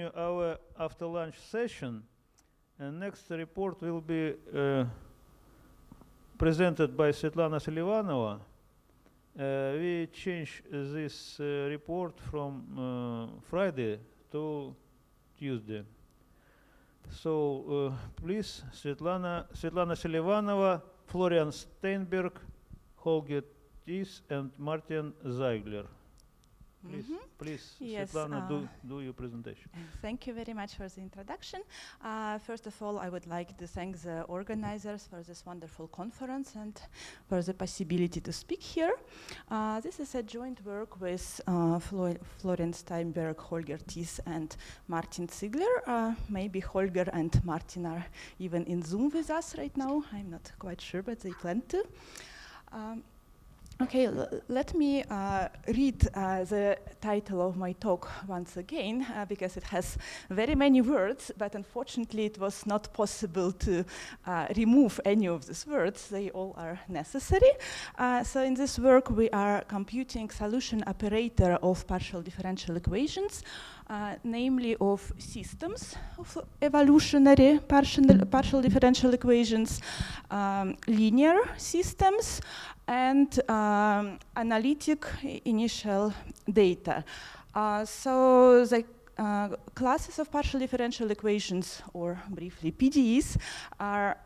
continue our after lunch session, and next report will be presented by Svetlana Selivanova. We change this report from Friday to Tuesday. So please, Svetlana Selivanova, Florian Steinberg, Holger Thies, and Martin Ziegler. Please, please, yes, Svetlana, do your presentation. Thank you very much for the introduction. First of all, I would like to thank the organizers for this wonderful conference and for the possibility to speak here. This is a joint work with Florian Steinberg, Holger Thies, and Martin Ziegler. Maybe Holger and Martin are even in Zoom with us right now. I'm not quite sure, but they plan to. Okay, let me read the title of my talk once again, because it has very many words, but unfortunately it was not possible to remove any of these words. They all are necessary. So in this work we are computing solution operator of partial differential equations, namely of systems of evolutionary partial differential equations, linear systems, and analytic initial data. So the classes of partial differential equations, or briefly PDEs, are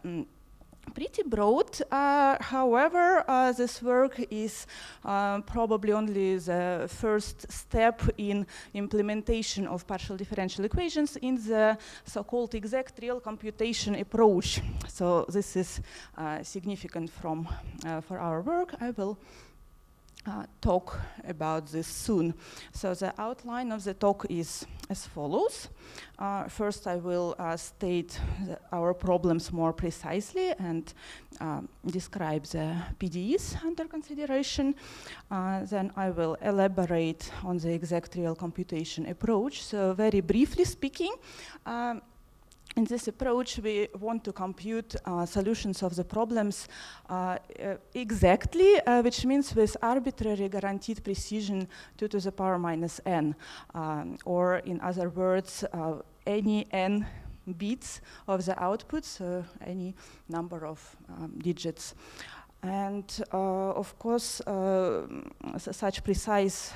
pretty broad. However, this work is probably only the first step in implementation of partial differential equations in the so-called exact real computation approach. So this is significant for our work. I will talk about this soon. So the outline of the talk is as follows. First, I will state our problems more precisely and describe the PDEs under consideration. Then I will elaborate on the exact real computation approach. So very briefly speaking, in this approach, we want to compute solutions of the problems exactly, which means with arbitrary guaranteed precision 2 to the power minus n, or in other words, any n bits of the output, so any number of digits. And of course, such precise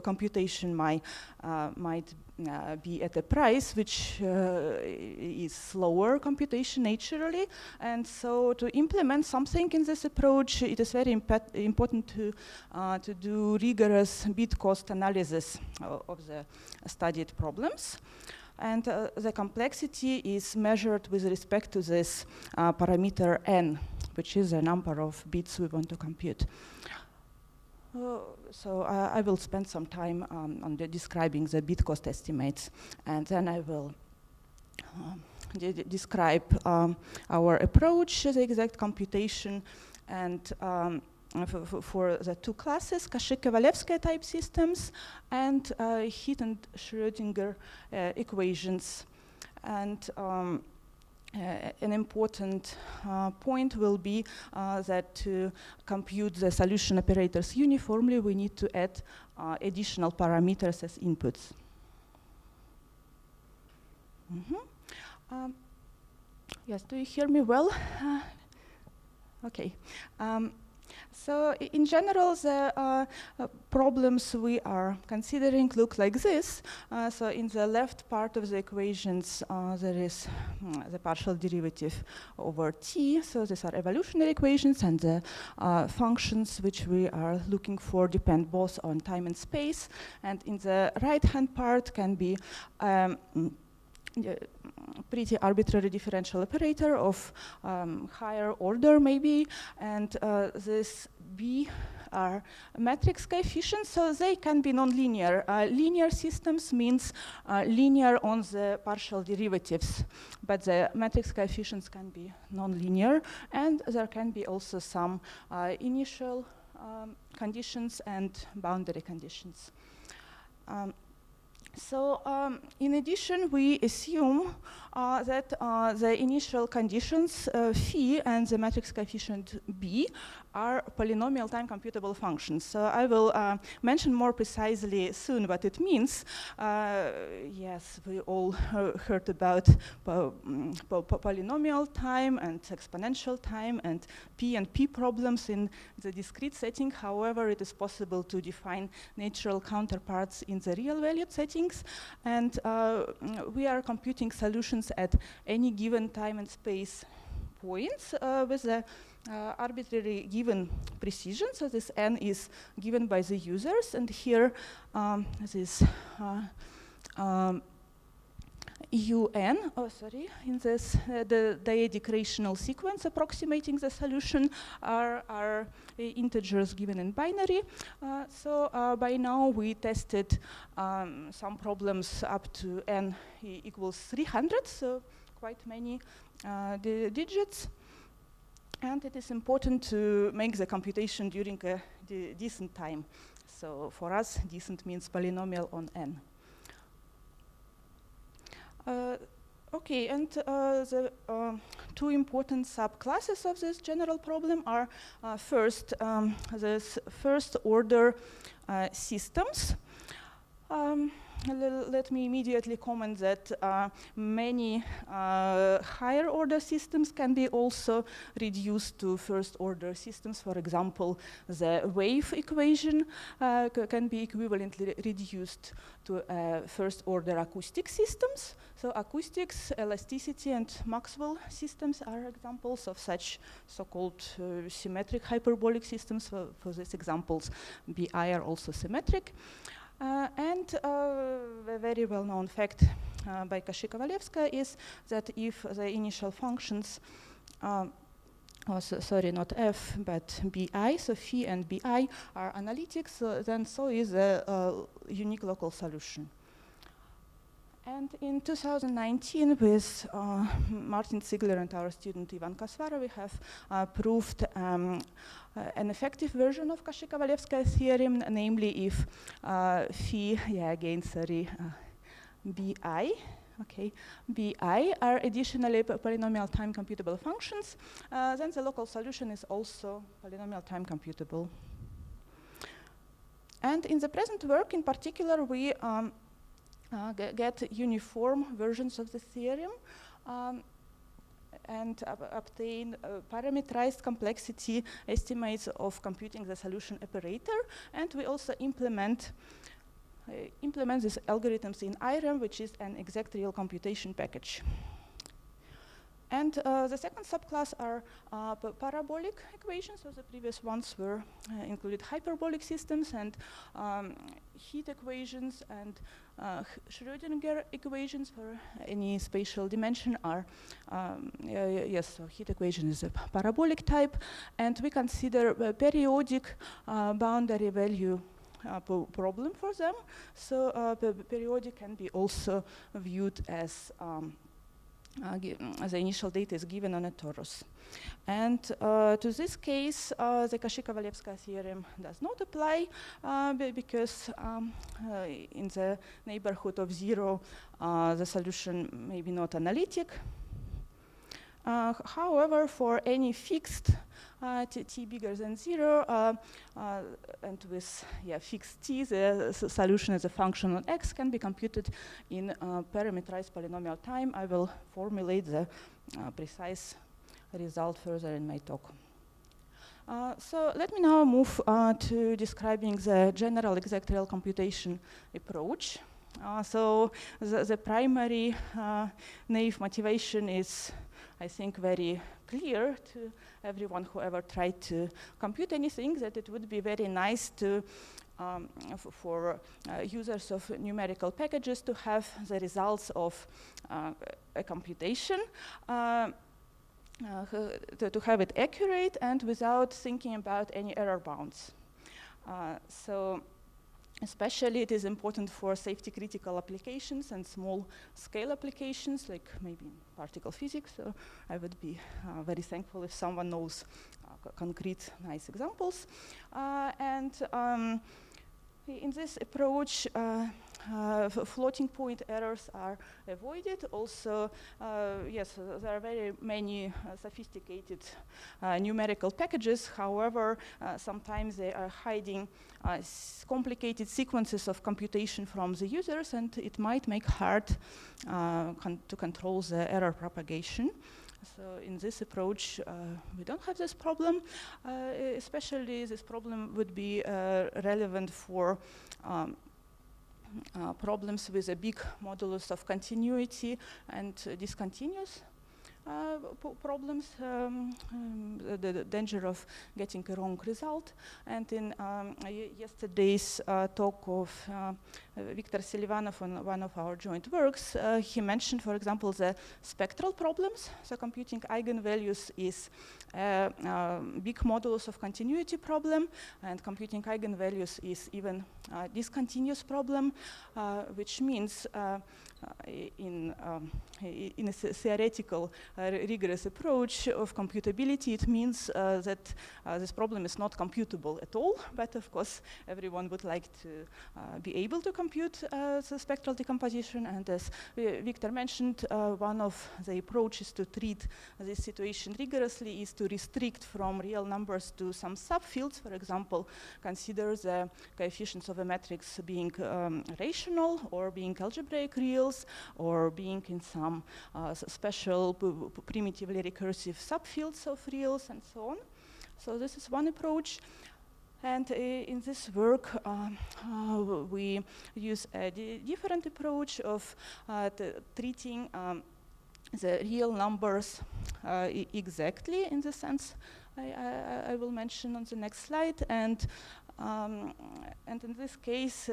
computation might be at a price which is slower computation naturally. And so to implement something in this approach, it is very important to do rigorous bit cost analysis of the studied problems. And the complexity is measured with respect to this parameter n, which is the number of bits we want to compute. So I will spend some time on describing the bit cost estimates, and then I will describe our approach, the exact computation, and for the two classes, Cauchy-Kovalevskaya type systems and Heat and Schrödinger equations. And an important point will be that to compute the solution operators uniformly, we need to add additional parameters as inputs. Yes, do you hear me well? Okay. So in general, the problems we are considering look like this. So in the left part of the equations, there is the partial derivative over t. So these are evolutionary equations, and the functions which we are looking for depend both on time and space. And in the right-hand part can be pretty arbitrary differential operator of higher order maybe, and this B are matrix coefficients, so they can be nonlinear. Linear systems means linear on the partial derivatives, but the matrix coefficients can be nonlinear, and there can be also some initial conditions and boundary conditions. So in addition, we assume that the initial conditions phi and the matrix coefficient b are polynomial time computable functions. So I will mention more precisely soon what it means. Yes, we all heard about polynomial time and exponential time and P problems in the discrete setting. However, it is possible to define natural counterparts in the real valued settings. And we are computing solutions at any given time and space points with a arbitrary given precision. So this n is given by the users, and here this un, in this the dyadic rational sequence approximating the solution are integers given in binary. So by now we tested some problems up to n equals 300, so quite many digits. And it is important to make the computation during a decent time. So for us, decent means polynomial on n. Okay, and the two important subclasses of this general problem are first, this first order systems. Let me immediately comment that many higher order systems can be also reduced to first order systems. For example, the wave equation can be equivalently reduced to first order acoustic systems. So acoustics, elasticity, and Maxwell systems are examples of such so-called symmetric hyperbolic systems. For these examples, BI are also symmetric. And a very well-known fact by Cauchy-Kovalevskaya is that if the initial functions, sorry, not f, but bi, so phi and bi are analytic, then so is a unique local solution. And in 2019, with Martin Ziegler and our student Ivan Kasvara, we have proved an effective version of Cauchy-Kovalevskaya's theorem, namely if phi, again, sorry, bi, okay, bi are additionally polynomial time computable functions, then the local solution is also polynomial time computable. And in the present work, in particular, we get uniform versions of the theorem and obtain parametrized complexity estimates of computing the solution operator. And we also implement these algorithms in IREM, which is an exact real computation package. And the second subclass are parabolic equations. So the previous ones were included hyperbolic systems and heat equations and Schrödinger equations for any spatial dimension are, yes, so heat equation is a parabolic type. And we consider a periodic boundary value problem for them. So periodic can be also viewed as the initial data is given on a torus. And to this case, the Cauchy-Kovalevskaya theorem does not apply because in the neighborhood of 0, the solution may be not analytic. However, for any fixed t bigger than 0, and with fixed t, the solution as a function on x can be computed in parametrized polynomial time. I will formulate the precise result further in my talk. So let me now move to describing the general exact real computation approach. So the primary naive motivation is, I think, very clear to everyone who ever tried to compute anything, that it would be very nice to for users of numerical packages to have the results of a computation, to have it accurate and without thinking about any error bounds. So especially it is important for safety critical applications and small scale applications, like maybe particle physics. So I would be very thankful if someone knows concrete nice examples. And in this approach, floating point errors are avoided. Also, yes, there are very many sophisticated numerical packages. However, sometimes they are hiding complicated sequences of computation from the users, and it might make hard to control the error propagation. So in this approach, we don't have this problem. Especially this problem would be relevant for problems with a big modulus of continuity and discontinuous problems, the danger of getting a wrong result. And in yesterday's talk of Viktor Selivanov on one of our joint works, he mentioned, for example, the spectral problems. So computing eigenvalues is a big modulus of continuity problem, and computing eigenvalues is even a discontinuous problem, which means in a theoretical rigorous approach of computability, it means that this problem is not computable at all. But of course, everyone would like to be able to compute the spectral decomposition. And as Victor mentioned, one of the approaches to treat this situation rigorously is to restrict from real numbers to some subfields. For example, consider the coefficients of a matrix being rational, or being algebraic reals, or being in some special primitively recursive subfields of reals, and so on. So this is one approach. And in this work, we use a different approach of treating the real numbers exactly, in the sense I will mention on the next slide. And in this case,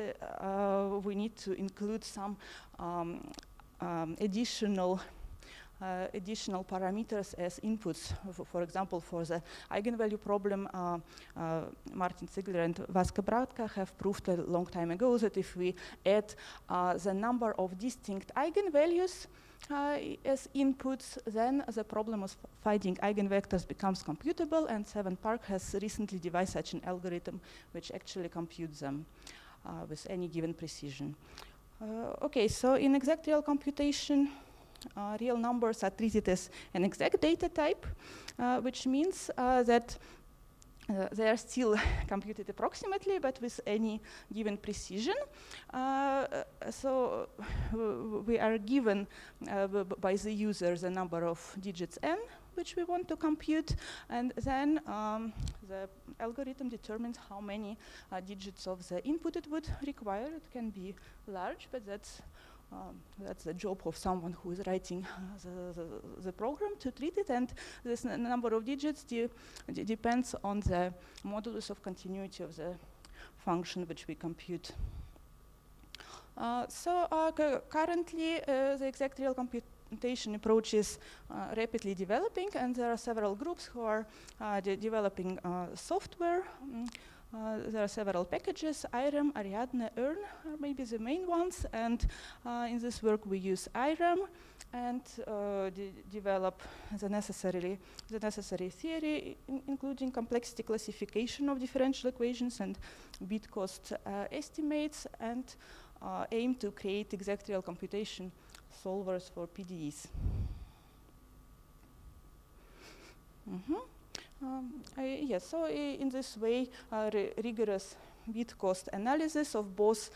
we need to include some additional parameters as inputs. For example, for the eigenvalue problem, Martin Ziegler and Vaska Bratka have proved a long time ago that if we add the number of distinct eigenvalues as inputs, then the problem of finding eigenvectors becomes computable, and Park has recently devised such an algorithm which actually computes them with any given precision. Okay, so in exact real computation, real numbers are treated as an exact data type, which means that they are still computed approximately, but with any given precision. So we are given by the user the number of digits n, which we want to compute, and then the algorithm determines how many digits of the input it would require. It can be large, but that's the job of someone who is writing the program to treat it, and this number of digits depends on the modulus of continuity of the function which we compute. Currently, the exact real computation approach is rapidly developing, and there are several groups who are developing software. There are several packages: IREM, Ariadne, EARN are maybe the main ones, and in this work we use IREM and develop the necessary theory, including complexity classification of differential equations and bit cost estimates, and aim to create exact real computation solvers for PDEs. Yes, so in this way, rigorous bit cost analysis of both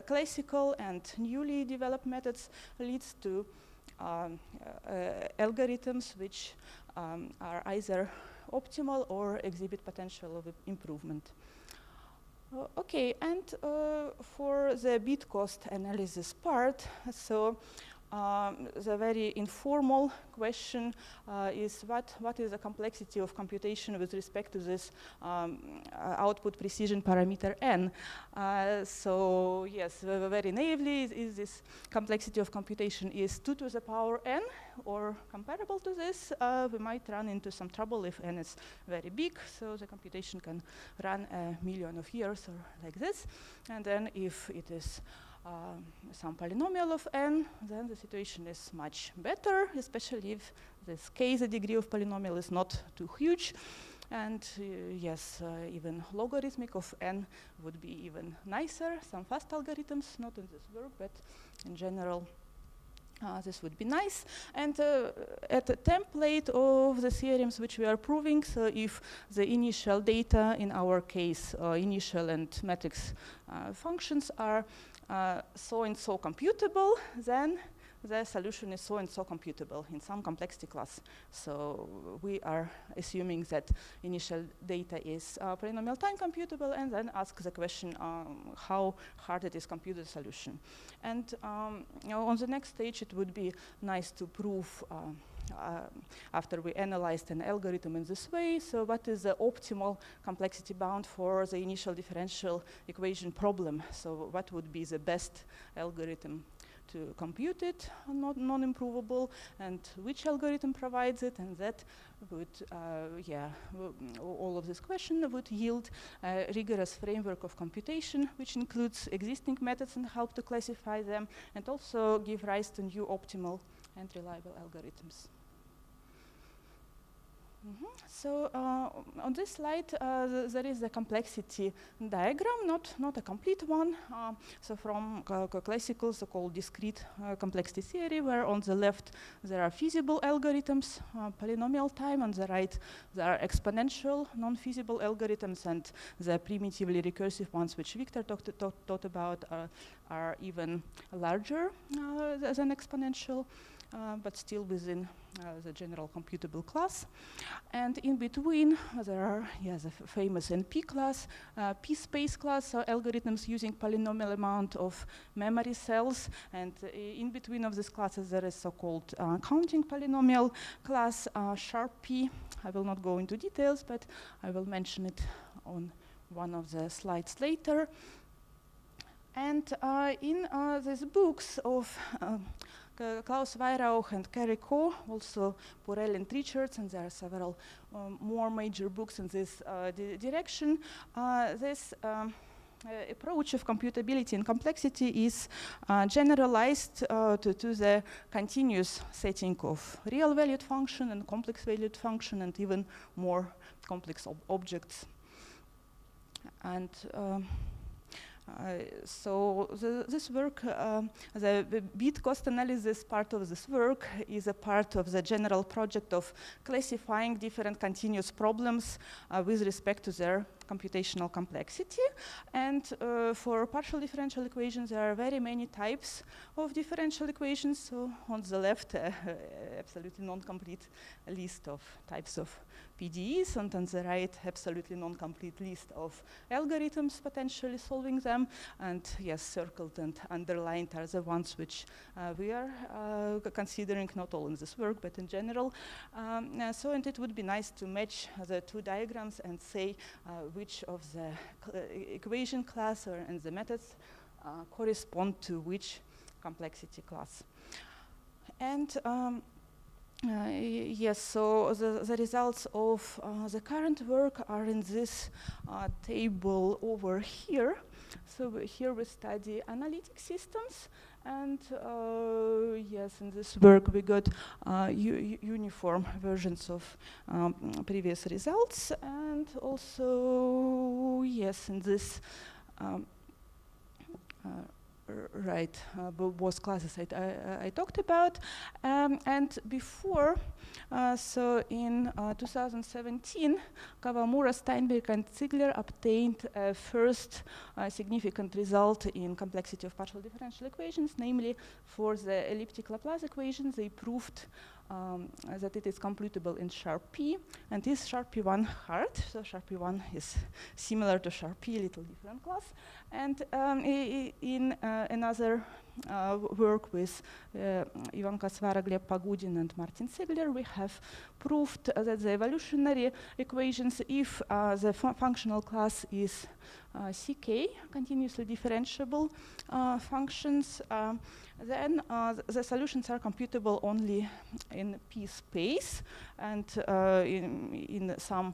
classical and newly developed methods leads to algorithms which are either optimal or exhibit potential of improvement. Okay, and for the bit cost analysis part, so the very informal question is what is the complexity of computation with respect to this output precision parameter n? So yes, very naively, this complexity of computation is 2 to the power n, or comparable to this. We might run into some trouble if n is very big, so the computation can run 1,000,000 of years or like this. And then if it is some polynomial of n, then the situation is much better, especially if this k, the degree of polynomial, is not too huge. And yes, even logarithmic of n would be even nicer. Some fast algorithms, not in this work, but in general, this would be nice. And at the template of the theorems which we are proving, so if the initial data, in our case, initial and matrix functions are so and so computable, then the solution is so and so computable in some complexity class. So we are assuming that initial data is polynomial time computable, and then ask the question how hard it is to compute the solution. And you know, on the next stage, it would be nice to prove after we analyzed an algorithm in this way, so what is the optimal complexity bound for the initial differential equation problem? So what would be the best algorithm to compute it, non-improvable, and which algorithm provides it, and that would, all of this question would yield a rigorous framework of computation, which includes existing methods and help to classify them, and also give rise to new optimal and reliable algorithms. So on this slide, there is a complexity diagram, not a complete one. So from classical, so-called discrete complexity theory, where on the left there are feasible algorithms, polynomial time, on the right there are exponential, non-feasible algorithms, and the primitively recursive ones, which Victor talked about, are even larger than exponential. But still within the general computable class. And in between, there are the famous NP class, P-space class, so algorithms using polynomial amount of memory cells. And in between of these classes, there is so-called counting polynomial class, sharp P. I will not go into details, but I will mention it on one of the slides later. And in these books of Klaus Weihrauch and Karaoglu, also Borel and Richards, and there are several more major books in this direction. This approach of computability and complexity is generalized to the continuous setting of real valued function and complex valued function, and even more complex objects. And so this work, the bit cost analysis part of this work is a part of the general project of classifying different continuous problems with respect to their computational complexity. And for partial differential equations, there are very many types of differential equations. So on the left, absolutely non-complete list of types of PDEs, and on the right, absolutely non-complete list of algorithms potentially solving them. And yes, circled and underlined are the ones which we are considering, not all in this work, but in general. So, and it would be nice to match the two diagrams and say which of the equation class and the methods correspond to which complexity class. And yes, so the results of the current work are in this table over here. So here we study analytic systems, and yes, in this work we got uniform versions of previous results, and also, yes, in this both classes I talked about. And before, so in 2017, Kawamura, Steinberg, and Ziegler obtained a first significant result in complexity of partial differential equations, namely for the elliptic Laplace equations. They proved that it is computable in sharp P, and is sharp P1 hard. So sharp P1 is similar to sharp P, a little different class. And in another work with Ivan Kasvara, Gleb Pagudin, and Martin Ziegler, we have proved that the evolutionary equations, if the functional class is CK, continuously differentiable functions, then the solutions are computable only in P space, and in some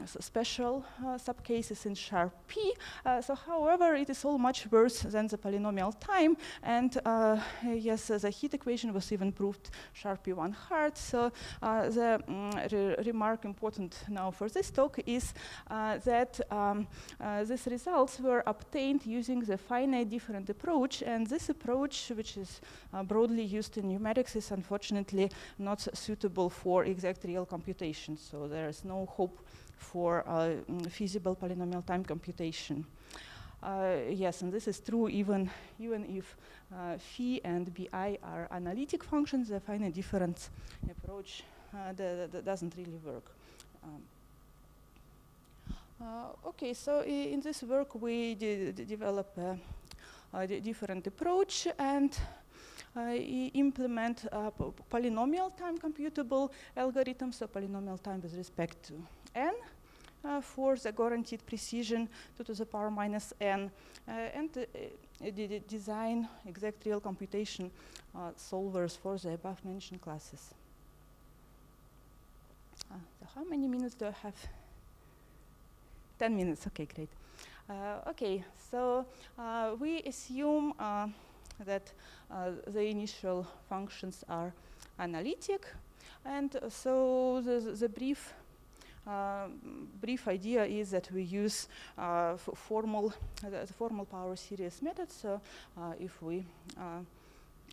special subcases in sharp P. So however, it is all much worse than the polynomial time, and yes, the heat equation was even proved sharp P1 hard. So the remark important now for this talk is that these results were obtained using the finite different approach, and this approach, which is broadly used in numerics, is unfortunately not suitable for exact real computation. So there is no hope for feasible polynomial time computation. Yes, and this is true even if phi and bi are analytic functions. The finite difference approach doesn't really work. Okay, so in this work we develop a different approach and implement polynomial time computable algorithms, so polynomial time with respect to n for the guaranteed precision 2 to the power minus n, and design exact real computation solvers for the above mentioned classes. So how many minutes do I have? 10 minutes, okay, great. Okay, so we assume that the initial functions are analytic, and so the brief idea is that we use the formal power series method. So if we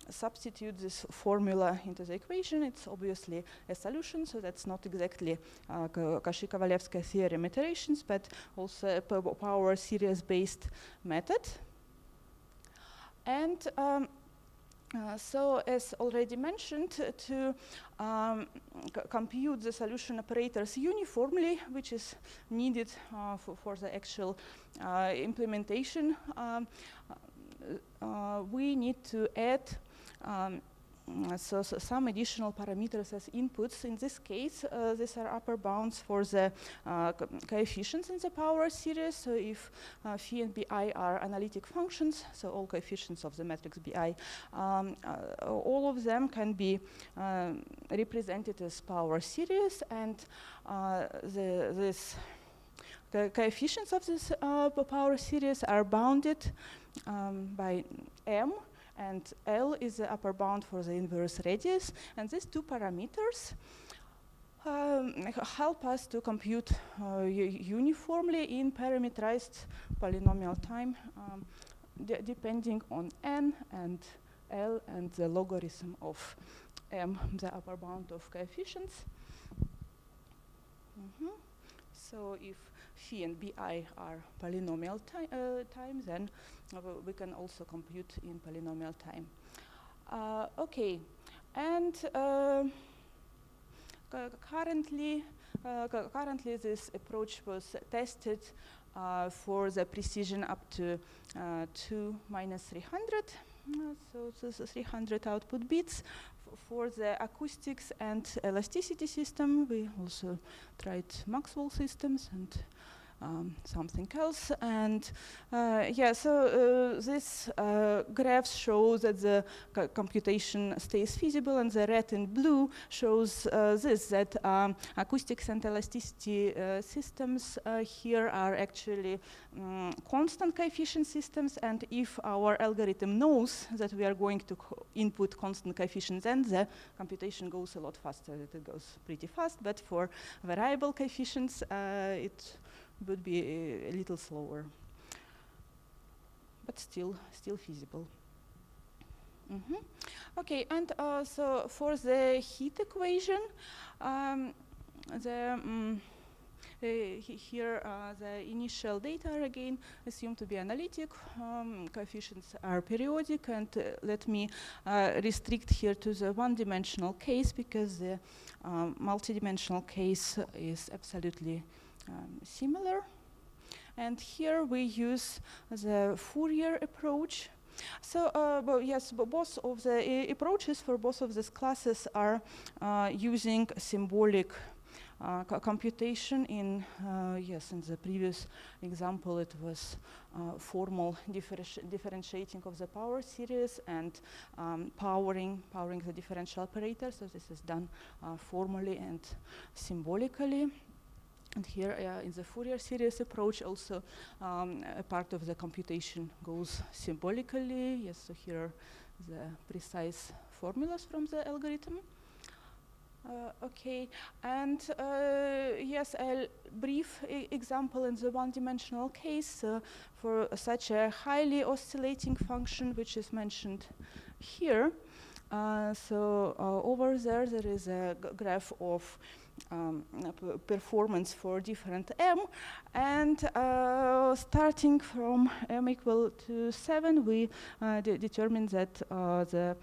substitute this formula into the equation, it's obviously a solution, so that's not exactly Cauchy-Kovalevsky theorem iterations, but also a power series-based method. And so, as already mentioned, to compute the solution operators uniformly, which is needed for the actual implementation, we need to add so some additional parameters as inputs. In this case, these are upper bounds for the coefficients in the power series. So if phi and bi are analytic functions, so all coefficients of the matrix bi, all of them can be represented as power series, and the coefficients of this power series are bounded by m, and L is the upper bound for the inverse radius. And these two parameters help us to compute uniformly in parametrized polynomial time, depending on n and L and the logarithm of m, the upper bound of coefficients. So if phi and bi are polynomial time, then we can also compute in polynomial time. Okay, and currently this approach was tested for the precision up to 2 minus 300. So this is 300 output bits. For the acoustics and elasticity system, we also tried Maxwell systems and something else. And yeah, so this graphs show that the computation stays feasible, and the red and blue shows that acoustics and elasticity systems here are actually constant coefficient systems, and if our algorithm knows that we are going to input constant coefficients, then the computation goes a lot faster. It goes pretty fast, but for variable coefficients, it would be a little slower, but still feasible. Okay, and so for the heat equation, here the initial data are again assumed to be analytic. Coefficients are periodic, and let me restrict here to the one-dimensional case, because the multidimensional case is absolutely similar. And here we use the Fourier approach. So, yes, both of the approaches for both of these classes are using symbolic computation. In in the previous example, it was formal differentiating of the power series and powering the differential operator. So this is done formally and symbolically. And here, in the Fourier series approach, also a part of the computation goes symbolically. Yes, so here the precise formulas from the algorithm. Okay, and yes, a brief example in the one-dimensional case for such a highly oscillating function, which is mentioned here. Over there is a graph of performance for different m, and starting from m equal to 7, we determine that the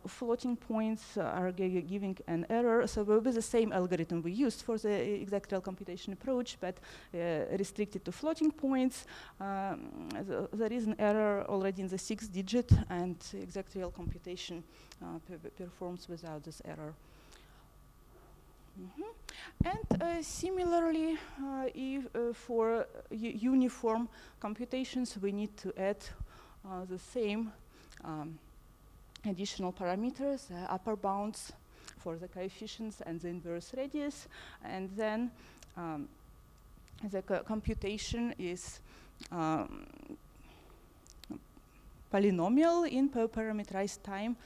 floating points are giving an error. So with the same algorithm we used for the exactorial computation approach, but restricted to floating points, there is an error already in the 6th digit, and exactorial computation performs without this error. And similarly, if for uniform computations, we need to add the same additional parameters, upper bounds for the coefficients and the inverse radius, and then the computation is polynomial in parameterized time.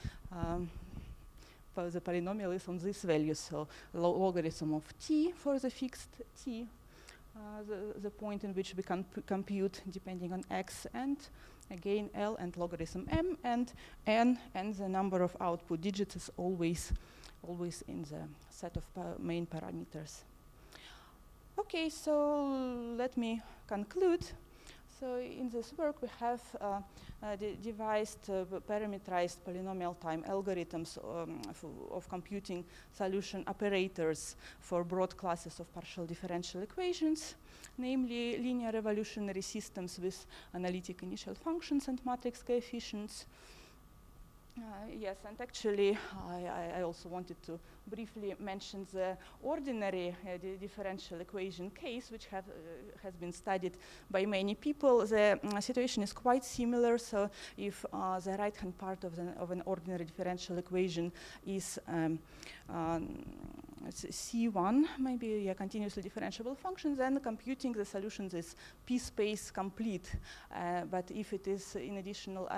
The polynomial is on this value, so logarithm of t for the fixed t, the point in which we can compute depending on x, and again L and logarithm m, and n, and the number of output digits is always in the set of main parameters. Okay, so let me conclude. So in this work, we have devised parameterized polynomial time algorithms of computing solution operators for broad classes of partial differential equations, namely linear evolutionary systems with analytic initial functions and matrix coefficients. Yes, and actually, I also wanted to briefly mention the ordinary differential equation case, which has been studied by many people. The situation is quite similar. So if the right-hand part of an ordinary differential equation is C1, maybe a continuously differentiable function, then computing the solutions is p-space complete. But if it is in additional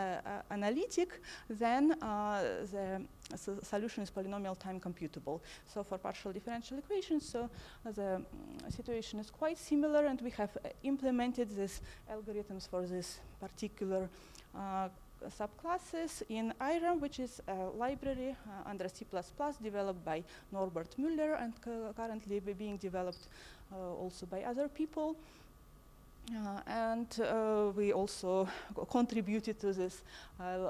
analytic, then the solution is polynomial time computable. So for partial differential equations, so the situation is quite similar, and we have implemented these algorithms for this particular subclasses in IRAM, which is a library under C++ developed by Norbert Müller and currently being developed also by other people. And we also contributed to this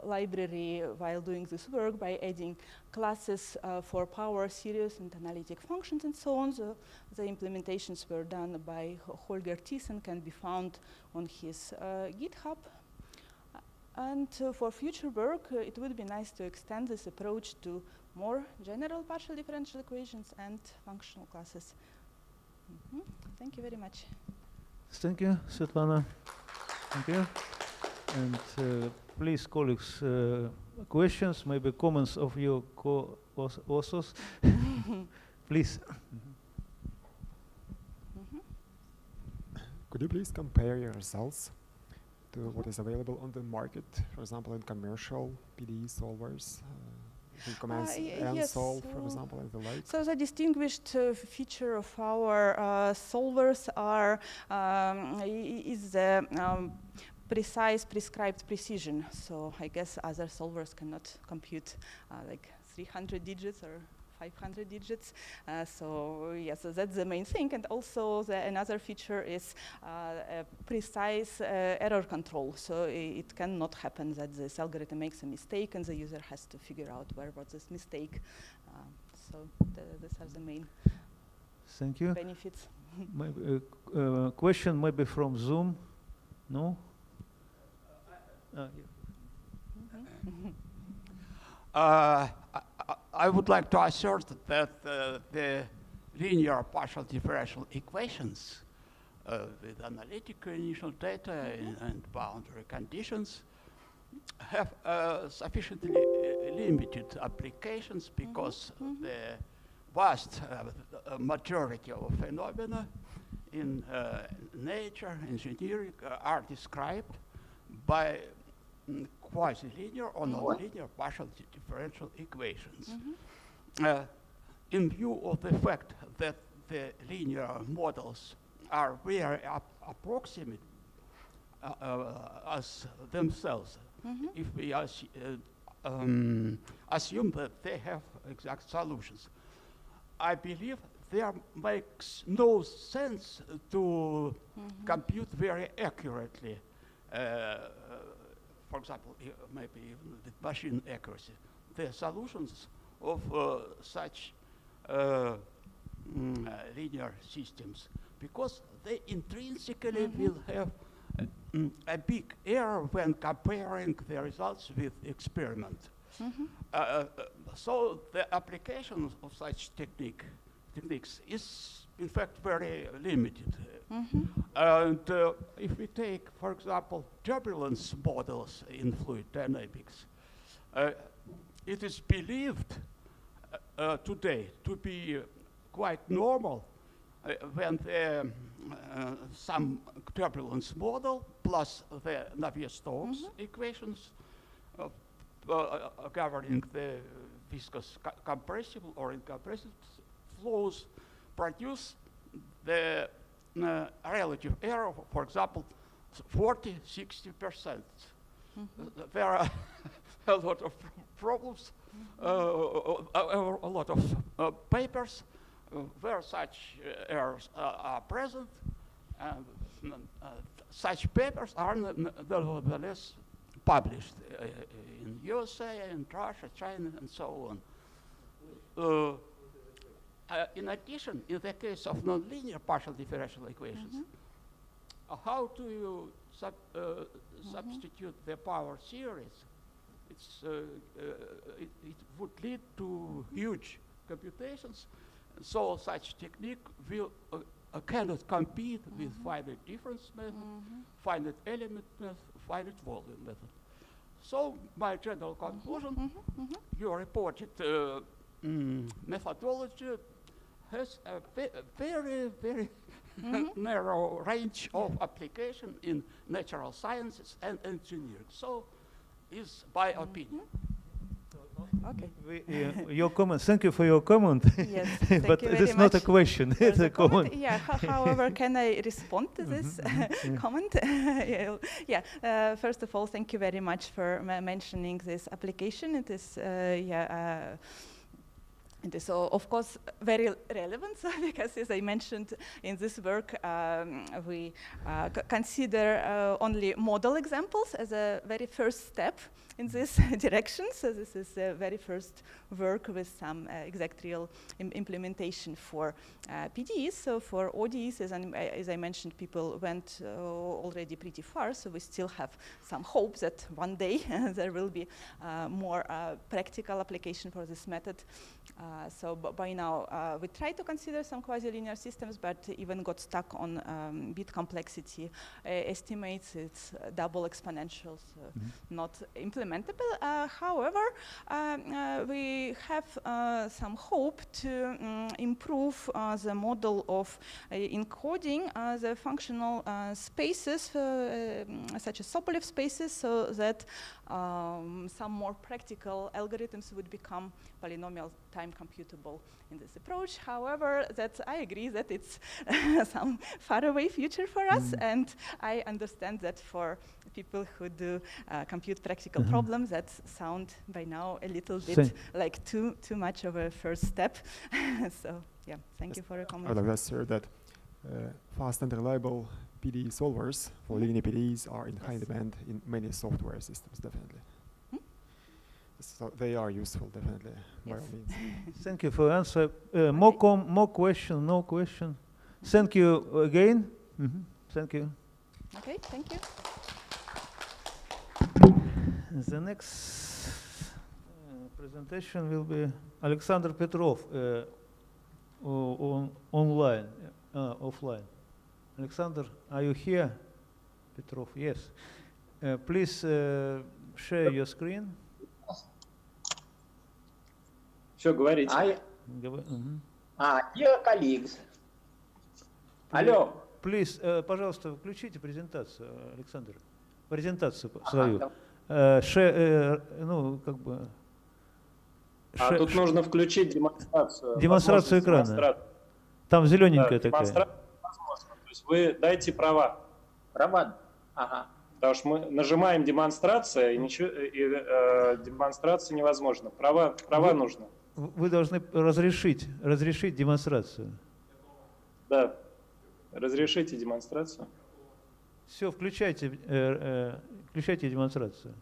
library while doing this work by adding classes for power series and analytic functions and so on. The implementations were done by Holger Thies and can be found on his GitHub. And for future work, it would be nice to extend this approach to more general partial differential equations and functional classes. Thank you very much. Thank you, Svetlana. Thank you. And please, colleagues, questions, maybe comments of your co-authors. Please. Could you please compare your results to what is available on the market, for example, in commercial PDE solvers? Commands nsolve, for example, and the like. So the distinguished feature of our solvers is the precise prescribed precision. So I guess other solvers cannot compute like 300 digits or 500 digits. So yes, so that's the main thing. And also another feature is precise error control. So it cannot happen that this algorithm makes a mistake and the user has to figure out where was this mistake. So these are the main Thank you. benefits. Maybe question maybe from Zoom? No? I would like to assert that the linear partial differential equations with analytic initial data and boundary conditions have sufficiently limited applications because the vast majority of phenomena in nature, engineering, are described by quasi-linear or non-linear partial differential equations. In view of the fact that the linear models are very approximate as themselves, if we assume that they have exact solutions, I believe there makes no sense to compute very accurately, for example, maybe even with machine accuracy, the solutions of such linear systems, because they intrinsically will have a big error when comparing the results with experiment. So the application of such techniques is in fact very limited. And if we take, for example, turbulence models in fluid dynamics, it is believed today to be quite normal when some turbulence model plus the Navier-Stokes equations governing the viscous compressible or incompressible flows produce the relative error, for example, 40–60%. There are a lot of problems, a lot of papers where such errors are present, and such papers are nevertheless published in USA, in Russia, China, and so on. In addition, in the case of nonlinear partial differential equations, how do you substitute the power series? It would lead to huge computations, so such technique will cannot compete with finite difference method, finite element method, finite volume method. So my general conclusion, your reported methodology has a very, very narrow range of application in natural sciences and engineering. So is my opinion. Okay. Your comment. Thank you for your comment. Yes, but it is not a question. It's a comment. Yeah. However, can I respond to this comment? First of all, thank you very much for mentioning this application. It is it is, of course, very relevant because, as I mentioned in this work, we consider only model examples as a very first step in this direction. So this is the very first work with some exact real implementation for PDEs. So for ODEs, as I mentioned, people went already pretty far. So we still have some hope that one day there will be more practical application for this method. So by now, we try to consider some quasi-linear systems, but even got stuck on bit complexity estimates. It's double exponentials, not implementable. However, we have some hope to improve the model of encoding the functional spaces, such as Sobolev spaces, so that some more practical algorithms would become polynomial time computable in this approach. However, I agree that it's some faraway future for us, and I understand that for people who do compute practical problems, that sound by now a little bit like too much of a first step. So yeah, thank you for your comment. I would like to assert that fast and reliable PDE solvers for linear PDEs are in high demand in many software systems, definitely. So they are useful, definitely, by all means. Thank you for answer. More question, no question. Thank you again. Thank you. Okay, thank you. The next presentation will be Alexander Petrov online, offline. Alexander, are you here? Petrov, yes. Please share your screen. Что говорите? Dear colleagues. Алло. Please, пожалуйста, включите презентацию, Александр. Презентацию свою. Ну, как бы... тут нужно включить демонстрацию. Демонстрацию экрана. Там зелененькая такая. Демонстрация возможно. То есть вы дайте права. Права? Ага. Потому что мы нажимаем демонстрация, и, ничего, демонстрация невозможно. Права нужно. Вы должны разрешить демонстрацию. Да. Разрешите демонстрацию. Все, включайте демонстрацию.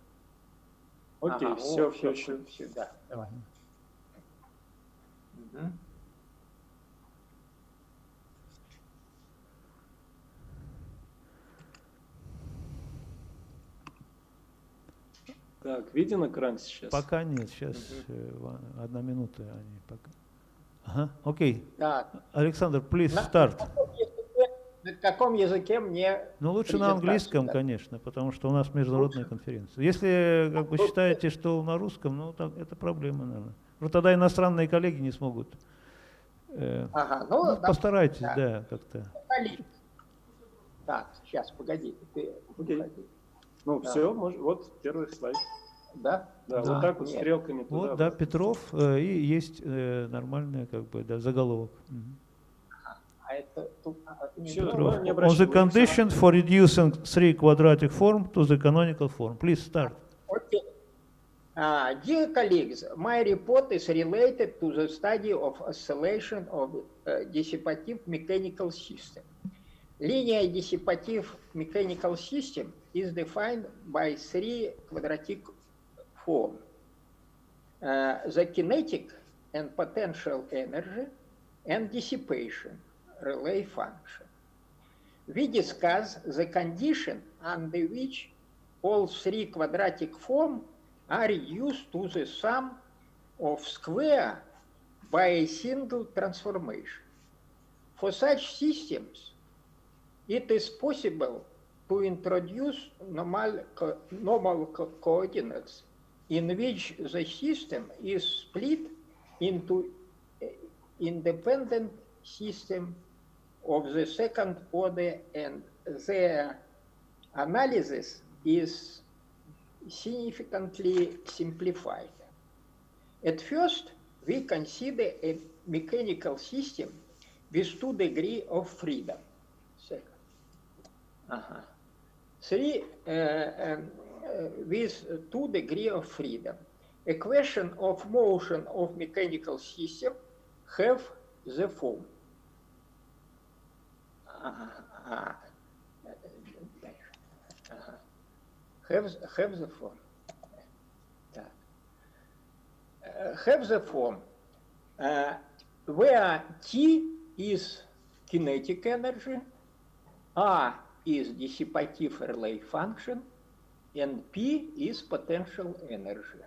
Окей, Ага, все, включу. Да, давай. Угу. Так, виден экран сейчас? Пока нет, сейчас 1 минута. Они пока. Ага, окей. Так. Александр, please start. На каком языке мне... Ну, лучше на английском, да? конечно, потому что у нас международная конференция. Если как бы считаете, что на русском, ну, так, это проблема, наверное. Вот тогда иностранные коллеги не смогут. Ага, Ну, постарайтесь, да, как-то. Так, сейчас, погоди. Окей. Ну, Да. все, вот первый слайд. Да? Да, Да. вот так вот Нет. стрелками туда. Вот, да, Петров, и есть нормальный, как бы, да, заголовок. А это тут... Всё, Петров. не On the обращайте condition for reducing 3 quadratic form to the canonical form. Please start. Okay. Dear colleagues, my report is related to the study of oscillation of dissipative mechanical system. Linear dissipative mechanical system is defined by 3 quadratic forms. The kinetic and potential energy and dissipation relay function. We discuss the condition under which all 3 quadratic forms are reduced to the sum of square by a single transformation. For such systems, it is possible to introduce normal coordinates in which the system is split into independent system of the second order, and their analysis is significantly simplified. At first, we consider a mechanical system with 2 degrees of freedom. With 2 degrees of freedom. Equation of motion of mechanical system have the form. Have the form. Have the form where T is kinetic energy, R is dissipative relay function, and P is potential energy.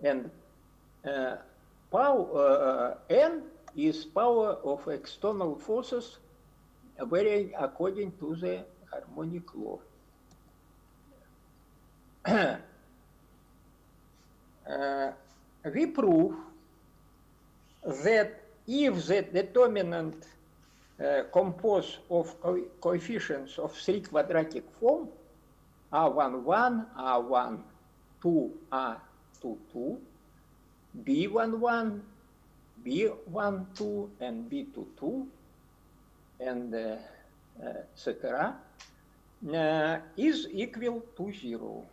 And N is power of external forces varying according to the harmonic law. We prove that if the determinant composed of coefficients of 3 quadratic form R11, R12, R22, B11, B12, and B22, and etc., is equal to 0.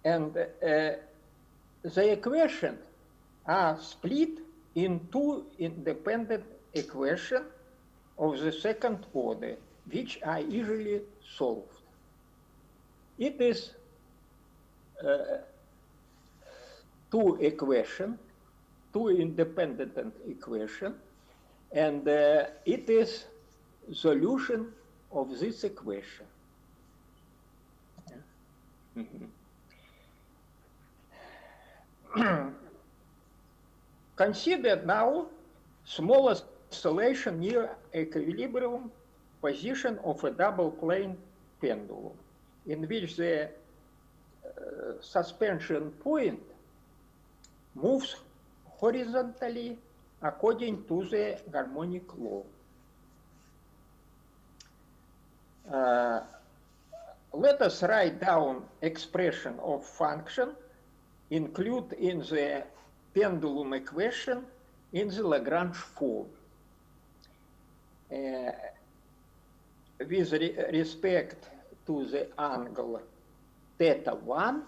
And the equations are split in 2 independent equations of the second order, which are easily solved. It is 2 equations, 2 independent equations, and it is solution of this equation. Consider now small oscillation near equilibrium position of a double plane pendulum, in which the suspension point moves horizontally according to the harmonic law. let us write down expression of function, include in the pendulum equation in the Lagrange form. With respect to the angle θ1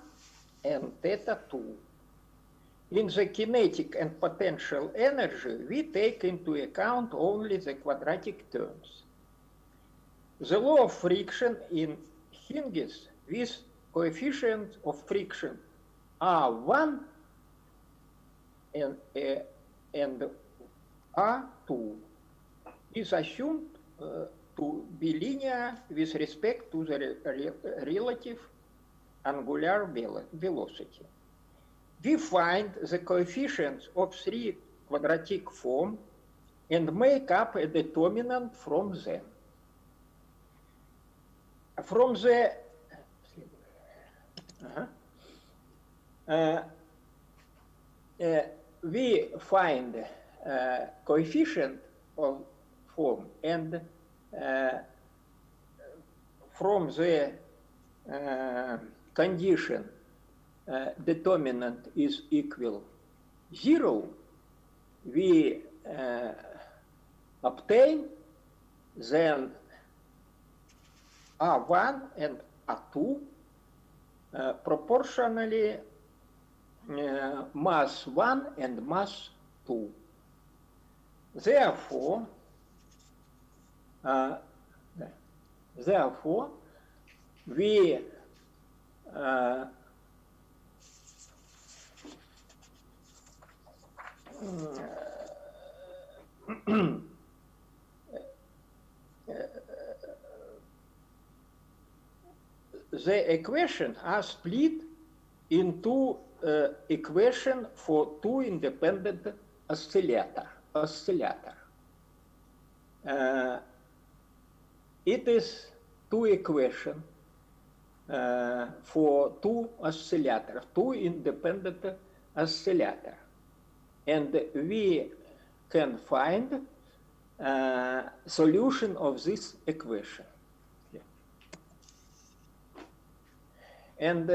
and θ2. In the kinetic and potential energy, we take into account only the quadratic terms. The law of friction in hinges with coefficient of friction R1 and R2 is assumed to be linear with respect to the relative angular velocity. We find the coefficients of three quadratic form and make up a determinant from them. From the we find coefficient of form, and from the condition determinant is equal 0, we obtain then R1 and R2 proportionally mass 1 and mass 2. Therefore, we the equations are split into equation for two independent oscillator. It is two equations for two oscillators, two independent oscillators. And we can find solution of this equation. Yeah. And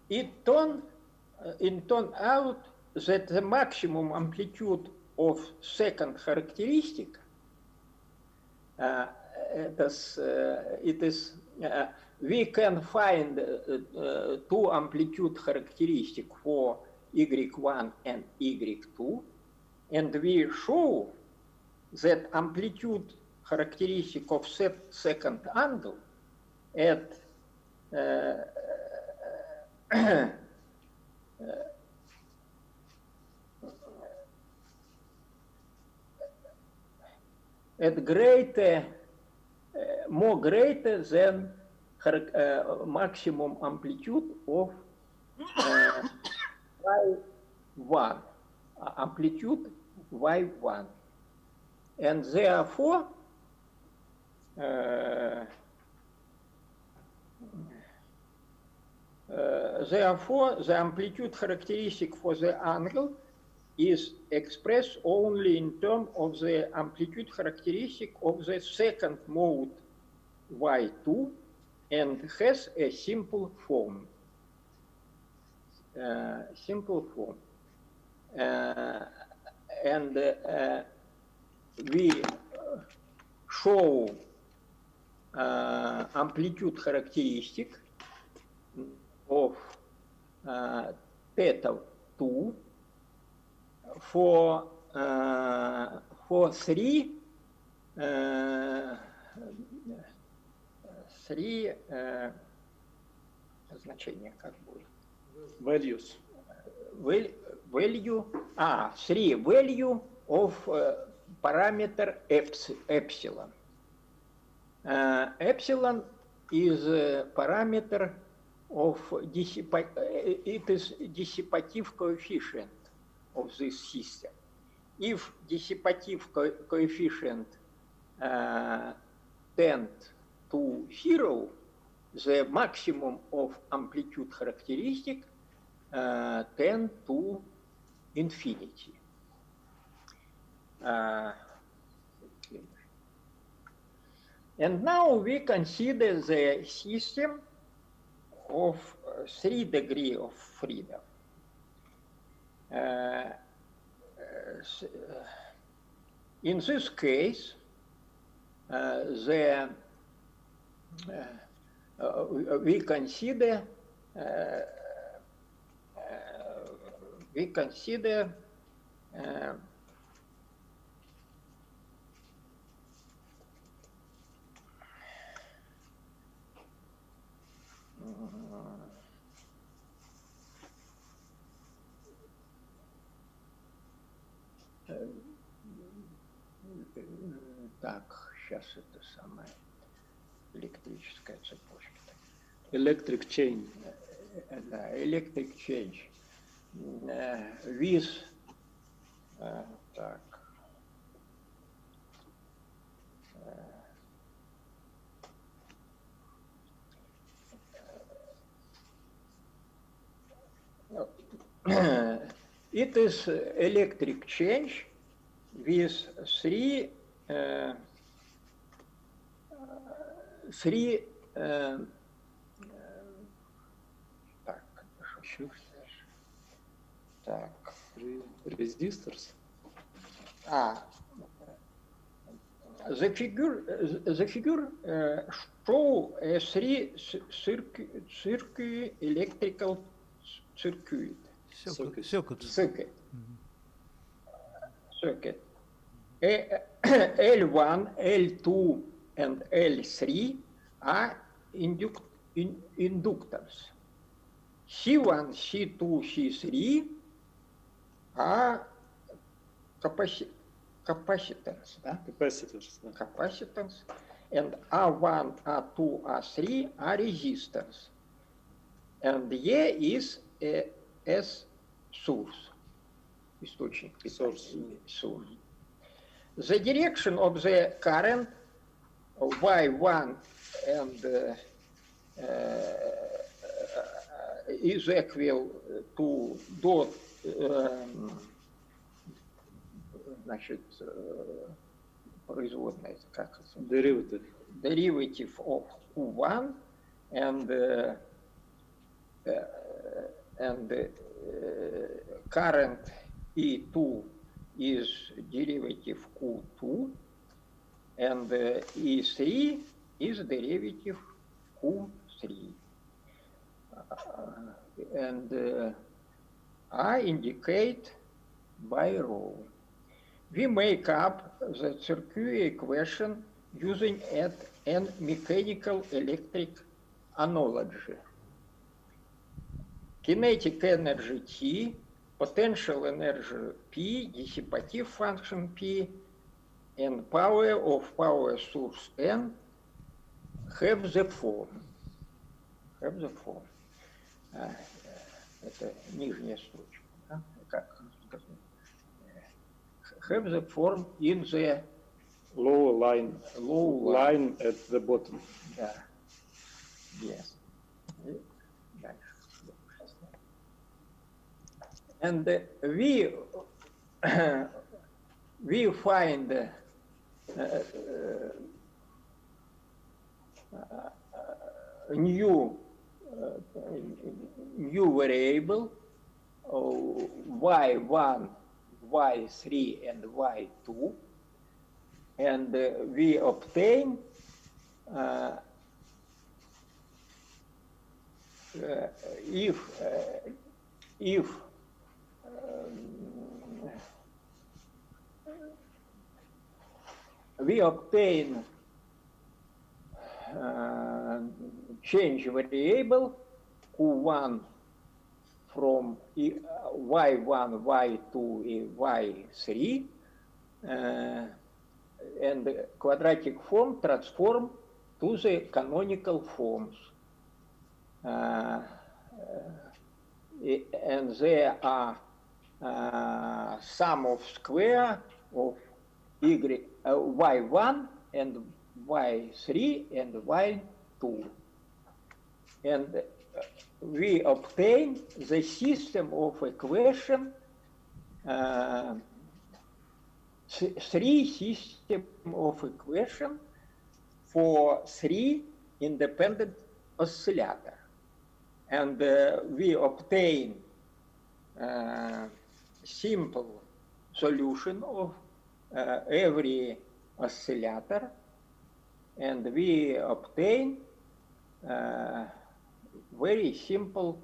it turned out that the maximum amplitude of second characteristic we can find two amplitude characteristic for y1 and y2, and we show that amplitude characteristic of second angle at more greater than maximum amplitude of y1, amplitude y1, and therefore the amplitude characteristic for the angle is expressed only in terms of the amplitude characteristic of the second mode y2 and has a simple form. And we show amplitude characteristic of θ2 for three значения как будет? Values. Three value of parameter epsilon. Epsilon is a parameter of it is dissipative coefficient of this system. If dissipative coefficient tend to 0, the maximum of amplitude characteristic tend to infinity. And now we consider the system of 3 degrees of freedom. In this case, we consider так, сейчас это самое, электрическая цепочка. Electric chain. Да, electric change. With, так, it is electric change with three Resistors. The figure show a 3 circuit electrical circuit. Circuit. L1, L2, and L3 are inductors. C1, C2, C3 are capacitors. Capacitors. And R1, R2, R3 are resistors. And here is a source. Source. The direction of the current Y1 and is equal to dot производная, как это? Derivative of Q1 and current E2 is derivative Q2 and E3 is derivative Q3. And I indicate by rho. We make up the circuit equation using an mechanical electric analogy. Kinetic energy T, potential energy P, dissipative function P, and power of power source N have the form. Это нижняя строчка. Да? Как сказать? Have the form in the lower line. Line at the bottom. Да. Yes. And we find new variable y1, y3, and y2, and we obtain if we obtain change variable Q1 from y1, y2, y3, and the quadratic form transform to the canonical forms. And there are sum of square of y1 and y3 and y2. And we obtain the system of equation, three system of equation for three independent oscillator. And we obtain simple solution of every oscillator, and we obtain very simple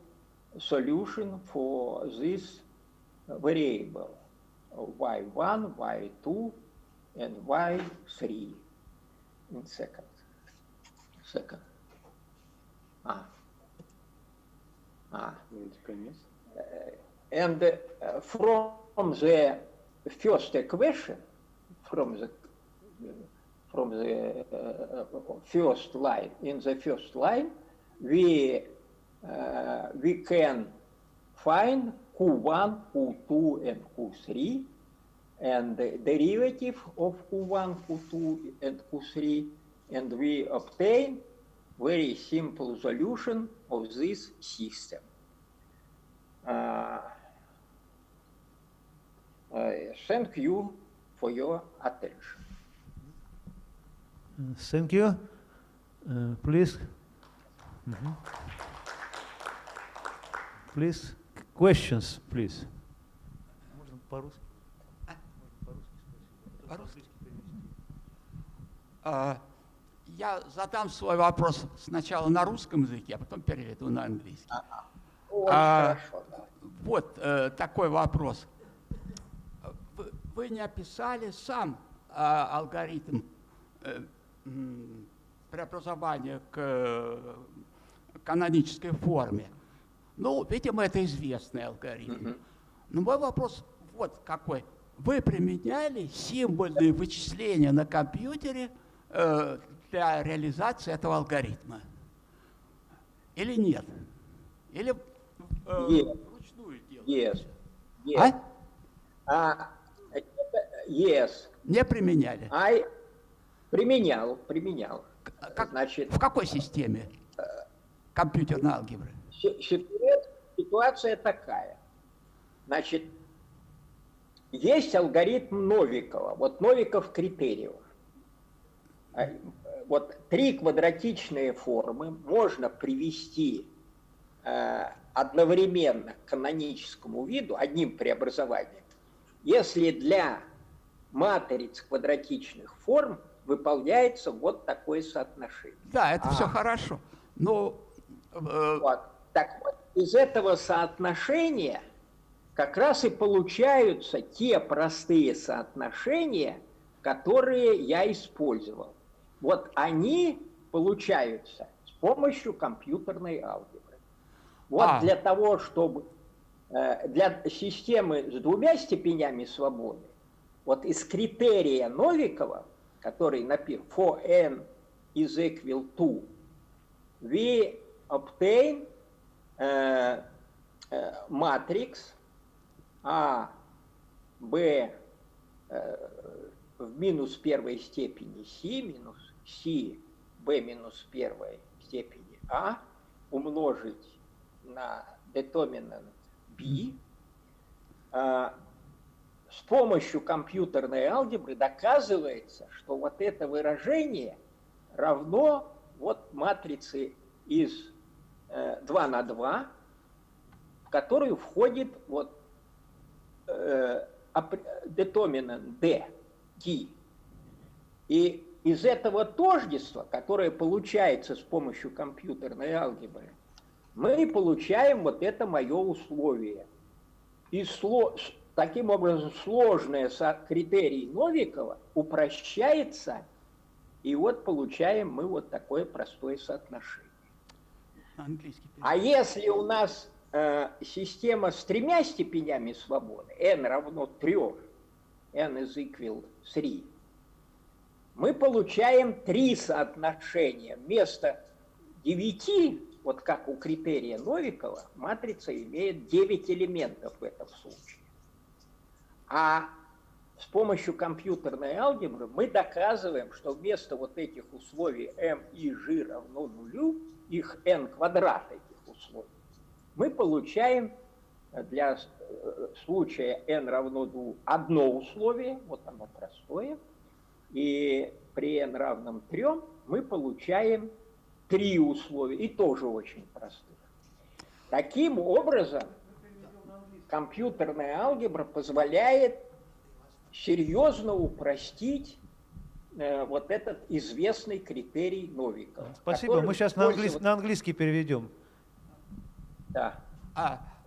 solution for this variable y1, y2, and y3 in second. And from the first equation, from the first line, in the first line, we can find Q1, Q2, and Q3, and the derivative of Q1, Q2, and Q3, and we obtain very simple solution of this system. Thank you for your attention. Thank you. Please. Please. Questions, please. Я задам свой вопрос сначала на русском языке, а потом переведу на английский. Хорошо, да. Вот такой вопрос. Вы не описали сам алгоритм преобразования к канонической форме. Ну, видимо, это известный алгоритм. Но мой вопрос вот какой. Вы применяли символьные вычисления на компьютере для реализации этого алгоритма? Или нет? Или вручную делаете? Yes. Yes. Не применяли? Применял. Значит, в какой системе компьютерной алгебры? Ситуация такая. Значит, есть алгоритм Новикова. Вот Новиков критериев. Вот три квадратичные формы можно привести одновременно к каноническому виду одним преобразованием, если для матриц квадратичных форм выполняется вот такое соотношение. Да, это все хорошо. Но вот. Так вот, из этого соотношения как раз и получаются те простые соотношения, которые я использовал. Вот они получаются с помощью компьютерной алгебры. Вот для того, чтобы для системы с двумя степенями свободы, вот из критерия Новикова, который написан for n is equal to, we obtain matrix A, B в минус первой степени C минус C, B минус первой степени A умножить на determinant B. С помощью компьютерной алгебры доказывается, что вот это выражение равно вот матрице из 2 на 2, в которую входит вот determinant D. И из этого тождества, которое получается с помощью компьютерной алгебры, мы получаем вот это мое условие. И таким образом сложный критерий Новикова упрощается, и вот получаем мы вот такое простое соотношение. А если у нас система с тремя степенями свободы, n равно 3, n is equal 3, мы получаем три соотношения. Вместо 9, вот как у критерия Новикова, матрица имеет 9 элементов в этом случае. А с помощью компьютерной алгебры мы доказываем, что вместо вот этих условий m и g равно нулю, их n квадрат этих условий, мы получаем для случая n равно 2 одно условие, вот оно простое, и при n равном 3 мы получаем 3 условия, и тоже очень простых. Таким образом, компьютерная алгебра позволяет серьезно упростить вот этот известный критерий Новикова. Спасибо, мы сейчас на английский переведем. Да.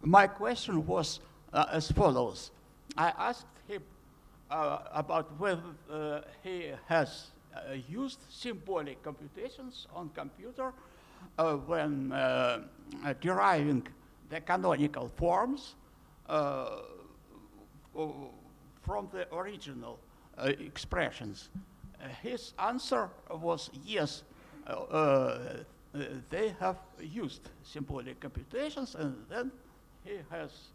My question was as follows. I asked him about whether he has used symbolic computations on computer when deriving the canonical forms from the original expressions. His answer was yes, they have used symbolic computations, and then he has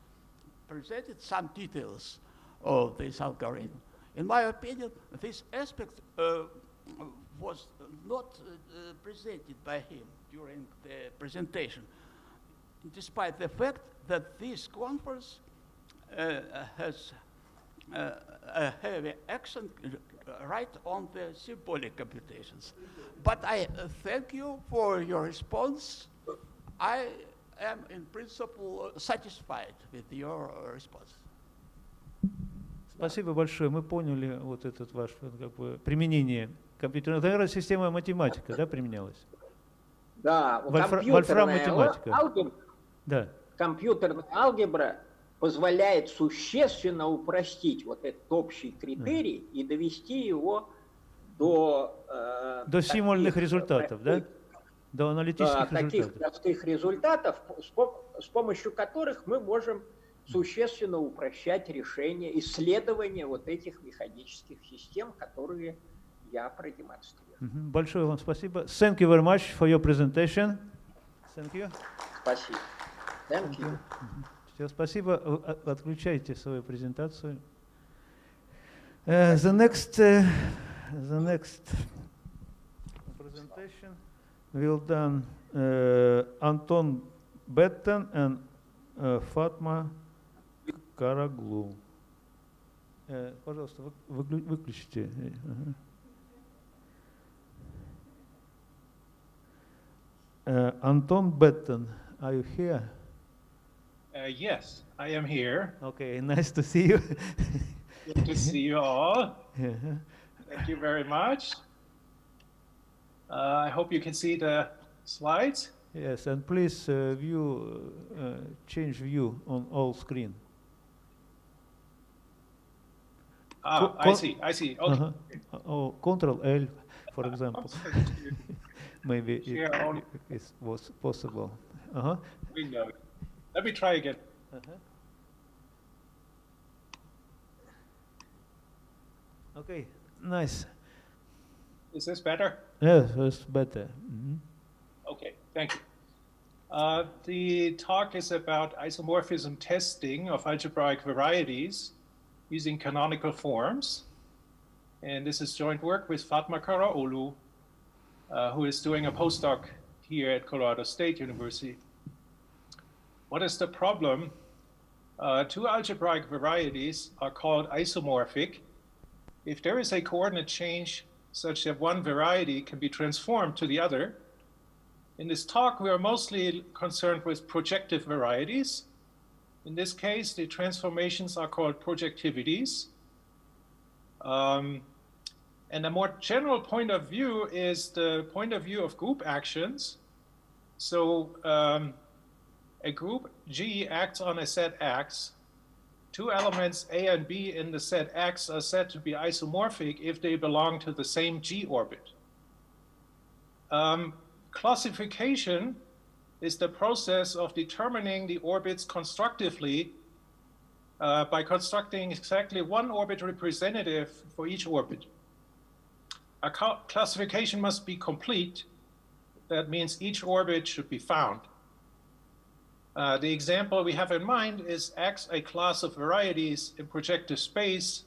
presented some details of this algorithm. In my opinion, this aspect was not presented by him during the presentation, despite the fact that this conference has a heavy accent right on the symbolic computations. But I thank you for your response. I am in principle satisfied with your response. Спасибо большое. Мы поняли вот этот ваш как бы, применение компьютерной. Наверное, система математика, да, применялась? Да, компьютерная алгебра, да. Компьютерная алгебра позволяет существенно упростить вот этот общий критерий и довести его до символьных результатов, да? До аналитических результатов. Таких простых результатов, с помощью которых мы можем существенно упрощать решение, исследование вот этих механических систем, которые я продемонстрировал. Большое вам спасибо. Thank you very much for your presentation. Thank you. Спасибо. Thank you. Все, спасибо. Отключайте свою презентацию. The next presentation will done Anton Betten and Fatma Karaoglu. Пожалуйста, выключите. Anton Betten, are you here? Yes, I am here. Okay, nice to see you. Good to see you all. Thank you very much. I hope you can see the slides. Yes, and please change view on all screen. I see. Okay. Oh, Control L, for example. Maybe it was possible. Window. Let me try again. Okay, nice. Is this better? Yes, it's better. Okay, thank you. The talk is about isomorphism testing of algebraic varieties using canonical forms. And this is joint work with Fatma Karaoglu, who is doing a postdoc here at Colorado State University. What is the problem? Two algebraic varieties are called isomorphic if there is a coordinate change such that one variety can be transformed to the other. In this talk, we are mostly concerned with projective varieties. In this case, the transformations are called projectivities. And a more general point of view is the point of view of group actions. So a group G acts on a set X. Two elements A and B in the set X are said to be isomorphic if they belong to the same G orbit. Classification is the process of determining the orbits constructively by constructing exactly one orbit representative for each orbit. A classification must be complete. That means each orbit should be found. The example we have in mind is X, a class of varieties in projective space,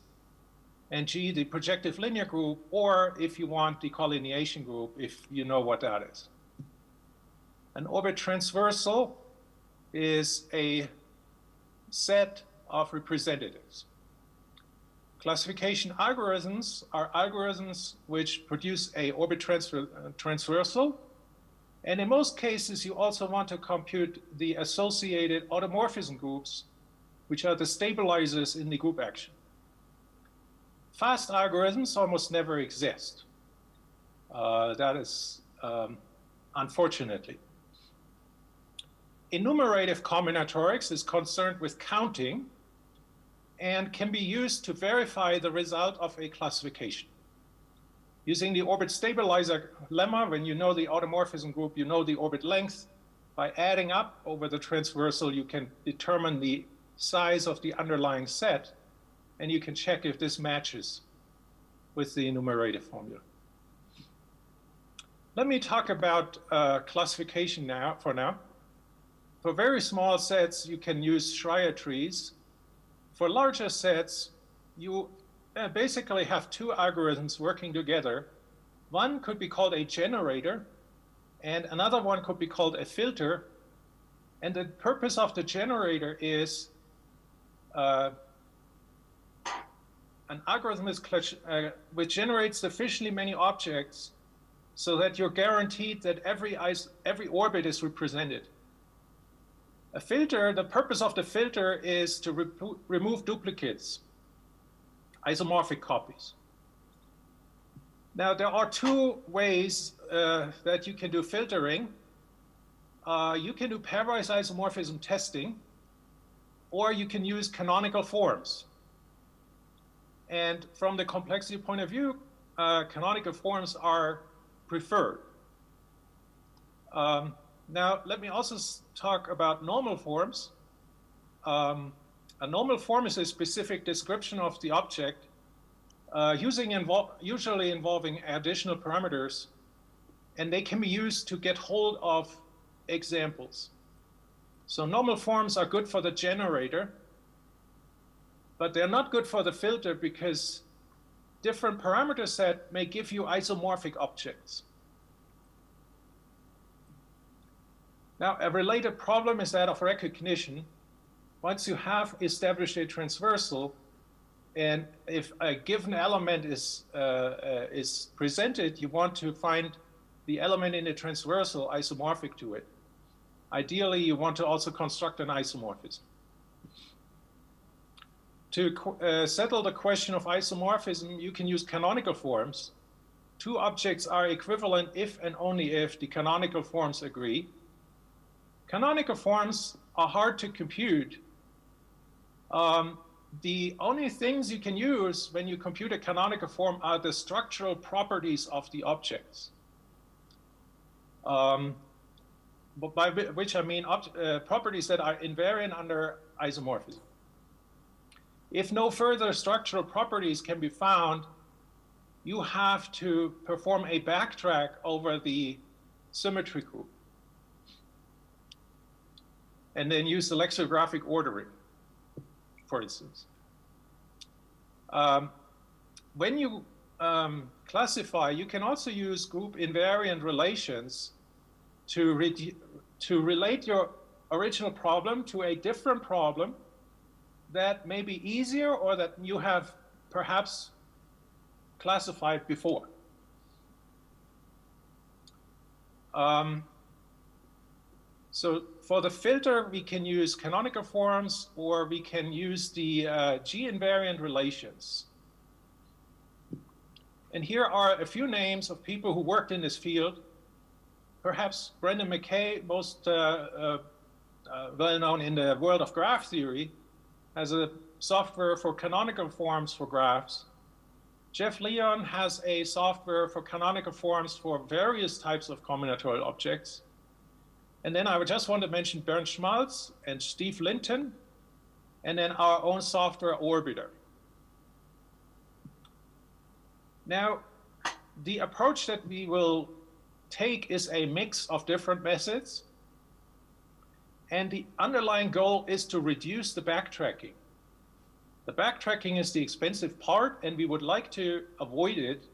and G, the projective linear group, or if you want, the collineation group, if you know what that is. An orbit transversal is a set of representatives. Classification algorithms are algorithms which produce a orbit transversal. And in most cases, you also want to compute the associated automorphism groups, which are the stabilizers in the group action. Fast algorithms almost never exist. That is unfortunately. Enumerative combinatorics is concerned with counting and can be used to verify the result of a classification. Using the orbit stabilizer lemma, when you know the automorphism group, you know the orbit length. By adding up over the transversal, you can determine the size of the underlying set, and you can check if this matches with the enumerative formula. Let me talk about classification now. For very small sets, you can use Schreier trees. For larger sets, you basically have two algorithms working together. One could be called a generator, and another one could be called a filter. And the purpose of the generator is an algorithm which generates sufficiently many objects so that you're guaranteed that every orbit is represented. A filter, the purpose of the filter is to remove duplicates, isomorphic copies. Now, there are two ways that you can do filtering. You can do pairwise isomorphism testing, or you can use canonical forms. And from the complexity point of view, canonical forms are preferred. Now, let me also talk about normal forms. A normal form is a specific description of the object, usually involving additional parameters, and they can be used to get hold of examples. So normal forms are good for the generator, but they're not good for the filter because different parameter set may give you isomorphic objects. Now, a related problem is that of recognition. Once you have established a transversal, and if a given element is presented, you want to find the element in the transversal isomorphic to it. Ideally, you want to also construct an isomorphism. To settle the question of isomorphism, you can use canonical forms. Two objects are equivalent if and only if the canonical forms agree. Canonical forms are hard to compute. The only things you can use when you compute a canonical form are the structural properties of the objects. By which I mean properties that are invariant under isomorphism. If no further structural properties can be found, you have to perform a backtrack over the symmetry group, and then use the lexicographic ordering, for instance. When you classify, you can also use group invariant relations to relate your original problem to a different problem that may be easier or that you have perhaps classified before. So for the filter, we can use canonical forms, or we can use the G-invariant relations. And here are a few names of people who worked in this field. Perhaps Brendan McKay, most well known in the world of graph theory, has a software for canonical forms for graphs. Jeff Leon has a software for canonical forms for various types of combinatorial objects. And then I would just want to mention Bernd Schmalz and Steve Linton, and then our own software Orbiter. Now, the approach that we will take is a mix of different methods, and the underlying goal is to reduce the backtracking. The backtracking is the expensive part, and we would like to avoid it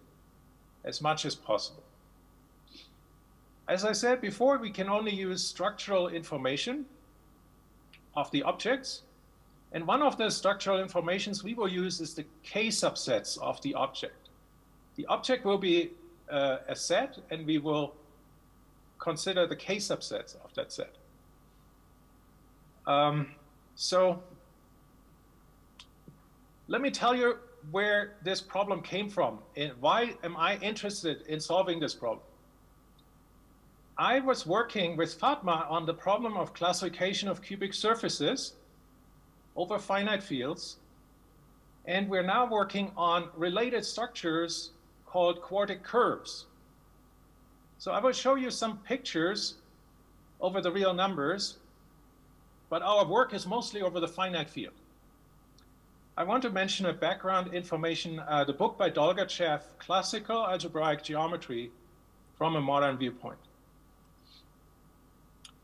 as much as possible. As I said before, we can only use structural information. of the objects. And one of the structural informations we will use is the K-subsets of the object. The object will be a set, and we will consider the K-subsets of that set. So let me tell you where this problem came from and why am I interested in solving this problem. I was working with Fatma on the problem of classification of cubic surfaces over finite fields, and we're now working on related structures called quartic curves. So I will show you some pictures over the real numbers, but our work is mostly over the finite field. I want to mention a background information, the book by Dolgachev, Classical Algebraic Geometry from a Modern Viewpoint.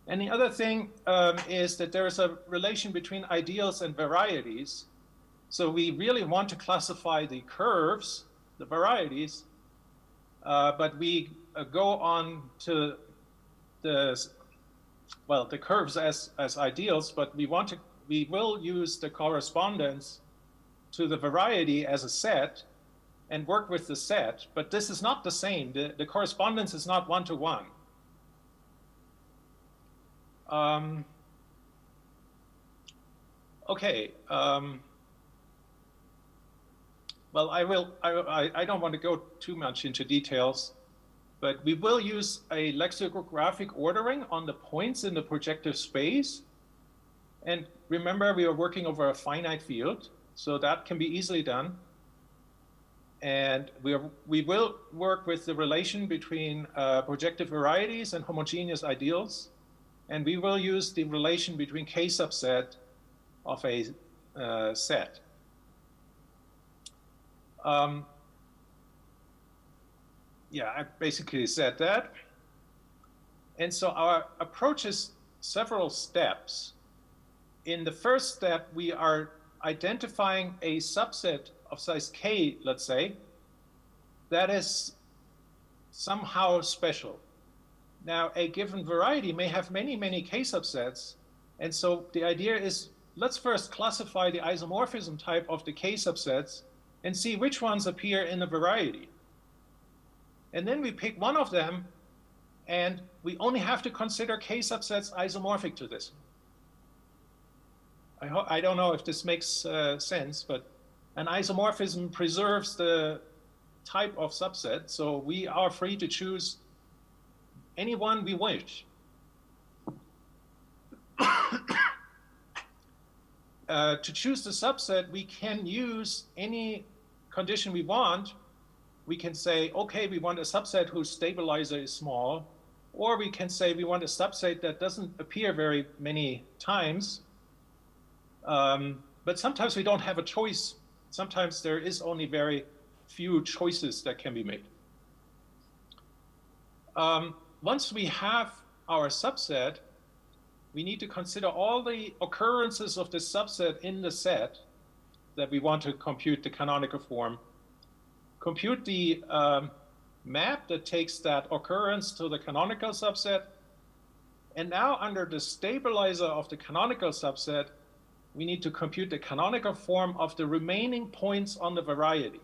And the other thing is that there is a relation between ideals and varieties. So we really want to classify the curves, the varieties, but we go on to the curves as ideals, but we will use the correspondence to the variety as a set and work with the set, but this is not the same. The correspondence is not one-to-one. Okay. Well, I don't want to go too much into details, but we will use a lexicographic ordering on the points in the projective space. And remember, we are working over a finite field, so that can be easily done. And we will work with the relation between projective varieties and homogeneous ideals. And we will use the relation between K subset of a set. Yeah, I basically said that. And so our approach is several steps. In the first step, we are identifying a subset of size K, let's say, that is somehow special. Now, a given variety may have many, many K subsets. And so the idea is, let's first classify the isomorphism type of the K subsets and see which ones appear in the variety. And then we pick one of them, and we only have to consider K subsets isomorphic to this. I don't know if this makes sense, but an isomorphism preserves the type of subset, so we are free to choose any one we wish. To choose the subset, we can use any condition we want. We can say, okay, we want a subset whose stabilizer is small, or we can say we want a subset that doesn't appear very many times. But sometimes we don't have a choice. Sometimes there is only very few choices that can be made. Once we have our subset, we need to consider all the occurrences of this subset in the set that we want to compute the canonical form. Compute the map that takes that occurrence to the canonical subset. And now under the stabilizer of the canonical subset, we need to compute the canonical form of the remaining points on the variety.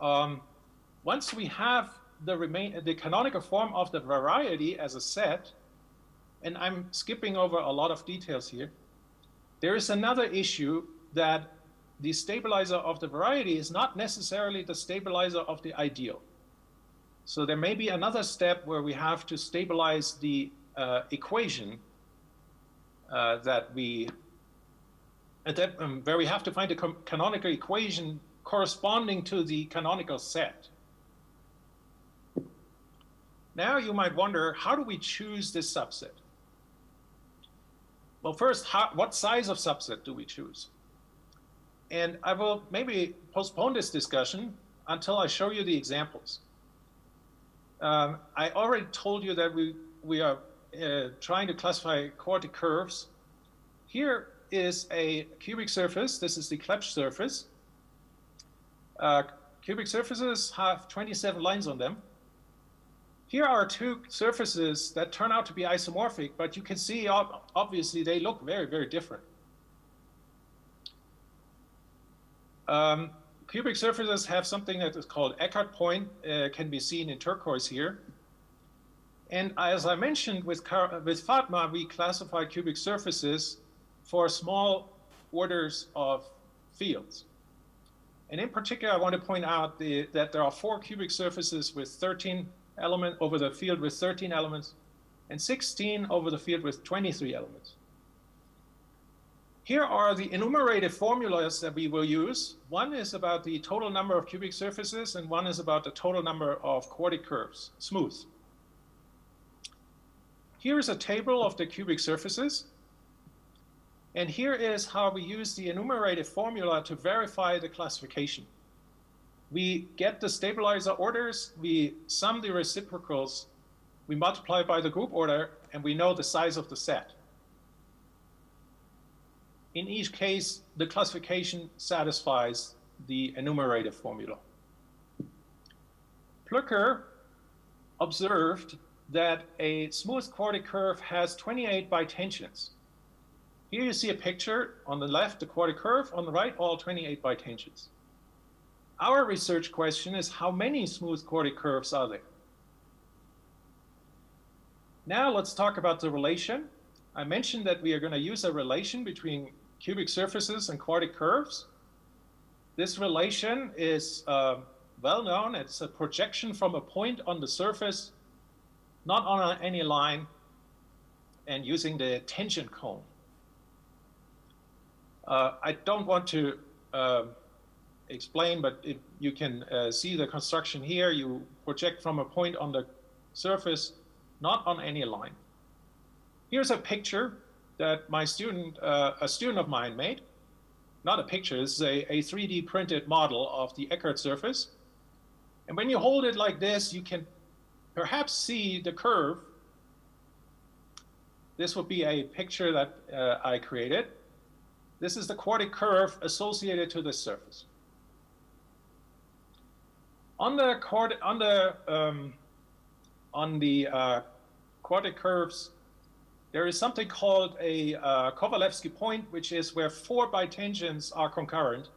Once we have the canonical form of the variety as a set, and I'm skipping over a lot of details here, there is another issue that the stabilizer of the variety is not necessarily the stabilizer of the ideal. So there may be another step where we have to stabilize the equation where we have to find a canonical equation corresponding to the canonical set. Now you might wonder, how do we choose this subset? Well, first, what size of subset do we choose? And I will maybe postpone this discussion until I show you the examples. I already told you that we are trying to classify quartic curves. Here is a cubic surface. This is the Klepsch surface. Cubic surfaces have 27 lines on them. Here are two surfaces that turn out to be isomorphic, but you can see obviously they look very, very different. Cubic surfaces have something that is called Eckert point, can be seen in turquoise here. And as I mentioned with Fatma, we classify cubic surfaces for small orders of fields. And in particular, I want to point out that there are 4 cubic surfaces with 13 elements over the field with 13 elements, and 16 over the field with 23 elements. Here are the enumerated formulas that we will use. One is about the total number of cubic surfaces, and one is about the total number of quartic curves, smooth. Here is a table of the cubic surfaces. And here is how we use the enumerated formula to verify the classification. We get the stabilizer orders, we sum the reciprocals, we multiply by the group order, and we know the size of the set. In each case, the classification satisfies the enumerated formula. Plücker observed that a smooth quartic curve has 28 bitangents. Here you see a picture, on the left, the quartic curve, on the right, all 28 bitangents. Our research question is, how many smooth quartic curves are there? Now let's talk about the relation. I mentioned that we are going to use a relation between cubic surfaces and quartic curves. This relation is well known. It's a projection from a point on the surface, not on any line, and using the tangent cone. I don't want to explain, but you can see the construction here. You project from a point on the surface, not on any line. Here's a picture that my student, a student of mine made. Not a picture, this is a 3D printed model of the Eckert surface. And when you hold it like this, you can perhaps see the curve. This would be a picture that I created. This is the quartic curve associated to this surface. On the quartic curves, there is something called a Kovalevsky point, which is where 4 bitangents are concurrent.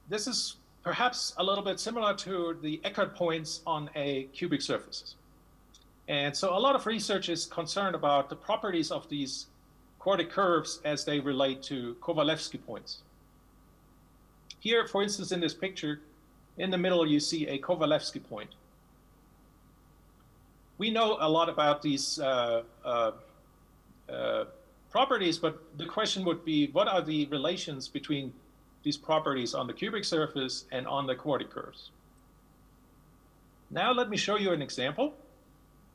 This is perhaps a little bit similar to the Eckert points on a cubic surface. And so a lot of research is concerned about the properties of these quartic curves as they relate to Kovalevsky points. Here, for instance, in this picture, in the middle, you see a Kovalevsky point. We know a lot about these properties, but the question would be, what are the relations between these properties on the cubic surface and on the quartic curves? Now let me show you an example.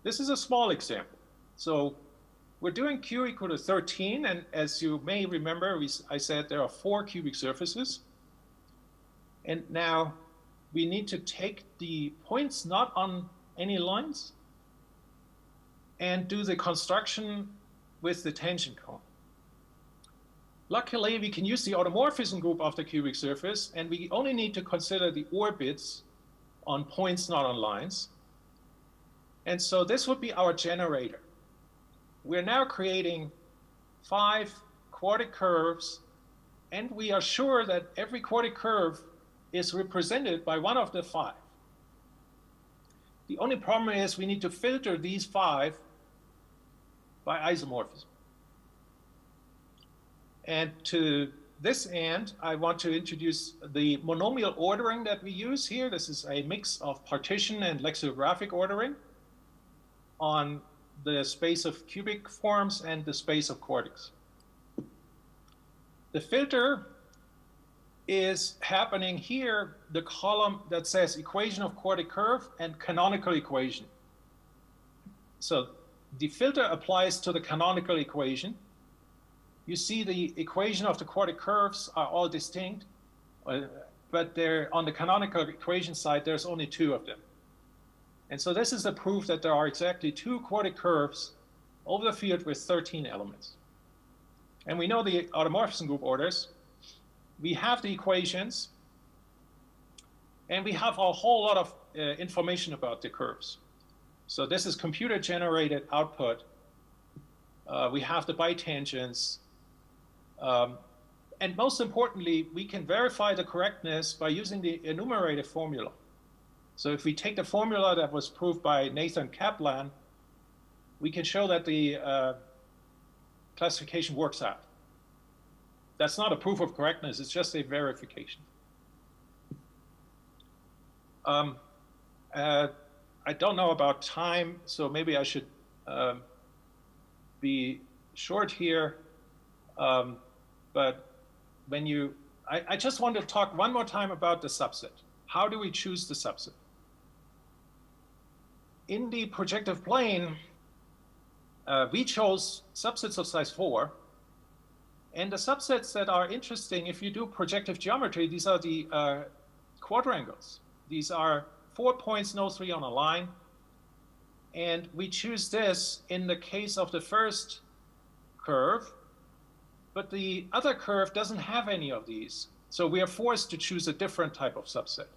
This is a small example. So we're doing Q equal to 13, and as you may remember, I said there are 4 cubic surfaces. And now we need to take the points not on any lines and do the construction with the tangent cone. Luckily, we can use the automorphism group of the cubic surface, and we only need to consider the orbits on points not on lines. And so this would be our generator. We're now creating 5 quartic curves, and we are sure that every quartic curve is represented by one of the 5. The only problem is we need to filter these 5 by isomorphism. And to this end, I want to introduce the monomial ordering that we use here. This is a mix of partition and lexicographic ordering on the space of cubic forms and the space of quartics. The filter is happening here, the column that says equation of quartic curve and canonical equation. So the filter applies to the canonical equation. You see the equation of the quartic curves are all distinct, but they're on the canonical equation side, there's only 2 of them. And so this is the proof that there are exactly 2 quartic curves over the field with 13 elements. And we know the automorphism group orders. We have the equations. And we have a whole lot of information about the curves. So this is computer-generated output. We have the bitangents. And most importantly, we can verify the correctness by using the enumerated formula. So if we take the formula that was proved by Nathan Kaplan, we can show that the classification works out. That's not a proof of correctness, it's just a verification. I don't know about time, so maybe I should be short here. But when you, I just want to talk one more time about the subset. How do we choose the subset? In the projective plane, we chose subsets of size 4. And the subsets that are interesting, if you do projective geometry, these are the quadrangles. These are 4 points, no 3 on a line. And we choose this in the case of the first curve, but the other curve doesn't have any of these. So we are forced to choose a different type of subset.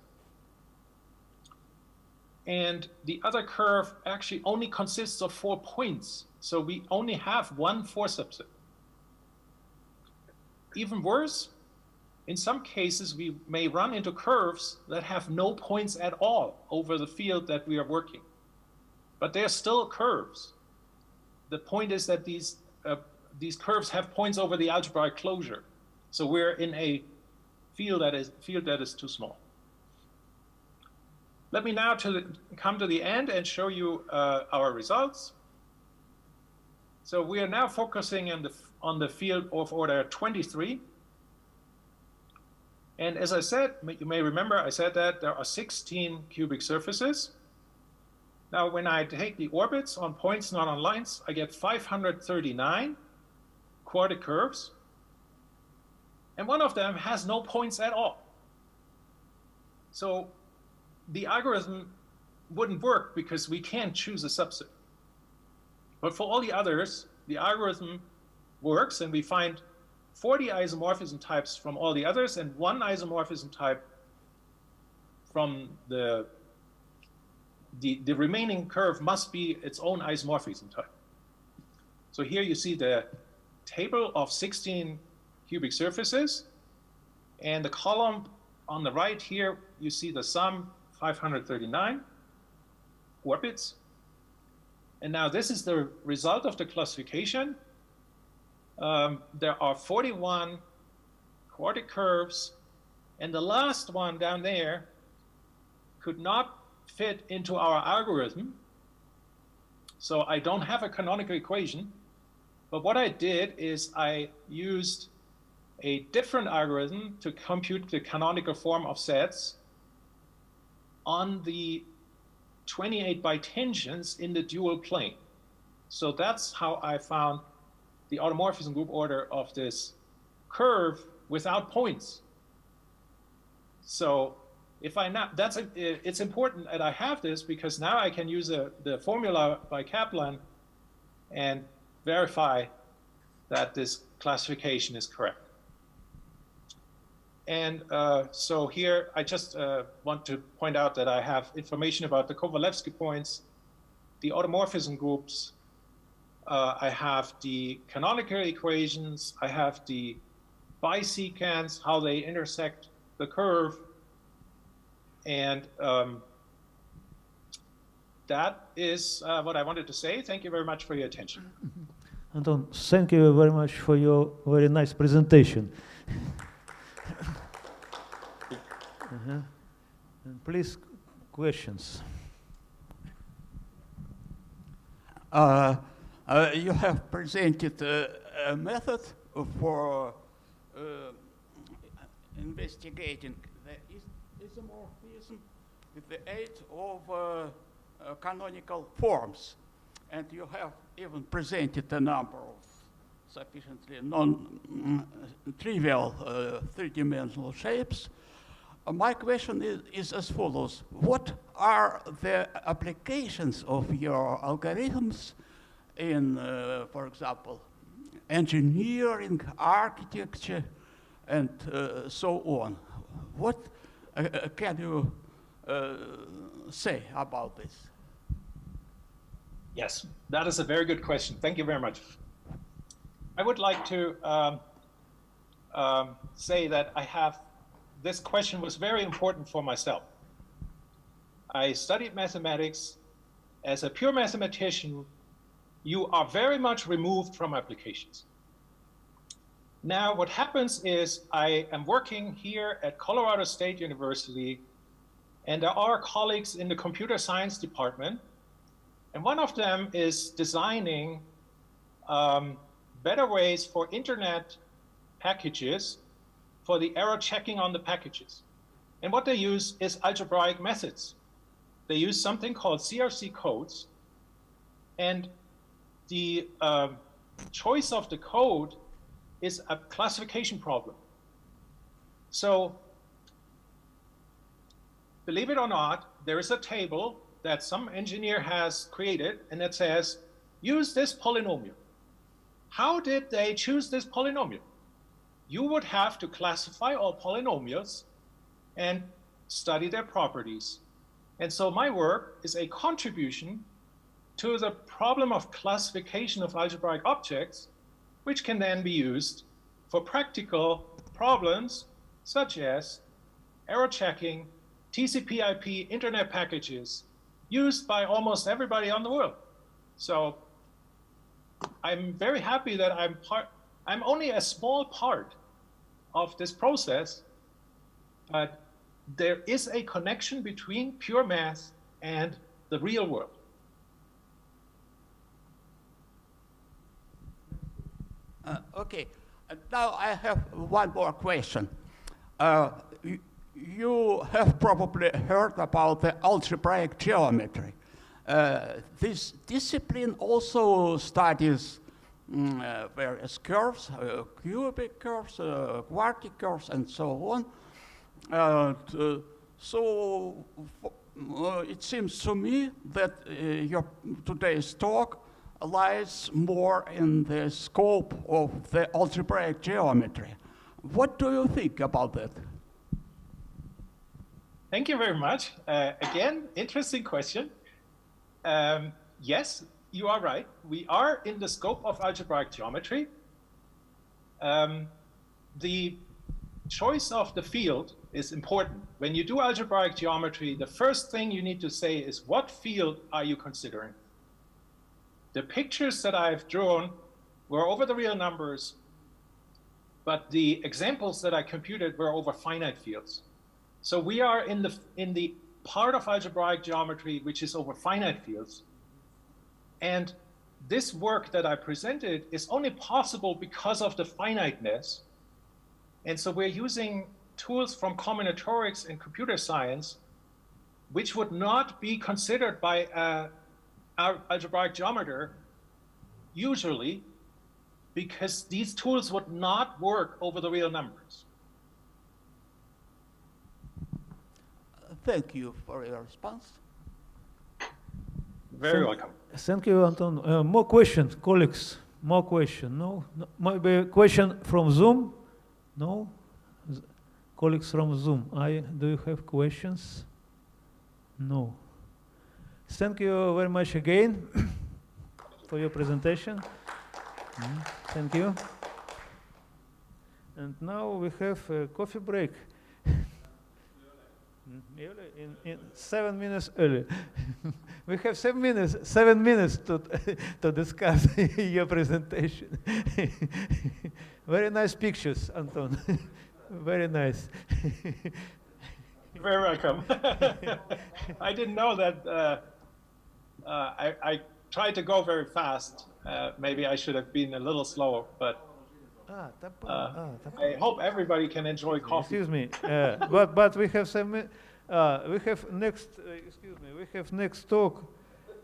And the other curve actually only consists of 4 points. So we only have one 4 subset. Even worse, in some cases, we may run into curves that have no points at all over the field that we are working. But they're still curves. The point is that these curves have points over the algebraic closure. So we're in a field that is too small. Let me now come to the end and show you our results. So we are now focusing on the field of order 23. And as I said, you may remember I said that there are 16 cubic surfaces. Now, when I take the orbits on points, not on lines, I get 539 quartic curves. And one of them has no points at all. So the algorithm wouldn't work because we can't choose a subset. But for all the others, the algorithm works, and we find 40 isomorphism types from all the others and 1 isomorphism type from the remaining curve must be its own isomorphism type. So here you see the table of 16 cubic surfaces, and the column on the right here, you see the sum 539 orbits. And now this is the result of the classification. There are 41 quartic curves, and the last one down there could not fit into our algorithm. So I don't have a canonical equation, but what I did is I used a different algorithm to compute the canonical form of sets on the 28 bitangents in the dual plane. So that's how I found the automorphism group order of this curve without points. So if I now, it's important that I have this because now I can use the formula by Kaplan and verify that this classification is correct. And so here, I just want to point out that I have information about the Kovalevsky points, the automorphism groups. I have the canonical equations. I have the bisecants, how they intersect the curve. And that is what I wanted to say. Thank you very much for your attention. Anton, thank you very much for your very nice presentation. And please, questions. You have presented a method for investigating the isomorphism with the aid of canonical forms. And you have even presented a number of sufficiently non-trivial three-dimensional shapes. My question is as follows. What are the applications of your algorithms in, for example, engineering, architecture, and so on? What can you say about this? Yes, that is a very good question. Thank you very much. I would like to say that this question was very important for myself. I studied mathematics. As a pure mathematician, you are very much removed from applications. Now, what happens is I am working here at Colorado State University, and there are colleagues in the computer science department, and one of them is designing better ways for internet packages for the error checking on the packages. And what they use is algebraic methods. They use something called CRC codes, and the choice of the code is a classification problem. So, believe it or not, there is a table that some engineer has created, and it says, use this polynomial. How did they choose this polynomial? You would have to classify all polynomials and study their properties. And so my work is a contribution to the problem of classification of algebraic objects, which can then be used for practical problems such as error checking, TCP/IP internet packages used by almost everybody on the world. So I'm very happy that I'm only a small part of this process, but there is a connection between pure math and the real world. Okay, now I have one more question. You have probably heard about the algebraic geometry. This discipline also studies various curves, cubic curves, quartic curves, and so on. So it seems to me that your today's talk lies more in the scope of the algebraic geometry. What do you think about that? Thank you very much. Again, interesting question. Yes, you are right. We are in the scope of algebraic geometry. The choice of the field is important. When you do algebraic geometry, the first thing you need to say is, what field are you considering? The pictures that I've drawn were over the real numbers, but the examples that I computed were over finite fields. So we are in the part of algebraic geometry which is over finite fields. And this work that I presented is only possible because of the finiteness. And so we're using tools from combinatorics and computer science, which would not be considered by our algebraic geometer usually, because these tools would not work over the real numbers. Thank you for your response. Very welcome. Thank you, Anton. More questions, colleagues? More questions? No? Maybe a question from Zoom? No? Colleagues from Zoom, do you have questions? No. Thank you very much again for your presentation. Thank you. And now we have a coffee break. In 7 minutes early. We have 7 minutes to discuss your presentation. Very nice pictures, Anton. Very nice. Very welcome. I didn't know that. I tried to go very fast. Maybe I should have been a little slower, but I hope everybody can enjoy coffee. Excuse me, but we have some. We have next. Excuse me. We have next talk,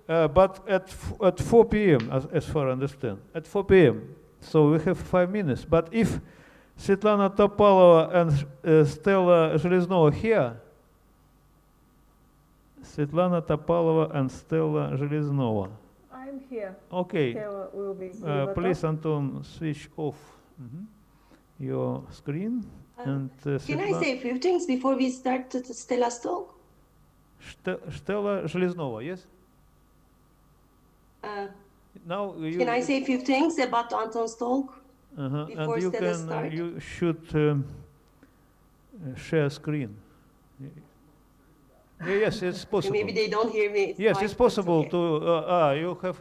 but at 4 p.m. as far as I understand, at 4 p.m. So we have 5 minutes. But if Svetlana Topalova and Stela Zhelezova here. Svetlana Topalova and Stela Zhelezova. I'm here. Okay. Stela will be please, Anton, switch off your screen. And can I say a few things before we start Stela's talk? Stela Zhelezova, yes? Now can I say a few things about Anton's talk before and you Stela starts? You should share screen. Yes, it's possible. Maybe they don't hear me. Yes, fine, it's possible okay. to. You have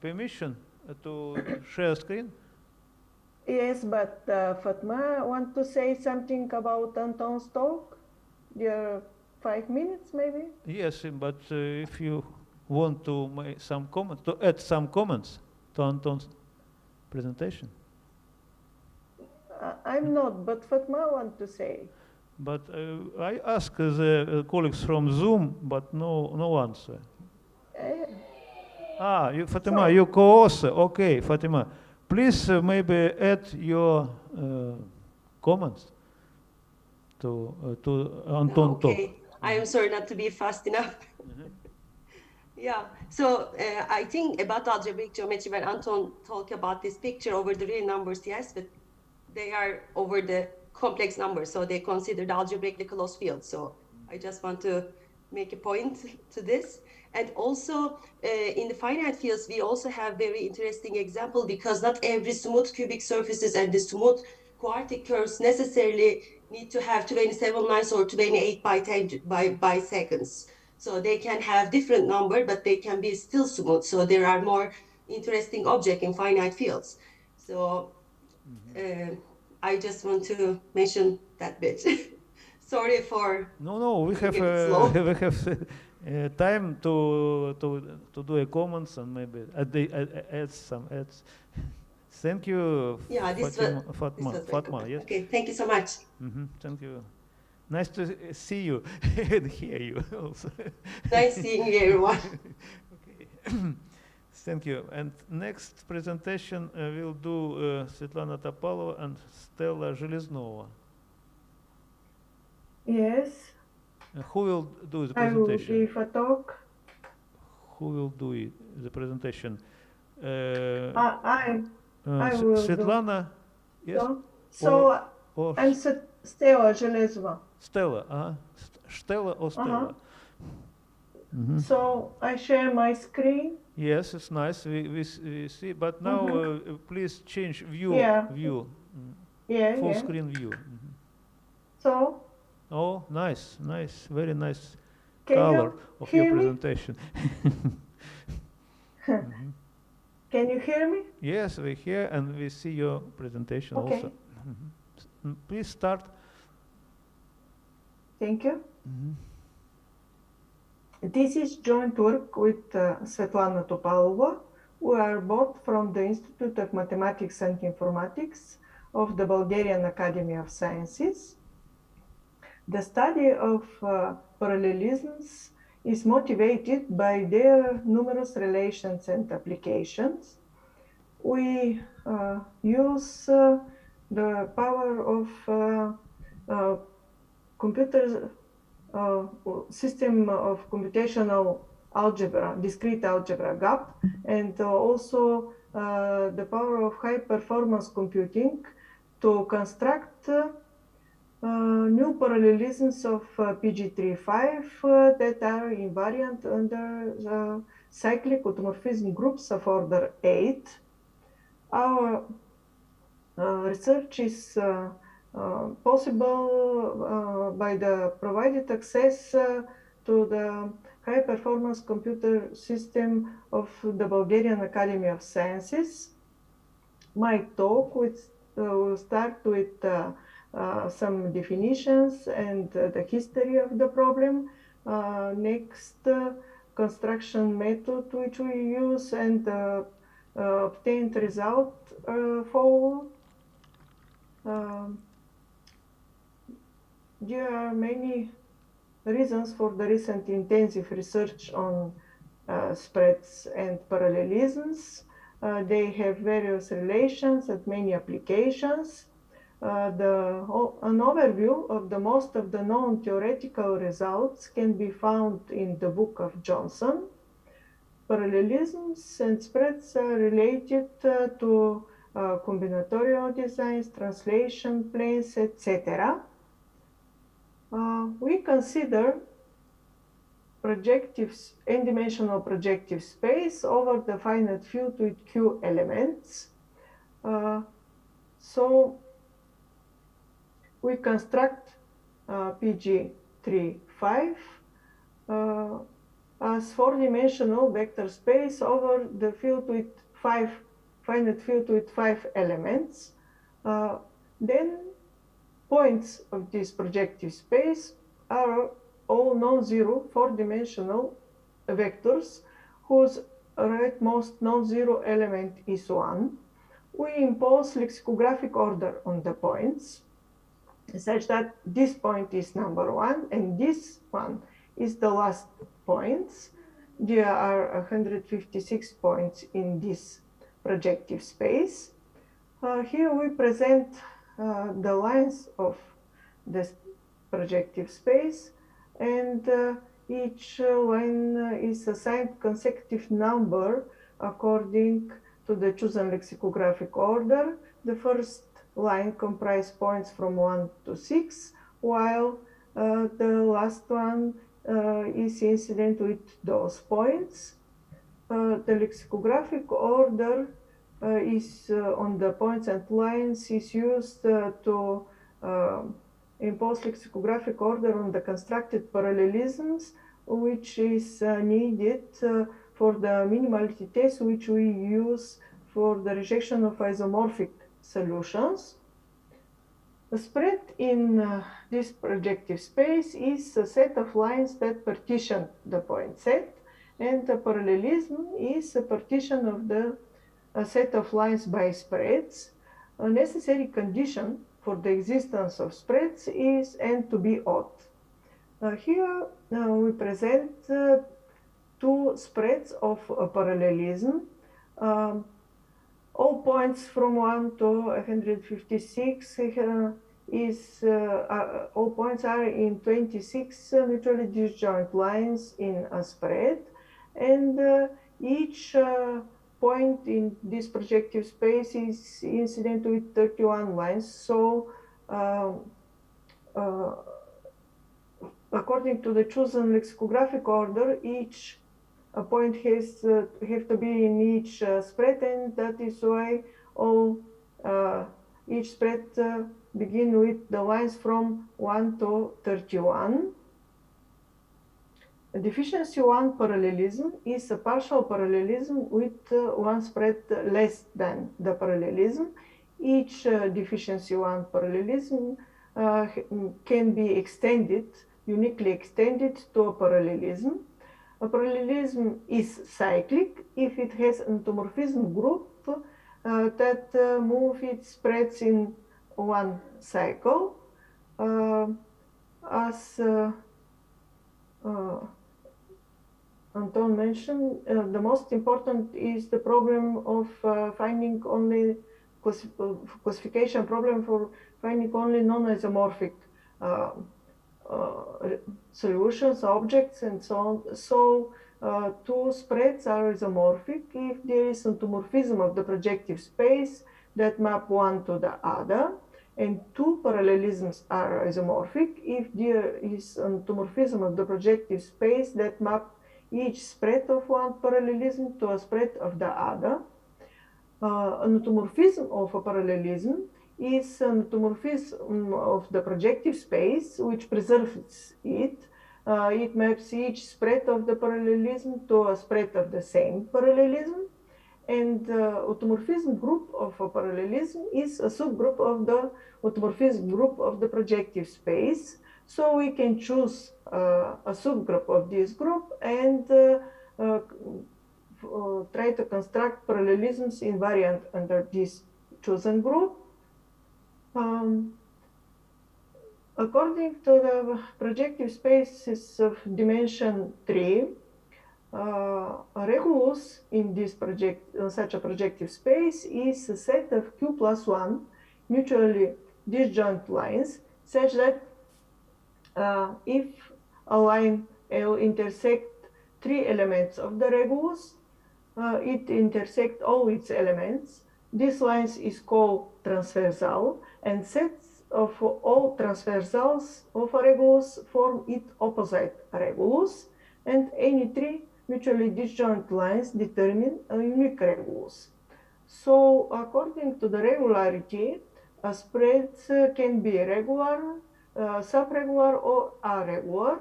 permission to share screen. Yes, but Fatma want to say something about Anton's talk? There 5 minutes, maybe? Yes, but if you want to make some comment, to add some comments to Anton's presentation. I'm not, but Fatma want to say. But I asked the colleagues from Zoom, but no answer. Fatima, you co-author. Okay, Fatima, please maybe add your comments to Anton talk. Okay, I am sorry not to be fast enough. Yeah, so I think about algebraic geometry, when Anton talked about this picture over the real numbers, yes, but they are over the complex numbers, so they consider the algebraically closed field. So I just want to make a point to this. And also in the finite fields, we also have very interesting example, because not every smooth cubic surfaces and the smooth quartic curves necessarily need to have 27 lines or 28 by 10 by seconds. So they can have different number, but they can be still smooth. So there are more interesting objects in finite fields. So I just want to mention that bit. Sorry for. No, we have time to do a comments and maybe add some adds. Thank you. Yeah, Fatma. Yes. Okay, thank you so much. Thank you. Nice to see you and hear you also. Nice seeing you, everyone. Okay. Thank you. And next presentation will do Svetlana Topalova and Stela Zhelezova. Yes. Who will do the presentation? I will give a talk. Who will do it, the presentation? I will Svetlana? do. Yes? So I'm Stela Zhelezova. Stela, Stela or Stela? So I share my screen. Yes, it's nice. We see, but now please change view. Full screen view. So. Oh, nice, very nice color of your presentation. Can you hear me? Yes, we hear and we see your presentation also. Please start. Thank you. This is joint work with Svetlana Topalova. We are both from the Institute of Mathematics and Informatics of the Bulgarian Academy of Sciences. The study of parallelisms is motivated by their numerous relations and applications. We use the power of computer system of computational algebra, discrete algebra GAP, and also the power of high performance computing to construct new parallelisms of PG3-5 that are invariant under cyclic automorphism groups of order 8. Our research is possible by the provided access to the high performance computer system of the Bulgarian Academy of Sciences. My talk will start with some definitions and the history of the problem. Next, construction method which we use and obtained result follow. There are many reasons for the recent intensive research on spreads and parallelisms. They have various relations and many applications. An overview of the most of the known theoretical results can be found in the book of Johnson. Parallelisms and spreads are related to combinatorial designs, translation planes, etc. We consider projectives, n-dimensional projective space over the finite field with Q elements. So we construct PG35 as four-dimensional vector space over the field with finite field with 5 elements. Then points of this projective space are all non-zero four-dimensional vectors whose rightmost non-zero element is 1. We impose lexicographic order on the points such that this point is number 1 and this one is the last points. There are 156 points in this projective space. Here we present the lines of this projective space, and each line is assigned consecutive number according to the chosen lexicographic order. The first line comprises points from 1 to 6, while the last one is incident with those points. The lexicographic order is on the points and lines is used to impose lexicographic order on the constructed parallelisms, which is needed for the minimality test, which we use for the rejection of isomorphic solutions. The spread in this projective space is a set of lines that partition the point set, and the parallelism is a partition of the set of lines by spreads. A necessary condition for the existence of spreads is n to be odd. Here we present two spreads of a parallelism. All points from 1 to 156 all points are in 26 mutually disjoint lines in a spread, and each point in this projective space is incident with 31 lines. So according to the chosen lexicographic order, each point has to be in each spread, and that is why all each spread begin with the lines from 1 to 31. A deficiency 1 parallelism is a partial parallelism with one spread less than the parallelism. Each deficiency 1 parallelism can be extended, uniquely extended to a parallelism. A parallelism is cyclic if it has an automorphism group that move its spreads in one cycle. As Anton mentioned, the most important is the problem of finding only classification problem for finding only non-isomorphic solutions, objects, and so on. So two spreads are isomorphic if there is an automorphism of the projective space that map one to the other, and two parallelisms are isomorphic if there is an automorphism of the projective space that map each spread of one parallelism to a spread of the other. An automorphism of a parallelism is an automorphism of the projective space which preserves it. It maps each spread of the parallelism to a spread of the same parallelism, and the automorphism group of a parallelism is a subgroup of the automorphism group of the projective space. So we can choose a subgroup of this group and try to construct parallelisms invariant under this chosen group. According to the projective spaces of dimension 3, a regulus in this such a projective space is a set of Q plus 1 mutually disjoint lines, such that if a line L intersects 3 elements of the regulus, it intersects all its elements. This line is called transversal, and sets of all transversals of a regulus form its opposite regulus, and any three mutually disjoint lines determine a unique regulus. So according to the regularity, spreads can be regular, subregular, or irregular.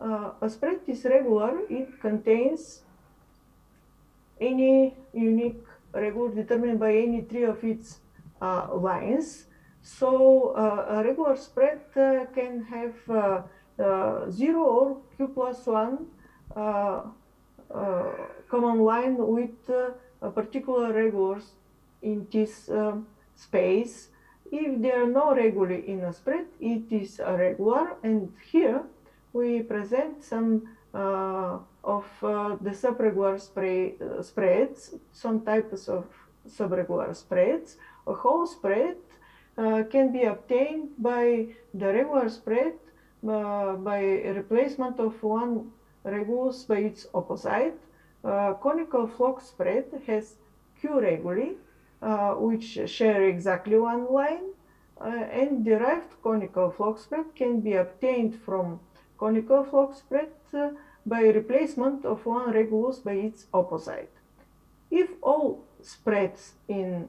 A spread is regular, it contains any unique regular determined by any three of its lines. So a regular spread can have 0 or q plus 1 common line with particular regulars in this space. If there are no reguli in a spread, it is a regular, and here we present some of the subregular spreads, some types of subregular spreads. A whole spread can be obtained by the regular spread by replacement of one regulus by its opposite. Conical flock spread has q reguli, which share exactly one line, and derived conical flock spread can be obtained from conical flock spread by replacement of one regulus by its opposite. If all spreads in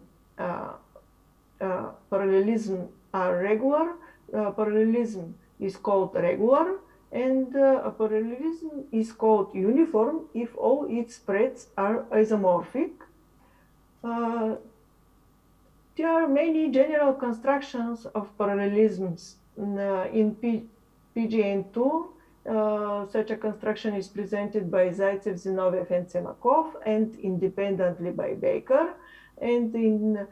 parallelism are regular, parallelism is called regular, and a parallelism is called uniform if all its spreads are isomorphic. There are many general constructions of parallelisms in PGN2. Such a construction is presented by Zaitsev, Zinoviev, and Tsemakov, and independently by Baker, and in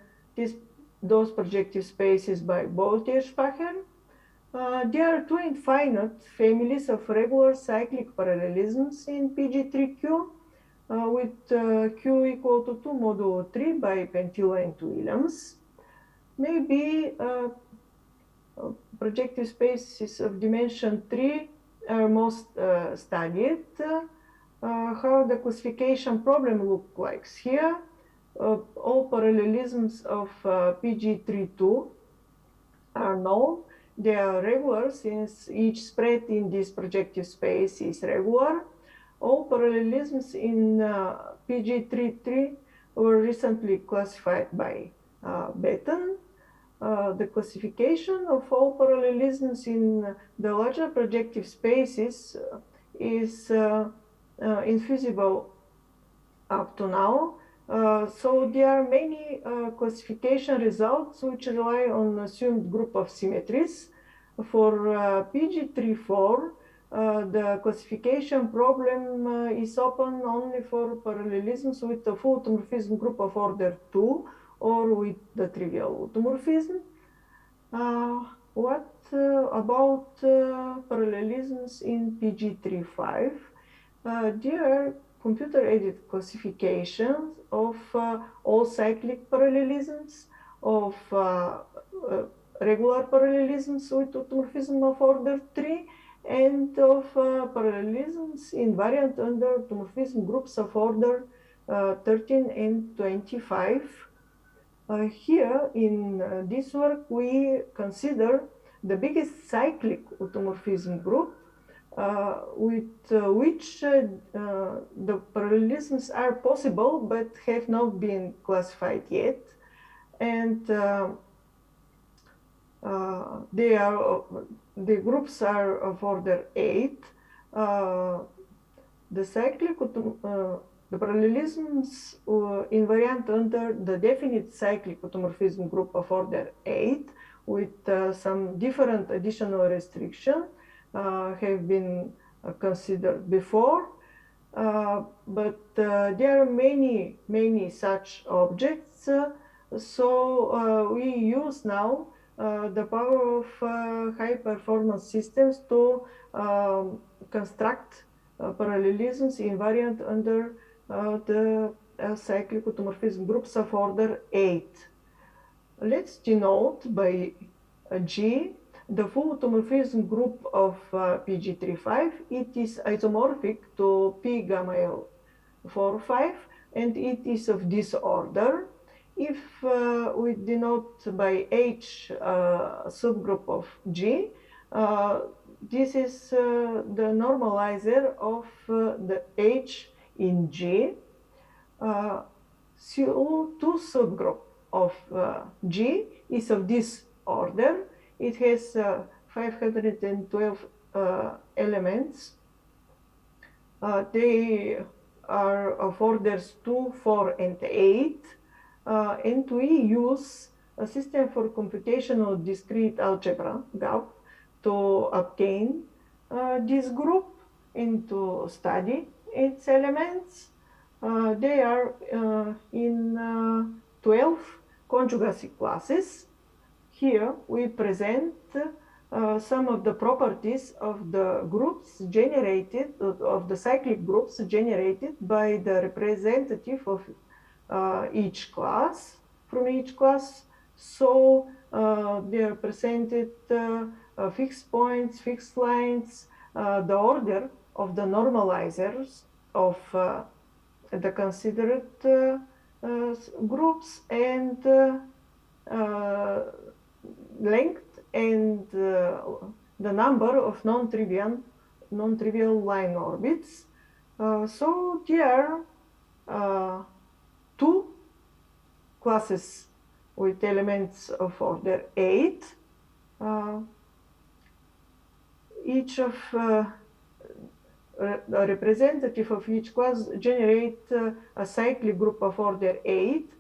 those projective spaces by Boltier-Spacher. There are two infinite families of regular cyclic parallelisms in PG3Q, with Q equal to 2 modulo 3 by Pentila and Williams. Maybe projective spaces of dimension 3 are most studied. How the classification problem looks like here. All parallelisms of PG32 are known. They are regular since each spread in this projective space is regular. All parallelisms in PG33 were recently classified by Betten. The classification of all parallelisms in the larger projective spaces is infeasible up to now. So there are many classification results which rely on assumed group of symmetries. For PG34, the classification problem is open only for parallelisms with a full automorphism group of order 2 or with the trivial automorphism. What about parallelisms in PG35? There are computer-aided classifications of all cyclic parallelisms, of regular parallelisms with automorphism of order 3, and of parallelisms invariant under automorphism groups of order 13 and 25. Here in this work, we consider the biggest cyclic automorphism group with which the parallelisms are possible but have not been classified yet. And the groups are of order 8. The cyclic the parallelisms invariant under the definite cyclic automorphism group of order 8 with some different additional restriction have been considered before, but there are many such objects. So we use now the power of high performance systems to construct parallelisms invariant under the cyclic automorphism groups of order 8. Let's denote by G the full automorphism group of PG35. It is isomorphic to P gamma L 4, 5, and it is of this order. if we denote by H subgroup of G, this is the normalizer of the H in G. CO2 subgroup of G is of this order. It has 512 elements. They are of orders 2, 4, and 8. And we use a system for computational discrete algebra, GAP, to obtain this group and to study its elements. They are in 12 conjugacy classes. Here we present some of the properties of the groups generated, of the cyclic groups generated by the representative of each class, from each class. So they are presented fixed points, fixed lines, the order of the normalizers of the considered groups, and length and the number of non-trivial line orbits. So there are two classes with elements of order 8. Each of a representative of each class generate a cyclic group of order 8.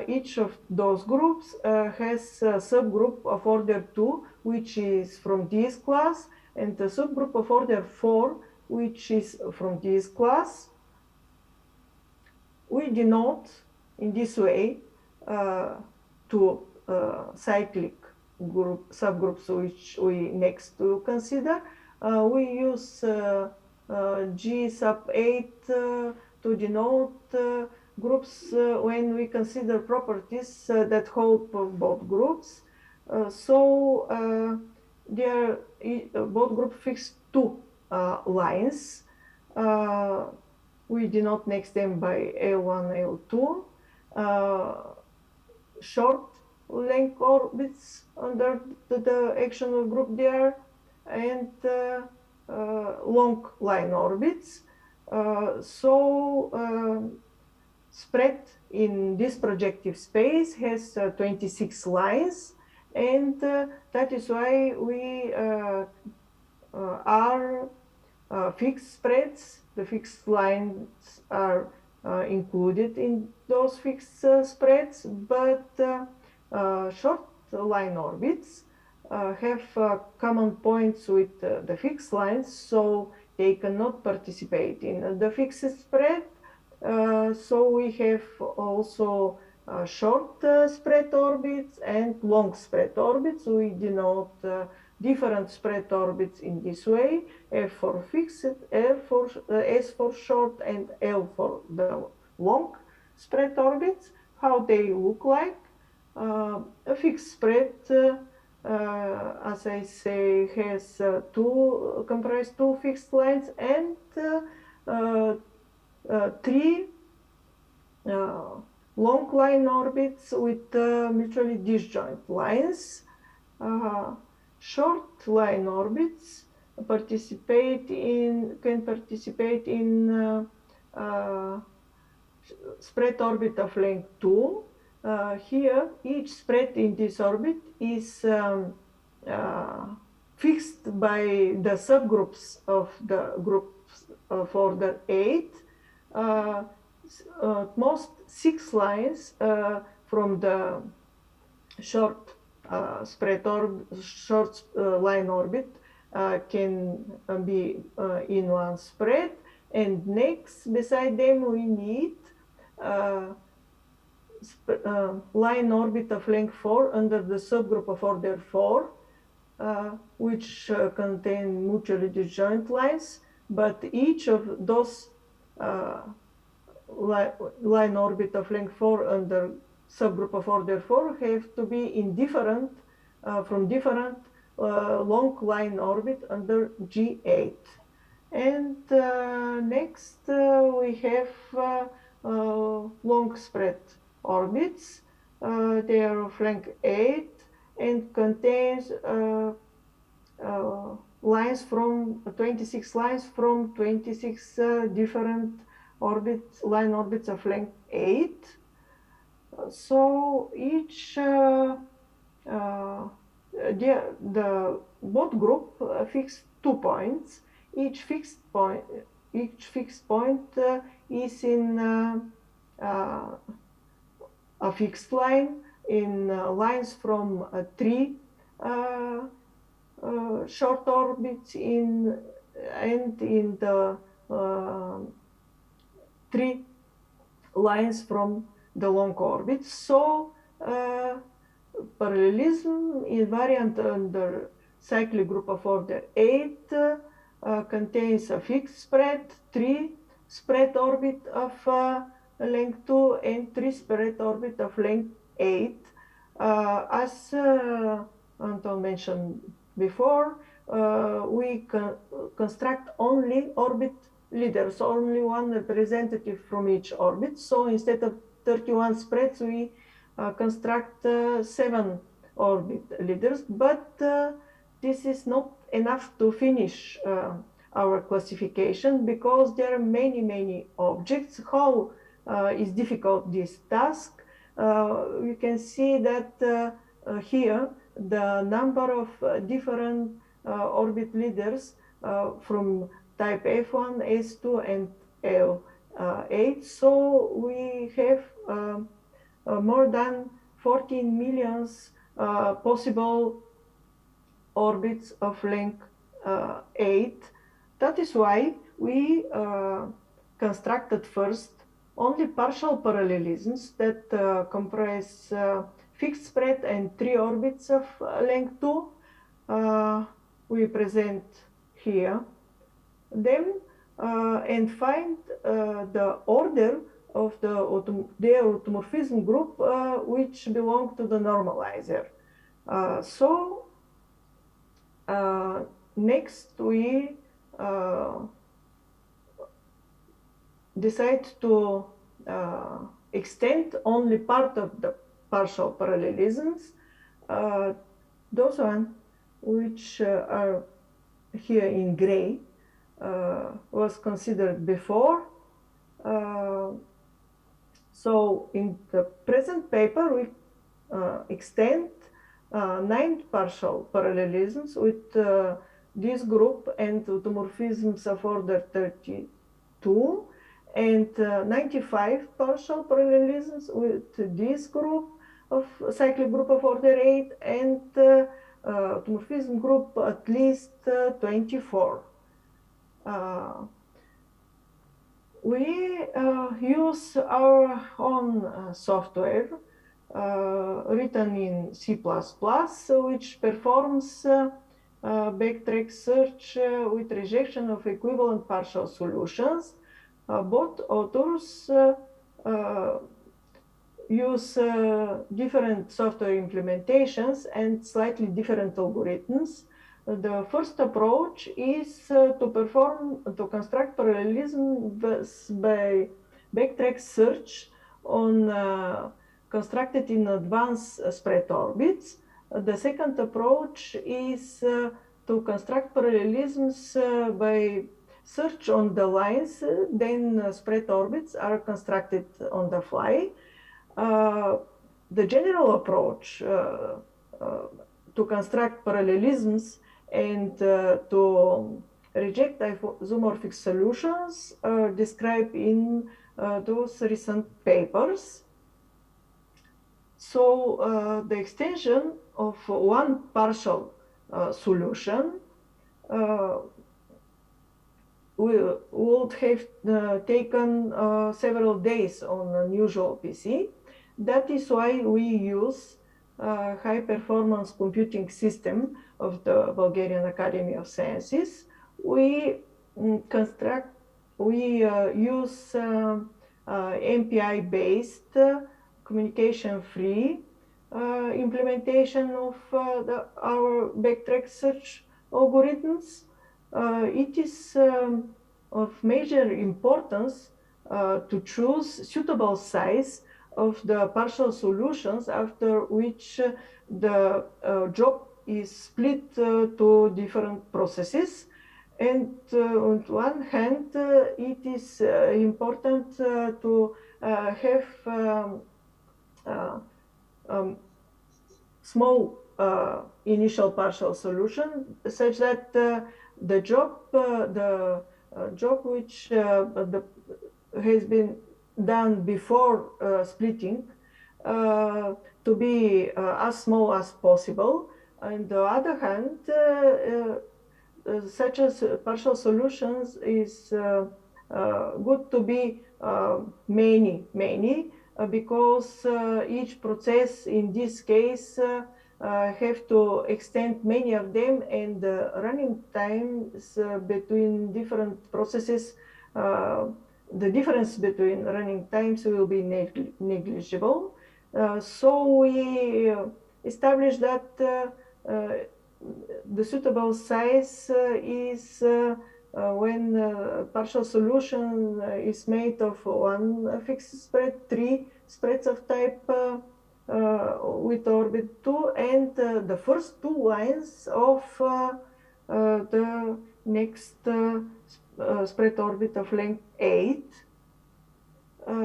Each of those groups has a subgroup of order 2, which is from this class, and a subgroup of order 4, which is from this class. We denote in this way two cyclic subgroups which we next to consider. We use G sub 8 to denote groups when we consider properties that hold for both groups. So both groups fix two lines. We denote next them by L1, L2. Short length orbits under the action of group there, and long line orbits. Spread in this projective space has 26 lines, and that is why we are fixed spreads. The fixed lines are included in those fixed spreads, but short line orbits have common points with the fixed lines, so they cannot participate in the fixed spread. So we have also short spread orbits and long spread orbits. We denote different spread orbits in this way: F for fixed, S for short, and L for the long spread orbits. How they look like? A fixed spread, as I say, has comprise two fixed lines and three long line orbits with mutually disjoint lines. Short line orbits can participate in spread orbit of length 2. Here, each spread in this orbit is fixed by the subgroups of the groups of order 8. Most 6 lines from the short line orbit can be in one spread, and next beside them we need line orbit of length 4 under the subgroup of order 4, which contain mutually disjoint lines, but each of those line orbit of length 4 under subgroup of order 4 have to be in different, from different long line orbit under G8. And next we have long spread orbits. They are of length 8 and contains lines from 26 lines from 26 different orbits, line orbits of length 8. So each the both group fixed 2 points. Each fixed point is in a fixed line in lines from 3 short orbits and in the 3 lines from the long orbits. So parallelism invariant under cyclic group of order 8 contains a fixed spread, 3 spread orbit of length 2 and 3 spread orbit of length 8. As Anton mentioned before, we construct only orbit leaders, only one representative from each orbit. So instead of 31 spreads, we construct 7 orbit leaders, but this is not enough to finish our classification because there are many objects. How is difficult this task? You can see that here the number of different orbit leaders from type F1, S2 and L8. So we have more than 14 million possible orbits of length 8. That is why we constructed first only partial parallelisms that comprise fixed spread and 3 orbits of length 2. We present here them and find the order of their automorphism group which belong to the normalizer. So next we decide to extend only part of the partial parallelisms, those one which are here in gray was considered before. So in the present paper we extend 9 partial parallelisms with this group and automorphisms of order 32 and 95 partial parallelisms with this group of cyclic group of order 8 and automorphism group at least 24. We use our own software written in C++, which performs backtrack search with rejection of equivalent partial solutions. Both authors use different software implementations and slightly different algorithms. The first approach is to construct parallelisms by backtrack search on constructed in advance spread orbits. The second approach is to construct parallelisms by search on the lines, then spread orbits are constructed on the fly. The general approach to construct parallelisms and to reject isomorphic solutions are described in those recent papers. So the extension of one partial solution would have taken several days on an usual PC. That is why we use high performance computing system of the Bulgarian Academy of Sciences. We use MPI based communication-free implementation of our backtrack search algorithms. It is of major importance to choose suitable size of the partial solutions, after which the job is split to different processes. And on one hand, it is important to have small initial partial solution, such that the job which has been done before splitting to be as small as possible. On the other hand, such as partial solutions is good to be many, because each process in this case have to extend many of them, and the running times between different processes, the difference between running times will be negligible. So we established that the suitable size is when partial solution is made of one fixed spread, 3 spreads of type with orbit 2, and the first 2 lines of the next spread orbit of length 8.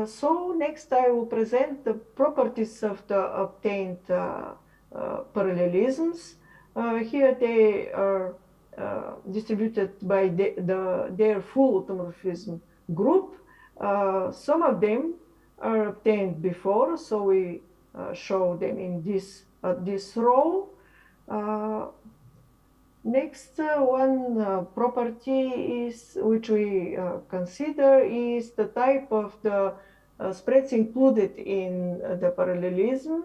So next I will present the properties of the obtained parallelisms. Here they are distributed by their full automorphism group. Some of them are obtained before, so we show them in this row. Next one property is, which we consider, is the type of the spreads included in the parallelism.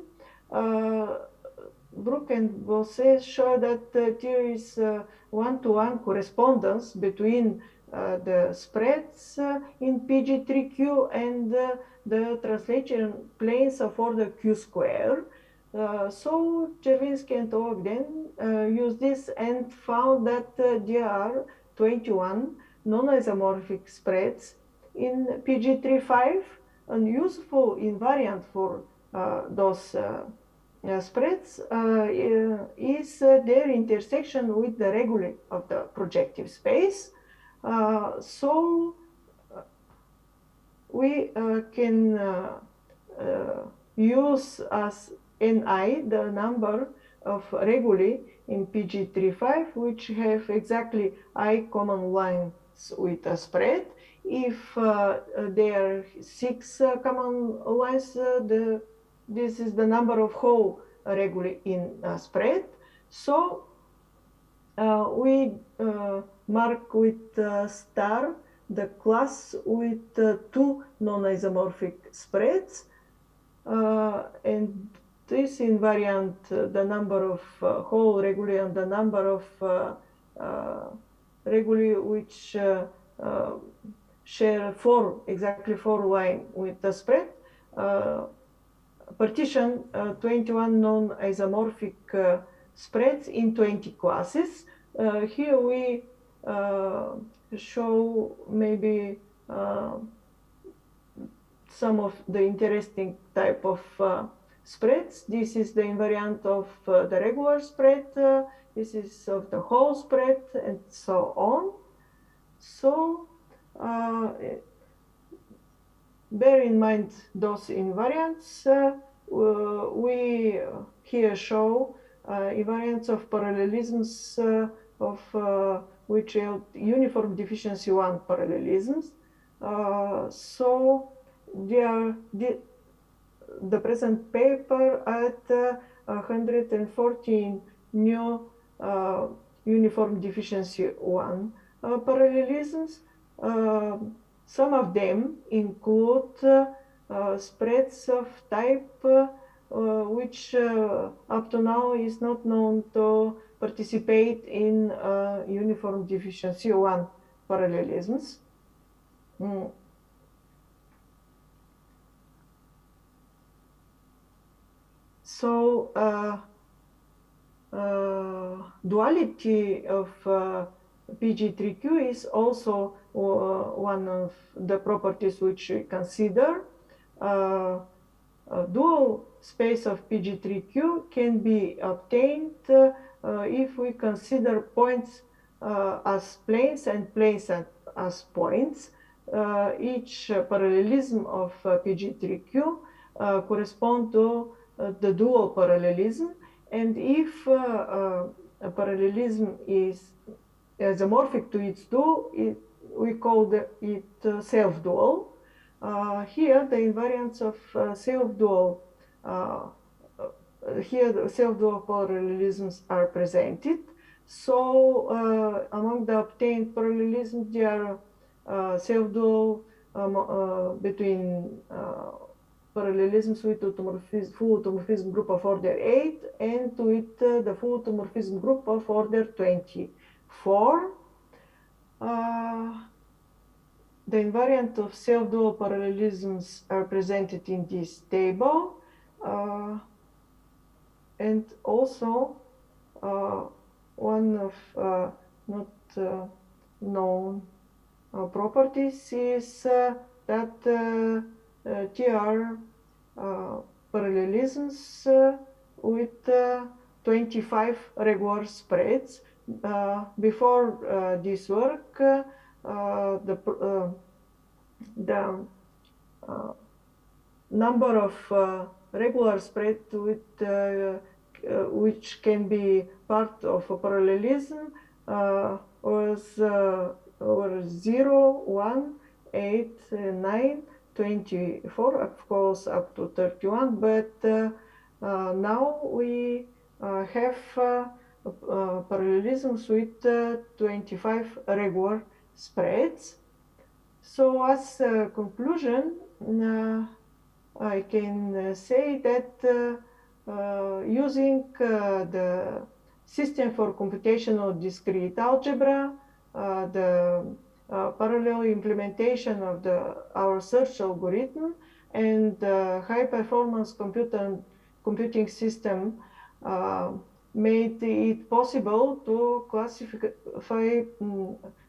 Brook and Bosset show that there is one-to-one correspondence between the spreads in PG3Q and the translation planes of order Q square. So Chervinsky and Ogden used this and found that there are 21 non-isomorphic spreads in PG3-5. A useful invariant for those spreads is their intersection with the regulae of the projective space. So we can use as Ni the number of regulae in PG3-5 which have exactly I common lines with a spread. If there are 6 common lines, this is the number of whole regulae in a spread. So we mark with star the class with 2 non-isomorphic spreads, and this invariant, the number of whole regulae and the number of regulae which share exactly 4 lines with the spread, partition 21 non-isomorphic spreads in 20 classes. Here we show maybe some of the interesting type of spreads. This is the invariant of the regular spread, this is of the whole spread, and so on. So bear in mind those invariants. We here show invariants of parallelisms of which yield uniform deficiency 1 parallelisms. So they are the present paper at 114 new uniform deficiency 1 parallelisms. Some of them include spreads of type which up to now is not known to participate in uniform deficiency 1 parallelisms. So duality of PG3Q is also one of the properties which we consider. dual space of PG3Q can be obtained if we consider points as planes and planes as points. Each parallelism of PG3Q correspond to the dual parallelism, and if a parallelism is isomorphic to its dual, we call it self-dual. Here the invariants of self-dual here the self-dual parallelisms are presented. So among the obtained parallelisms, there are self-dual between parallelisms with full automorphism group of order 8 and with the full automorphism group of order 24. The invariant of self-dual parallelisms are presented in this table. And also one of not known properties is that TR parallelisms with 25 regular spreads. Before this work, the number of regular spread with which can be part of a parallelism was 0, 1, 8, 9, 24, of course up to 31, but now we have parallelisms with 25 regular spreads. So as a conclusion, I can say that using the system for computational discrete algebra, the parallel implementation of our search algorithm, and the high performance computing system made it possible to classify,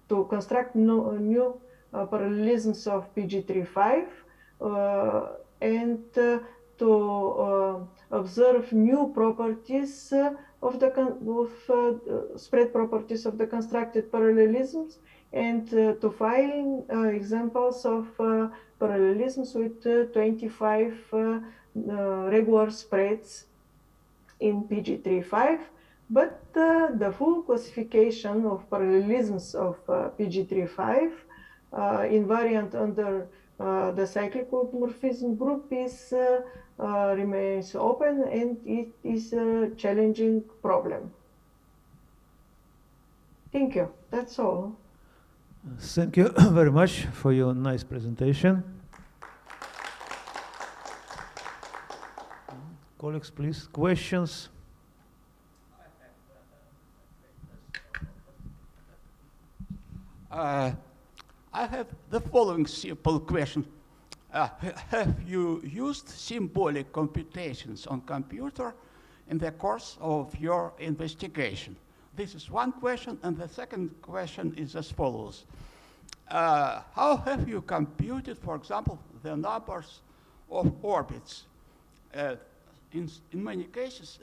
to construct new parallelisms of PG3-5 and to observe new properties of the spread properties of the constructed parallelisms, and to find examples of parallelisms with 25 regular spreads in PG3-5. But the full classification of parallelisms of PG3-5 invariant under the cyclic automorphism group is remains open, and it is a challenging problem. Thank you. That's all. Thank you very much for your nice presentation. Colleagues, please, questions? I have the following simple question. Have you used symbolic computations on computer in the course of your investigation? This is one question, and the second question is as follows. How have you computed, for example, the numbers of orbits? In many cases,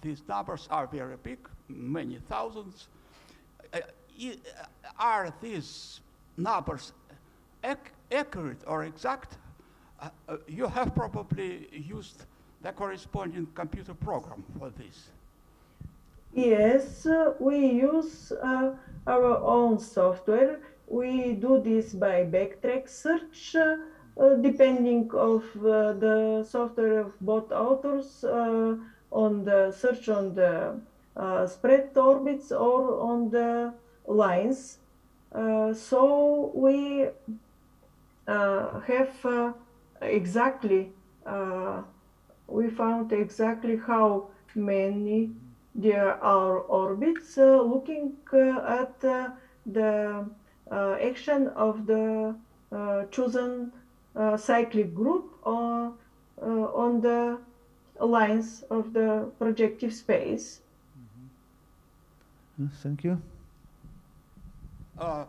these numbers are very big, many thousands. Are these numbers accurate or exact? You have probably used the corresponding computer program for this. Yes, we use our own software. We do this by backtrack search, depending of the software of both authors, on the search on the spread orbits or on the lines. So we have exactly, we found exactly how many there are orbits, looking at the action of the chosen cyclic group on the lines of the projective space. Thank you. I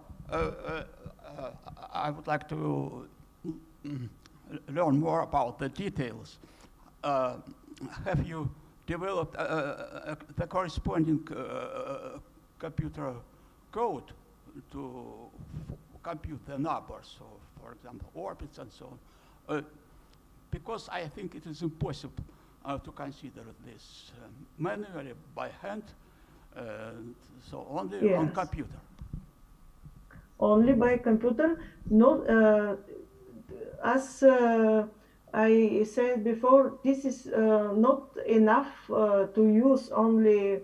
would like to learn more about the details. Have you developed the corresponding computer code to compute the numbers, so for example, orbits and so on? Because I think it is impossible to consider this manually by hand, so only on computer. Only by computer? No, as I said before, this is not enough to use only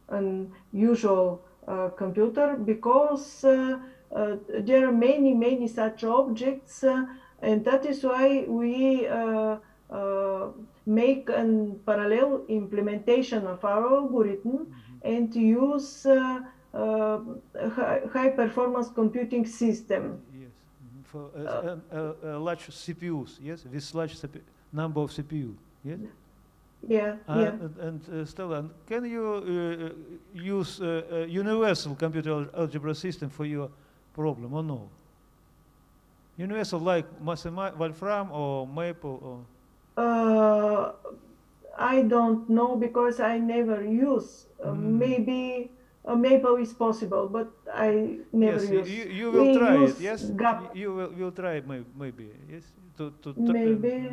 an usual computer, because there are many such objects, and that is why we make a parallel implementation of our algorithm and use high performance computing system. Yes, for large CPUs, yes, with large number of CPU, yes? Yeah, yeah. And Stella, can you use a universal computer algebra system for your problem or no? Universal like Wolfram or Maple or? I don't know, because I never use. Maybe Maple is possible, but I never use. You will try it, yes? GAP. You will try it maybe, yes? Maybe.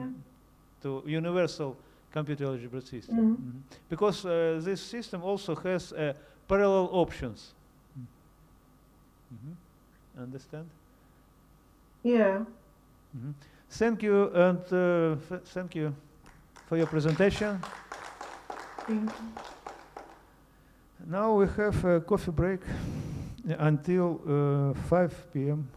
To universal computer algebra system. Because this system also has parallel options. Understand? Yeah. Thank you, and thank you for your presentation. Thank you. Now we have a coffee break until 5 p.m.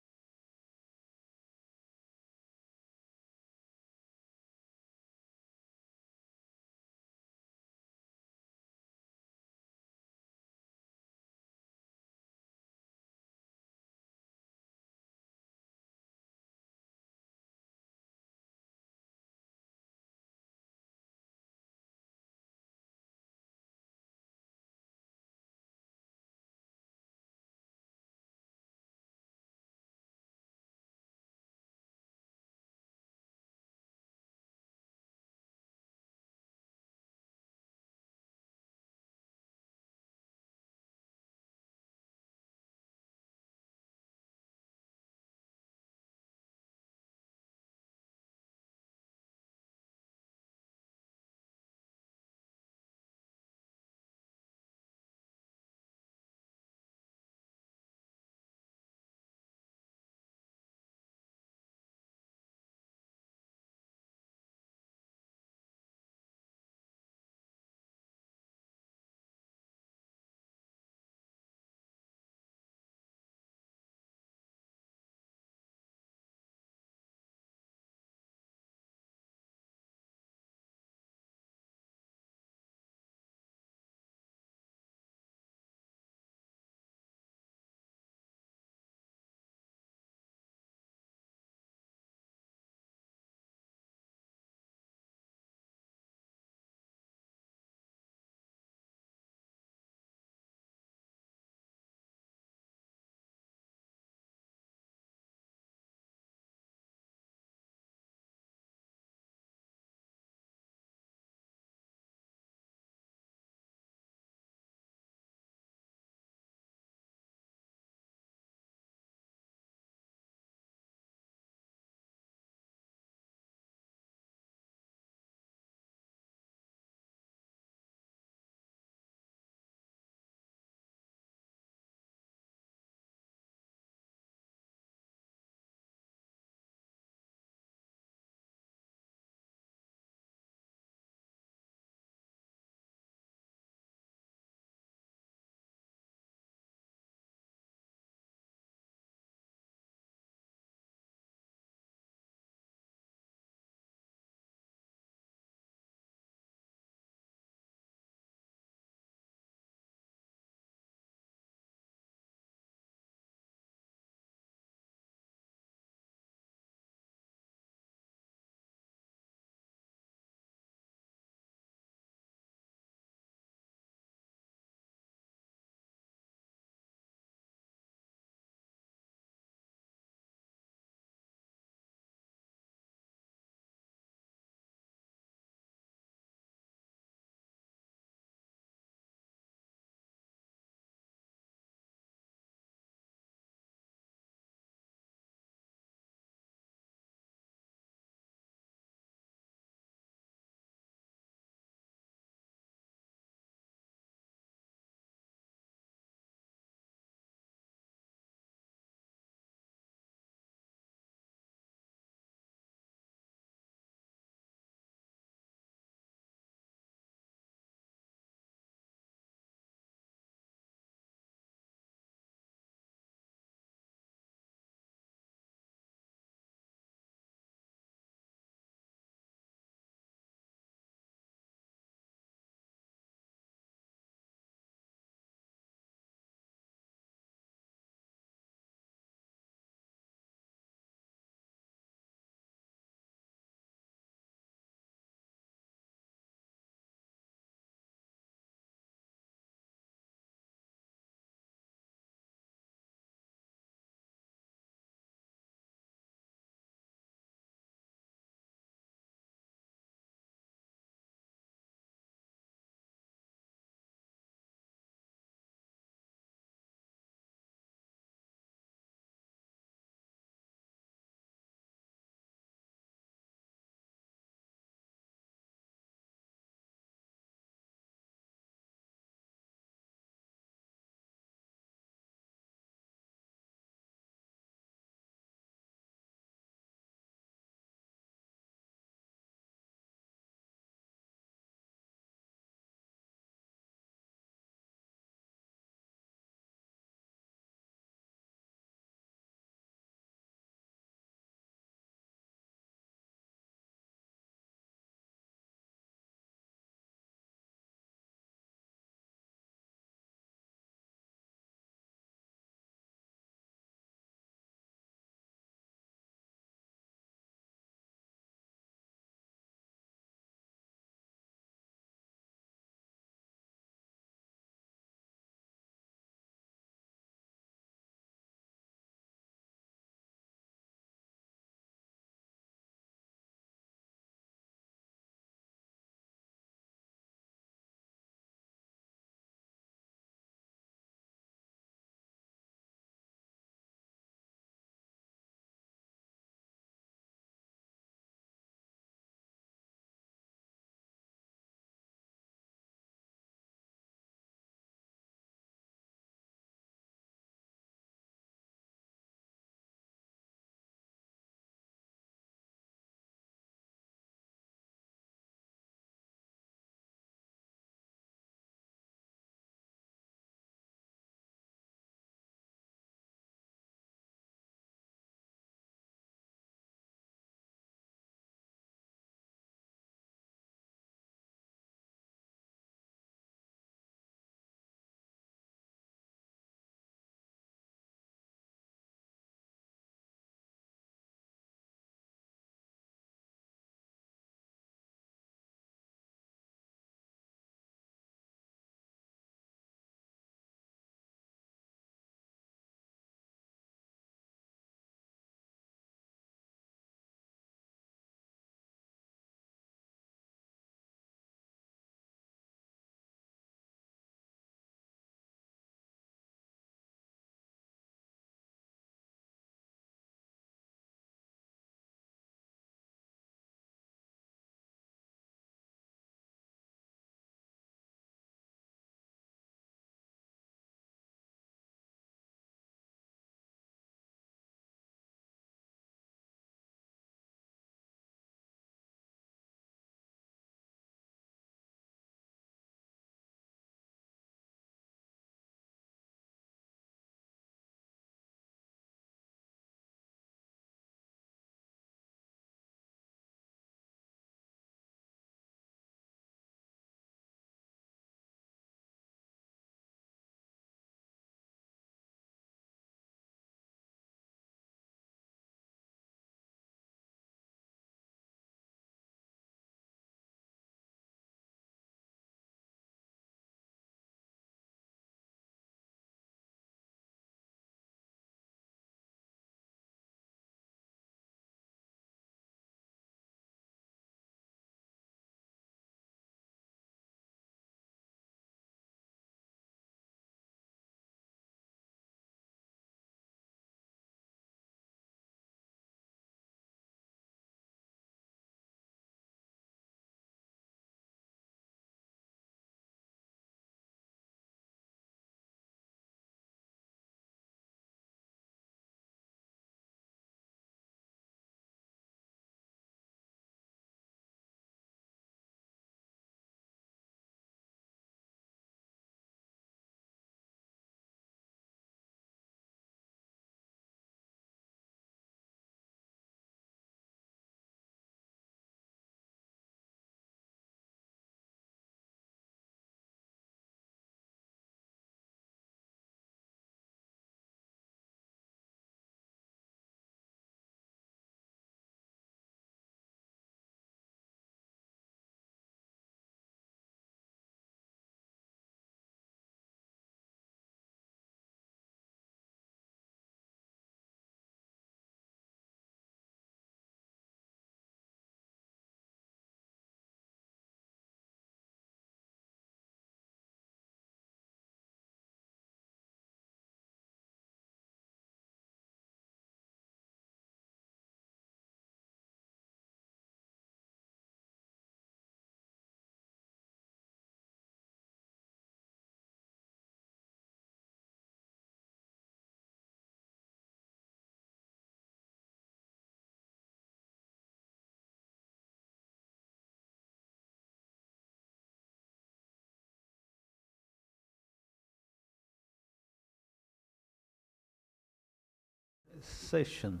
session.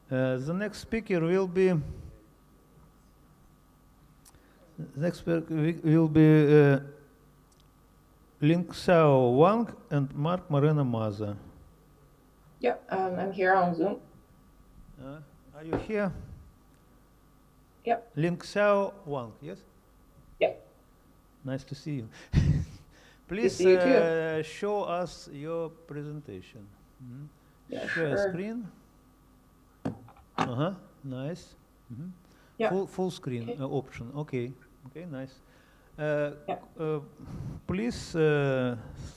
The next speaker will be Linxiao, Wang, and Marc, Moreno, Maza. Yeah, I'm here on Zoom. Are you here? Yep. Linxiao, Wang, yes? Yep. Nice to see you. Please show us your presentation. Mm-hmm. Yeah, share sure. Screen. Nice. Mm-hmm. Yeah. Full screen option. Okay. Okay. Nice. Please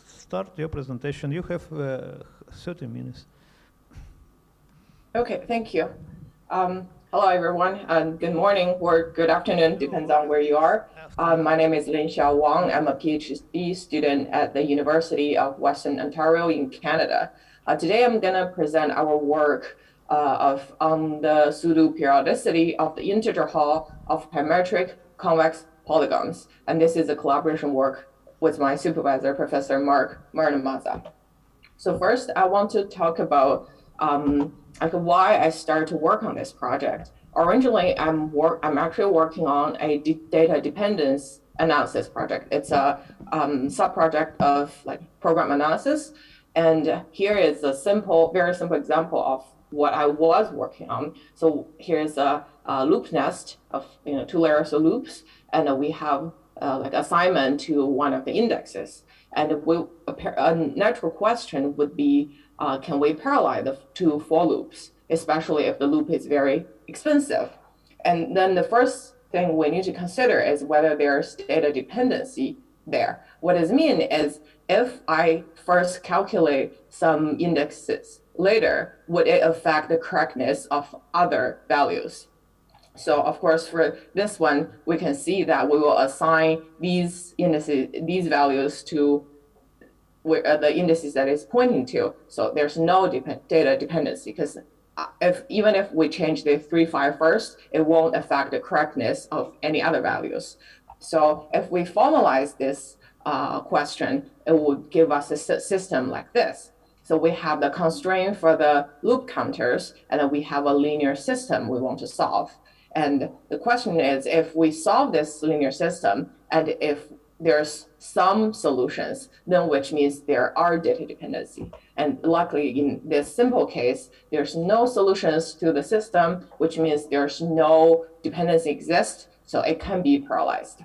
start your presentation. You have 30 minutes. Okay. Thank you. Hello, everyone, and good morning or good afternoon, depends on where you are. My name is Linxiao Wang. I'm a PhD student at the University of Western Ontario in Canada. Today, I'm going to present our work on the pseudo-periodicity of the integer Hall of parametric convex polygons. And this is a collaboration work with my supervisor, Professor Marc, Moreno, Maza. So first, I want to talk about why I started to work on this project. Originally, I'm actually working on a data dependence analysis project. It's a sub-project of program analysis. And here is a very simple example of what I was working on. So here's a loop nest of 2 layers of loops, and we have assignment to one of the indexes. And a natural question would be, can we parallelize the 2 for loops, especially if the loop is very expensive? And then the first thing we need to consider is whether there's data dependency there. What does it mean is if I first calculate some indexes later, would it affect the correctness of other values? So of course, for this one, we can see that we will assign these indices, these values to the indices that it's pointing to. So there's no data dependency, because even if we change the 3, 5 first, it won't affect the correctness of any other values. So if we formalize this question, it would give us a system like this. So we have the constraint for the loop counters, and then we have a linear system we want to solve. And the question is, if we solve this linear system, and if there's some solutions, then which means there are data dependency. And luckily, in this simple case, there's no solutions to the system, which means there's no dependency exists, so it can be parallelized.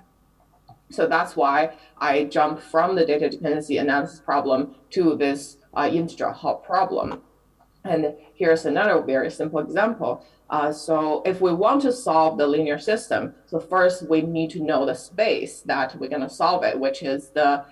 So that's why I jumped from the data dependency analysis problem to this integer hop problem. And here's another very simple example. So if we want to solve the linear system, so first we need to know the space that we're going to solve it, which is the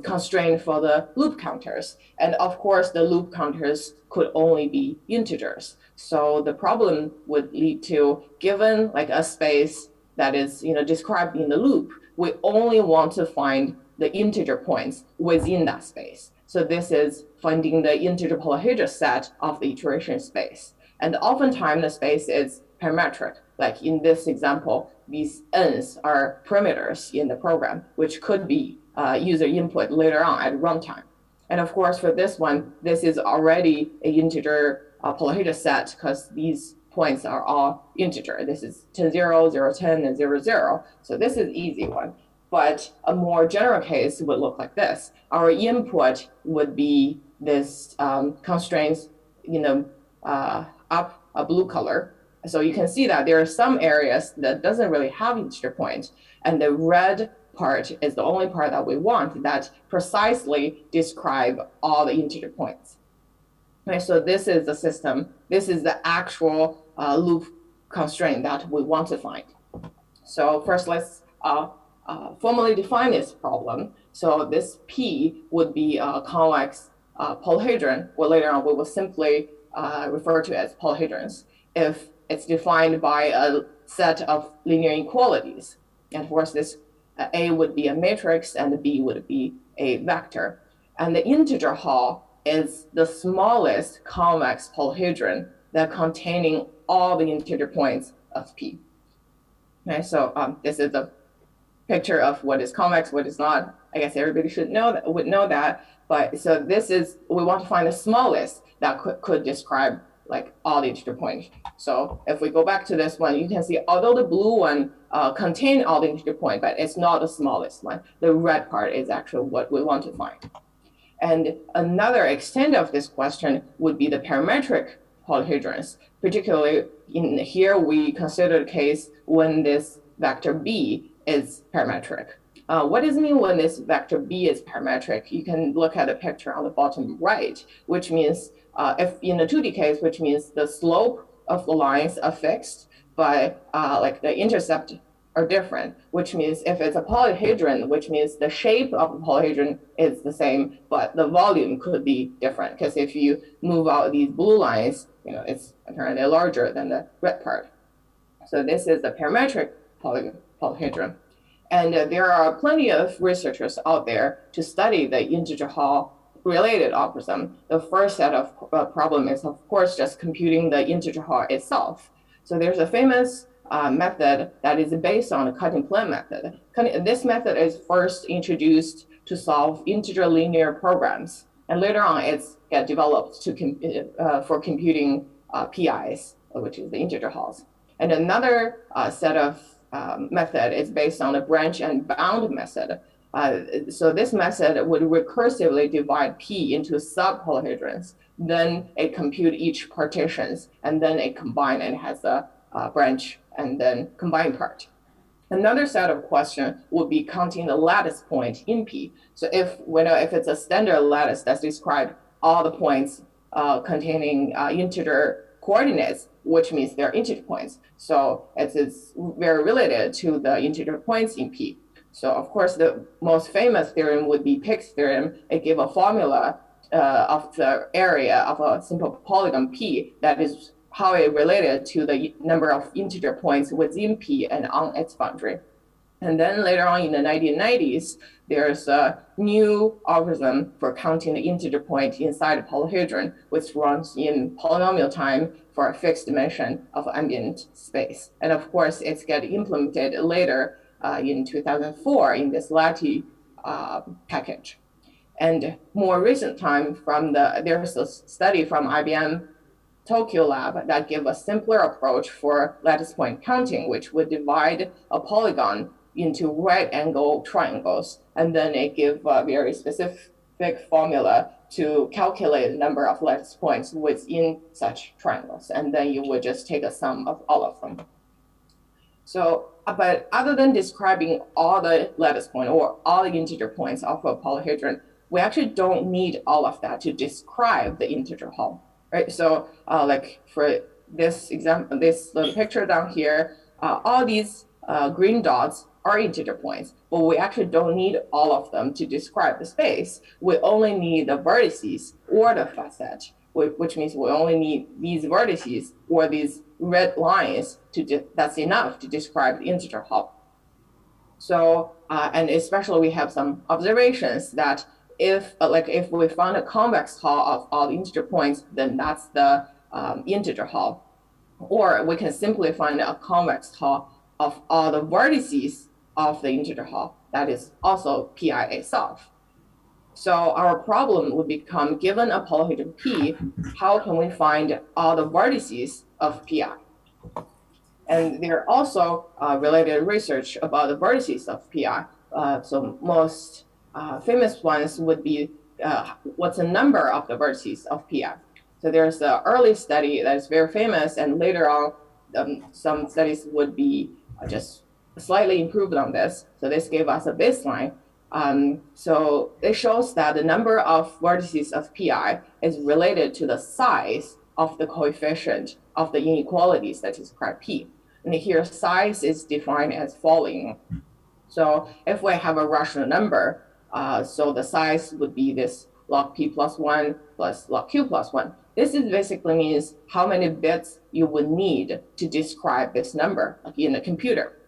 constraint for the loop counters. And of course, the loop counters could only be integers. So the problem would lead to, given a space that is described in the loop, we only want to find the integer points within that space. So this is finding the integer polyhedral set of the iteration space. And oftentimes the space is parametric. Like in this example, these n's are parameters in the program, which could be user input later on at runtime. And of course, for this one, this is already an integer polyhedral set because these points are all integer. This is 10, 0, 0, 10, and 0, 0. So this is easy one. But a more general case would look like this. Our input would be this constraints, up a blue color. So you can see that there are some areas that doesn't really have integer point. And the red part is the only part that we want that precisely describe all the integer points. Okay, so this is the system. This is the actual loop constraint that we want to find. So first, let's formally define this problem. So this P would be a convex polyhedron, or later on we will simply refer to as polyhedrons if it's defined by a set of linear inequalities. And of course, this A would be a matrix and B would be a vector. And the integer Hall is the smallest convex polyhedron that containing all the integer points of P. Okay, so this is a picture of what is convex, what is not. I guess everybody should know that, would know that. But so this is, we want to find the smallest that could describe like all the integer points. So if we go back to this one, you can see although the blue one contains all the integer points, but it's not the smallest one. The red part is actually what we want to find. And another extent of this question would be the parametric polyhedrons. Particularly in here, we consider the case when this vector B is parametric. What does it mean when this vector B is parametric? You can look at the picture on the bottom right, which means if in the 2D case, which means the slope of the lines are fixed, but like the intercept are different, which means if it's a polyhedron, which means the shape of the polyhedron is the same, but the volume could be different. Because if you move out these blue lines, you know, it's apparently larger than the red part. So this is the parametric polyhedron. And there are plenty of researchers out there to study the integer Hall related algorithm. The first set of problem is, of course, just computing the integer Hall itself. So there's a famous method that is based on the cutting plane method. This method is first introduced to solve integer linear programs. And later on, it's get developed to for computing PIs, which is the integer halls. And another set of method is based on the branch and bound method. So this method would recursively divide P into sub-polyhedrons. Then it compute each partitions, and then it combine and has a branch and then combined part. Another set of question would be counting the lattice point in P. So if it's a standard lattice that's described all the points containing integer coordinates, which means they're integer points. So it's very related to the integer points in P. So of course, the most famous theorem would be Pick's theorem. It gives a formula of the area of a simple polygon P that is how it related to the number of integer points within P and on its boundary. And then later on in the 1990s, there's a new algorithm for counting the integer point inside a polyhedron, which runs in polynomial time for a fixed dimension of ambient space. And of course, it's getting implemented later in 2004 in this Lattice package. And more recent time there's a study from IBM Tokyo lab that give a simpler approach for lattice point counting, which would divide a polygon into right angle triangles. And then it give a very specific formula to calculate the number of lattice points within such triangles. And then you would just take a sum of all of them. So, but other than describing all the lattice points or all the integer points of a polyhedron, we actually don't need all of that to describe the integer Hall. Right, so like for this example, this little picture down here, all these green dots are integer points, but we actually don't need all of them to describe the space. We only need the vertices or the facet, which means we only need these vertices or these red lines that's enough to describe the integer Hall. So, and especially we have some observations that if we found a convex Hall of all the integer points, then that's the integer Hall. Or we can simply find a convex Hall of all the vertices of the integer Hall. That is also PI itself. So our problem would become, given a polyhedron P, how can we find all the vertices of PI? And there are also related research about the vertices of PI. So most famous ones would be what's the number of the vertices of PI. So there's an early study that is very famous, and later on, some studies would be just slightly improved on this. So this gave us a baseline. So it shows that the number of vertices of PI is related to the size of the coefficient of the inequalities that describe P. And here, size is defined as following. So if we have a rational number, so the size would be this log P plus 1 plus log Q plus 1. This is basically means how many bits you would need to describe this number in a computer.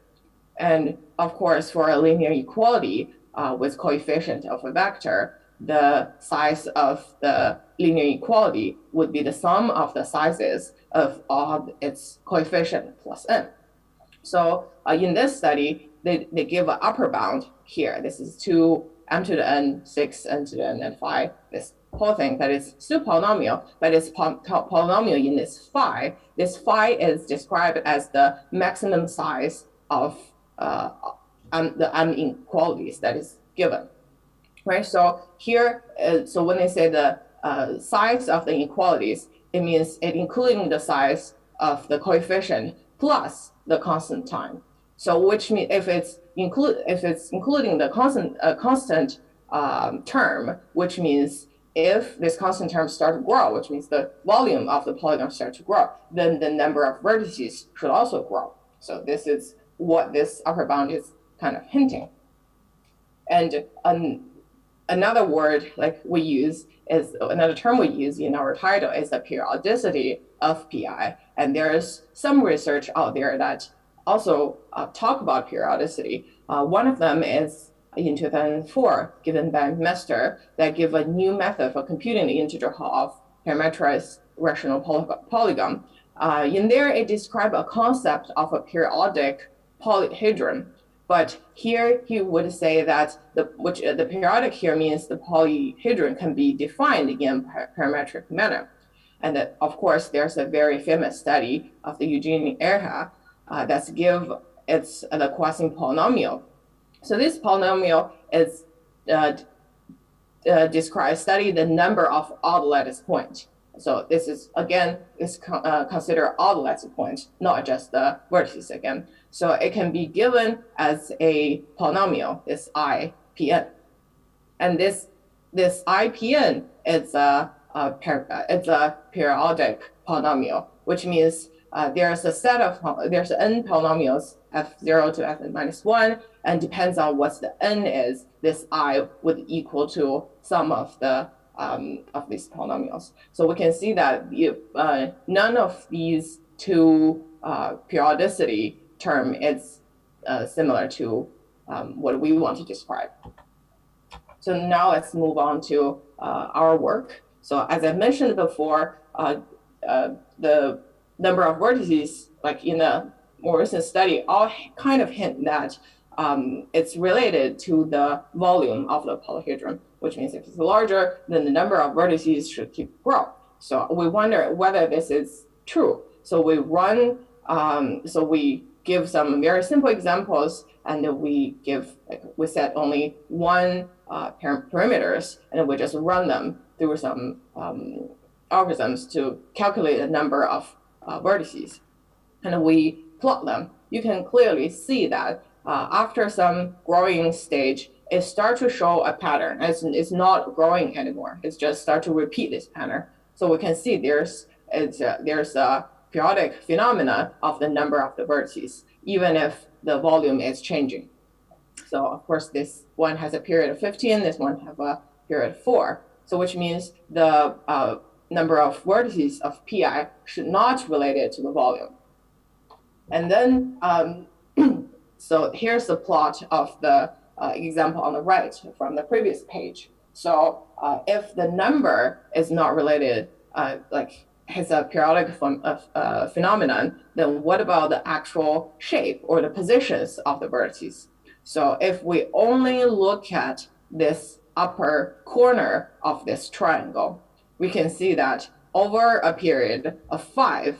And of course, for a linear equality with coefficient of a vector, the size of the linear equality would be the sum of the sizes of all its coefficient plus n. So in this study, they give an upper bound here. This is 2 m to the n, 6, n to the n, and phi, this whole thing that is still polynomial, but it's polynomial in this phi. This phi is described as the maximum size of the m inequalities that is given. Right, so here, so when they say the size of the inequalities, it means it including the size of the coefficient plus the constant time. So which means if it's including the constant term, which means if this constant term starts to grow, which means the volume of the polygon starts to grow, then the number of vertices should also grow. So this is what this upper bound is kind of hinting. And another word like we use is another term we use in our title is the periodicity of PI. And there's some research out there that also talk about periodicity. One of them is in 2004, given by Mester, that give a new method for computing the integer Hall of parameterized rational polygon. In there, it describes a concept of a periodic polyhedron. But here he would say that the periodic here means the polyhedron can be defined in a parametric manner. And that, of course, there's a very famous study of the Eugene Erha that's give it's the quasi-polynomial. So this polynomial is study the number of odd lattice points. So this is, again, is considered odd lattice point, not just the vertices again. So it can be given as a polynomial, this IPN. And this IPN is a periodic polynomial, which means there's n polynomials f0 to fn minus 1, and depends on what the n is, this I would equal to some of the of these polynomials. So we can see that if none of these two periodicity term is similar to what we want to describe. So now let's move on to our work. So as I mentioned before, the number of vertices, like in a more recent study, all kind of hint that it's related to the volume of the polyhedron, which means if it's larger, then the number of vertices should keep growing. So we wonder whether this is true. So we run, so we give some very simple examples, and then we give, like, we set only one parameters, and we just run them through some algorithms to calculate the number of vertices, and we plot them. You can clearly see that after some growing stage, it starts to show a pattern. It's not growing anymore. It's just start to repeat this pattern. So we can see there's a periodic phenomena of the number of the vertices, even if the volume is changing. So of course, this one has a period of 15, this one have a period of 4. So which means the number of vertices of PI should not relate it to the volume. And then, so here's the plot of the example on the right from the previous page. So if the number is not related, like has a periodic phenomenon, then what about the actual shape or the positions of the vertices? So if we only look at this upper corner of this triangle, we can see that over a period of 5,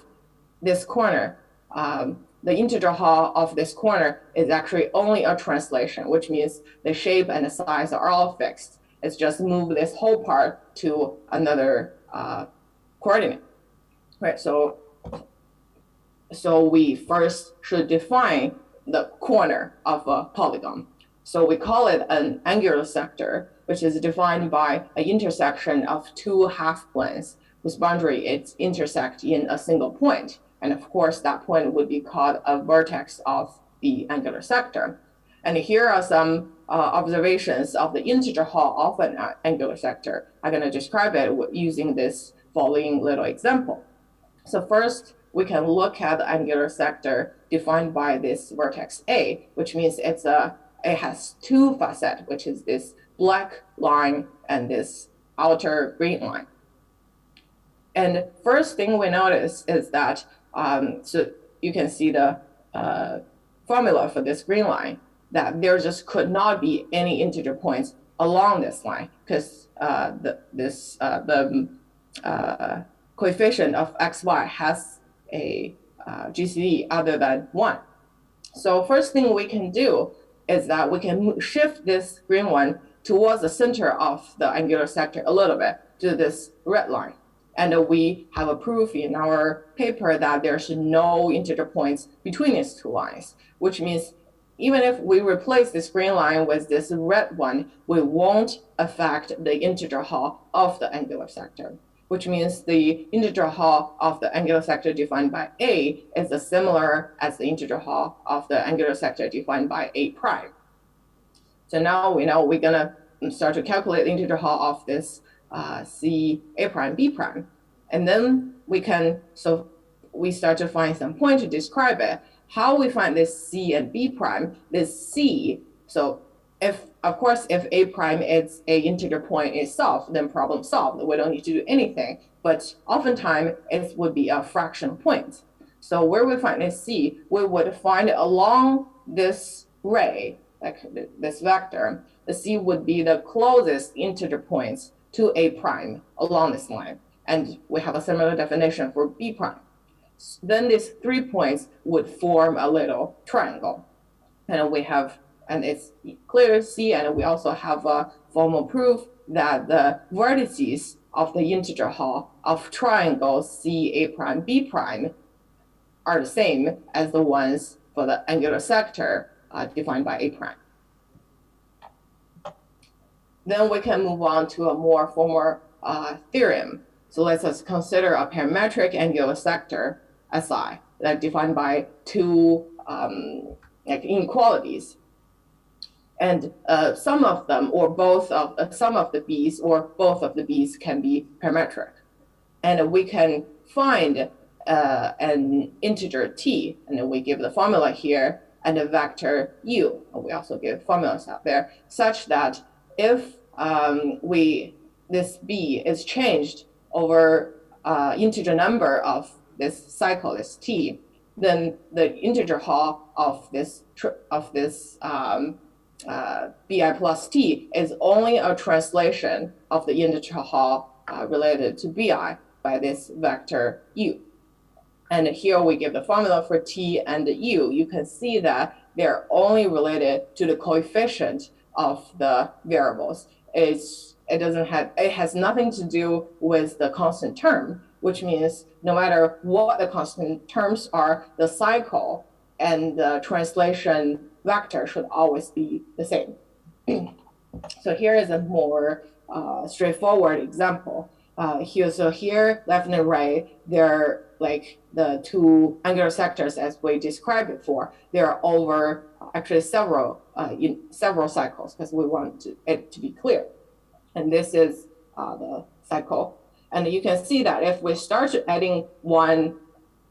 this corner, the integer Hall of this corner is actually only a translation, which means the shape and the size are all fixed. It's just move this whole part to another coordinate, right? So we first should define the corner of a polygon. So we call it an angular sector, which is defined by an intersection of two half planes whose boundary is intersect in a single point. And of course, that point would be called a vertex of the angular sector. And here are some observations of the integer Hall of an angular sector. I'm going to describe it using this following little example. So first, we can look at the angular sector defined by this vertex A, which means it has two facets, which is this black line and this outer green line. And first thing we notice is that, so you can see the formula for this green line, that there just could not be any integer points along this line, because the coefficient of xy has a GCD other than 1. So first thing we can do is that we can shift this green one towards the center of the angular sector a little bit to this red line. And we have a proof in our paper that there's no integer points between these two lines, which means even if we replace this green line with this red one, we won't affect the integer Hall of the angular sector, which means the integer Hall of the angular sector defined by A is similar as the integer Hall of the angular sector defined by A prime. So now we know we're gonna start to calculate the integer Hall of this C A prime B prime, and then we can, so we start to find some point to describe it. How we find this C and B prime, this C, so if, of course, if A prime is a integer point itself, then problem solved. We don't need to do anything, but oftentimes it would be a fraction point. So where we find this C, we would find along this ray, like this vector, the C would be the closest integer points to A prime along this line. And we have a similar definition for B prime. Then these 3 points would form a little triangle. And we have, and it's clear C, and we also have a formal proof that the vertices of the integer Hall of triangle C A prime B prime are the same as the ones for the angular sector defined by A prime. Then we can move on to a more formal theorem. So let's just consider a parametric angular sector SI that defined by two like inequalities. And some of them, or both of some of the B's, or both of the B's can be parametric. And we can find an integer T, and then we give the formula here, and a vector U. And we also give formulas out there, such that if this B is changed over integer number of this cycle, this T, then the integer Hall of this Bi plus T is only a translation of the integer Hall related to Bi by this vector U. And here we give the formula for T and U. You can see that they're only related to the coefficient of the variables. It has nothing to do with the constant term, which means no matter what the constant terms are, the cycle and the translation vector should always be the same. So here is a more straightforward example. Here, left and right, they're like the two angular sectors as we described before. They're over actually several cycles because we want it to be clear. And this is the cycle. And you can see that if we start adding 1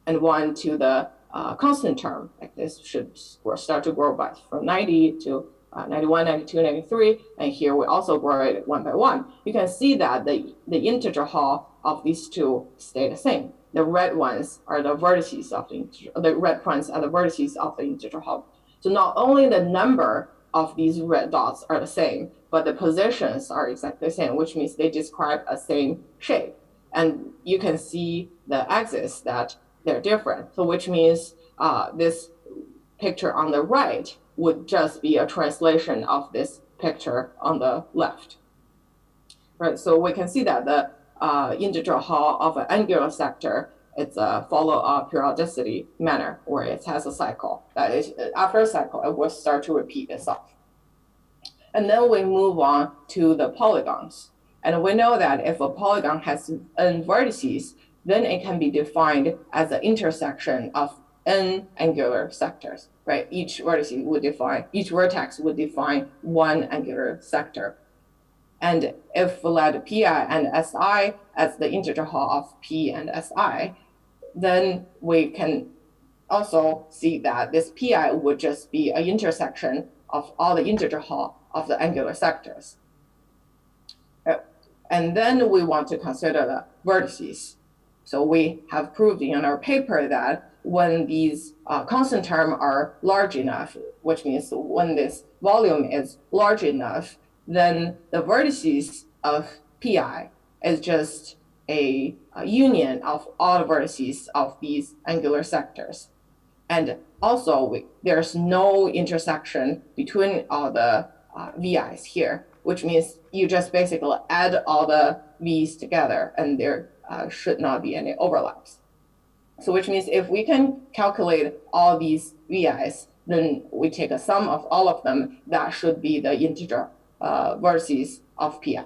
and 1 to the constant term, like this should start to grow by from 90 to 91, 92, 93, and here we also grow it 1 by 1. You can see that the integer Hall of these two stay the same. The red ones are the vertices of the integer, the red points are the vertices of the integer Hall. So not only the number of these red dots are the same, but the positions are exactly the same, which means they describe a same shape. And you can see the axis that they're different. So which means this picture on the right would just be a translation of this picture on the left. Right, so we can see that the integer Hall of an angular sector, it's follow a periodicity manner where it has a cycle. That is, after a cycle, it will start to repeat itself. And then we move on to the polygons. And we know that if a polygon has n vertices, then it can be defined as the intersection of n angular sectors, right? Each vertex would define one angular sector. And if we let Pi and Si as the integer Hall of P and Si, then we can also see that this Pi would just be an intersection of all the integer Hall of the angular sectors. And then we want to consider the vertices. So we have proved in our paper that when these constant terms are large enough, which means when this volume is large enough, then the vertices of Pi is just a union of all the vertices of these angular sectors. And also, there's no intersection between all the VIs here, which means you just basically add all the V's together, and there should not be any overlaps. So which means if we can calculate all these VIs, then we take a sum of all of them. That should be the integer vertices of Pi.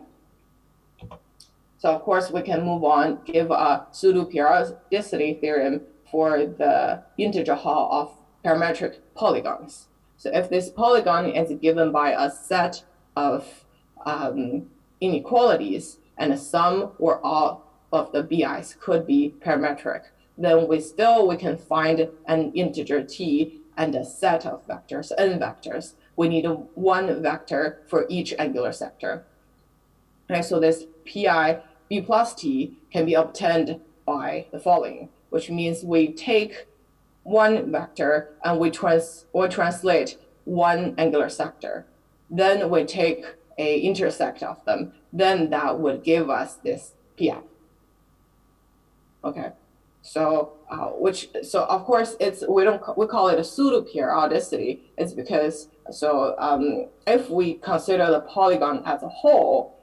So of course, we can move on, give a pseudo-periodicity theorem for the integer Hall of parametric polygons. So if this polygon is given by a set of inequalities, and the sum or all of the BIs could be parametric, then we can find an integer t and a set of vectors, n vectors. We need one vector for each angular sector. Okay, so this Pi b plus t can be obtained by the following, which means we take one vector and we translate one angular sector. Then we take a intersect of them. Then that would give us this Pi. Okay, so of course we call it a pseudo-periodicity. It's because if we consider the polygon as a whole,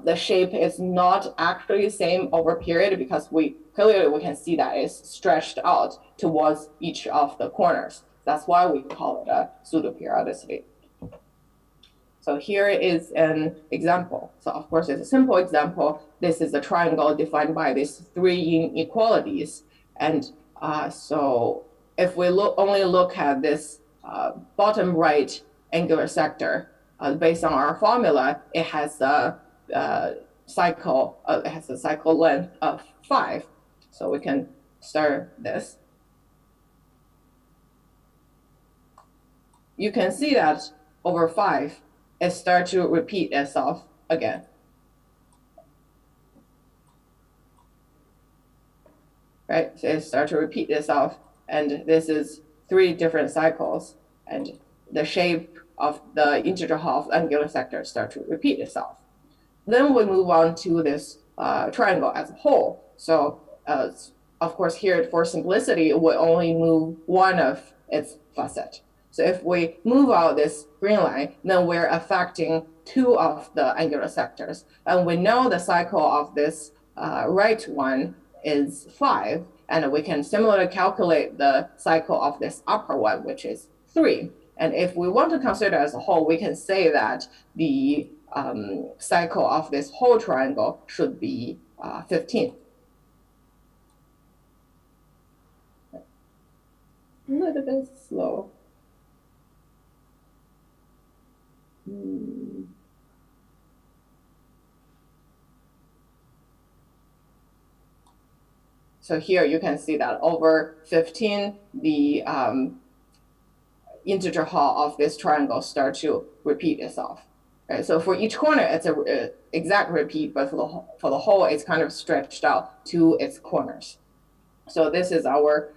the shape is not actually the same over period, because clearly we can see that it's stretched out towards each of the corners. That's why we call it a pseudo-periodicity. So here is an example. So of course, it's a simple example. This is a triangle defined by these three inequalities. And so if we only look at this bottom right angular sector, based on our formula, it has a cycle length of 5. So we can start this. You can see that over 5, it starts to repeat itself again. Right, so it starts to repeat itself, and this is 3 different cycles, and the shape of the integer half angular sector starts to repeat itself. Then we move on to this triangle as a whole. So of course here for simplicity, we only move one of its facet. So if we move out this green line, then we're affecting 2 of the angular sectors. And we know the cycle of this right one is 5, and we can similarly calculate the cycle of this upper one, which is 3. And if we want to consider as a whole, we can say that the cycle of this whole triangle should be 15. A little bit slow. So here you can see that over 15, the integer hall of this triangle starts to repeat itself. Right? So for each corner, it's an exact repeat, but for the whole, it's kind of stretched out to its corners. So this is our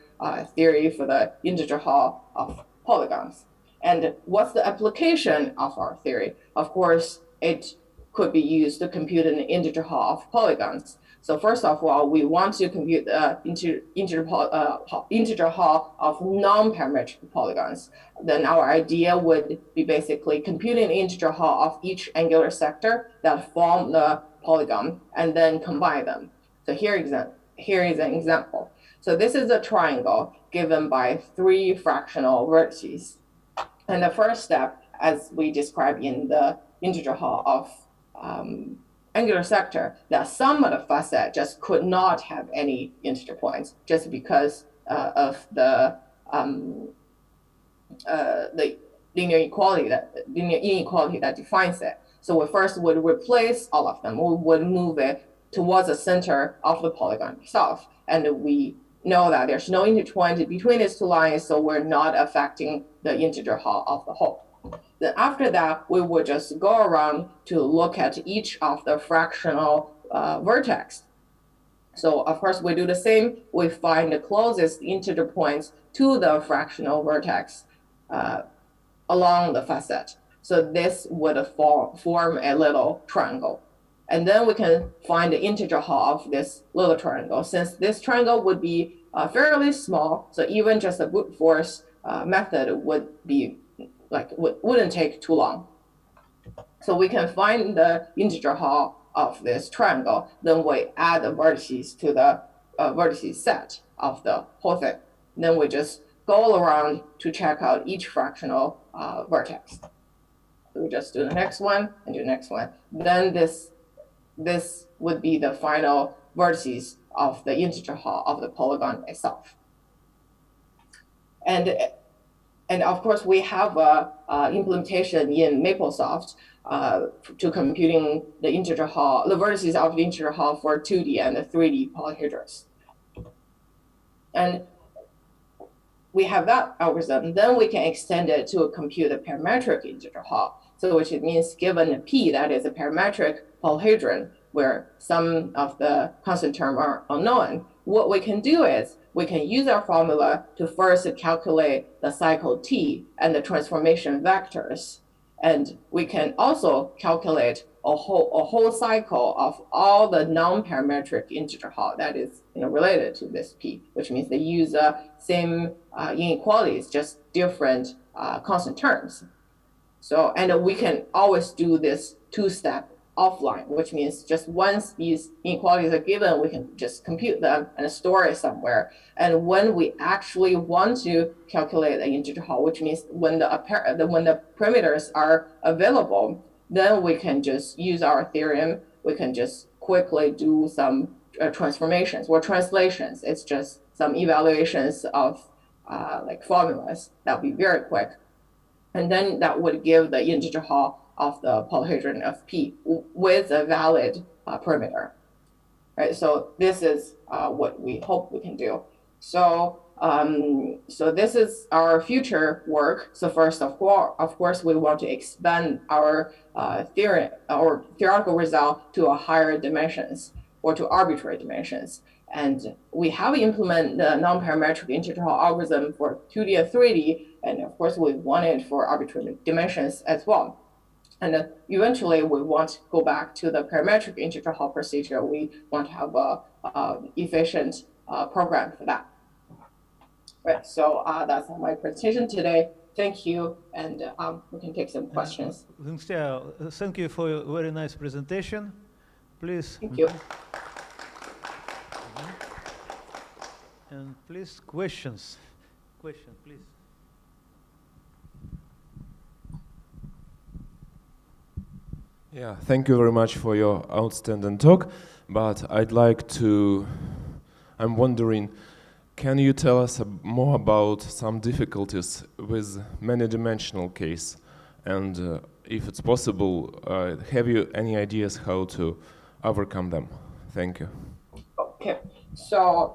theory for the integer hall of polygons. And what's the application of our theory? Of course, it could be used to compute an integer hall of polygons. So first of all, we want to compute the integer hall of non-parametric polygons. Then our idea would be basically computing the integer hall of each angular sector that form the polygon and then combine them. So here is an example. So this is a triangle given by 3 fractional vertices. And the first step, as we described in the integer hall of angular sector, that some of the facet just could not have any integer points, just because of the linear inequality that defines it. So we first would replace all of them. We would move it towards the center of the polygon itself, and we know that there's no integer point between these 2 lines, so we're not affecting the integer hall of the whole. Then after that, we would just go around to look at each of the fractional vertex. So of course, we do the same. We find the closest integer points to the fractional vertex along the facet. So this would form a little triangle. And then we can find the integer half of this little triangle. Since this triangle would be fairly small, so even just a brute force method would be wouldn't take too long. So we can find the integer half of this triangle. Then we add the vertices to the vertices set of the whole thing. Then we just go around to check out each fractional vertex. So we just do the next one and do the next one. Then this would be the final vertices of the integer half of the polygon itself. And of course, we have a implementation in MapleSoft to computing the integer half, the vertices of the integer half for 2D and the 3D polyhedrals. And we have that algorithm. Then we can extend it to compute a parametric integer half. So which means given P, that is a parametric polyhedron, where some of the constant terms are unknown, what we can do is we can use our formula to first calculate the cycle T and the transformation vectors. And we can also calculate a whole cycle of all the non-parametric integer half that is related to this P, which means they use the same inequalities, just different constant terms. So, and we can always do this two-step offline, which means just once these inequalities are given, we can just compute them and store it somewhere. And when we actually want to calculate the integer half, which means when the parameters are available, then we can just use our theorem. We can just quickly do some transformations or translations. It's just some evaluations of like formulas. That would be very quick. And then that would give the integer half of the polyhedron of P with a valid parameter. Right, so this is what we hope we can do. So, so this is our future work. So first, of course, we want to expand our theoretical result to a higher dimensions or to arbitrary dimensions. And we have implemented the non-parametric integer algorithm for 2D and 3D, and of course, we want it for arbitrary dimensions as well. And eventually, we want to go back to the parametric integer half procedure. We want to have a efficient program for that. Right. So that's my presentation today. Thank you, and we can take some questions. Linxiao, thank you for your very nice presentation. Please. Thank you. And please, questions. Question, please. Yeah, thank you very much for your outstanding talk. But I'm wondering, can you tell us more about some difficulties with many-dimensional case? And if it's possible, have you any ideas how to overcome them? Thank you. Okay, so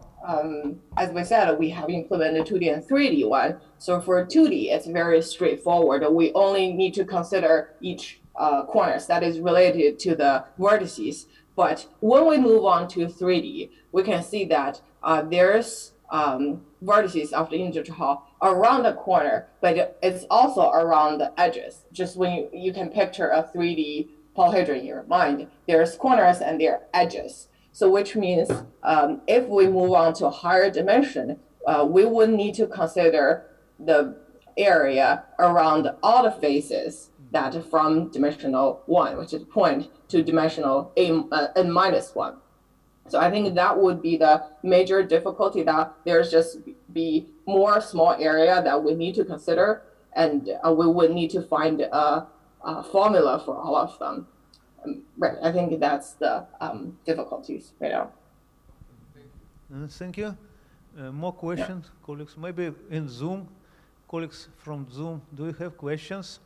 as we said, we have implemented 2D and 3D one. So for 2D, it's very straightforward. We only need to consider each corners that is related to the vertices. But when we move on to 3D, we can see that there's vertices of the integer half around the corner, but it's also around the edges. Just when you can picture a 3D polyhedron in your mind, there's corners and there are edges. So which means if we move on to a higher dimension, we would need to consider the area around all the faces that from dimensional 1, which is point, to dimensional n minus 1. So I think that would be the major difficulty, that there's just be more small area that we need to consider, and we would need to find a formula for all of them. Right, I think that's the difficulties right now. Thank you. More questions, colleagues? Maybe in Zoom, colleagues from Zoom, do you have questions?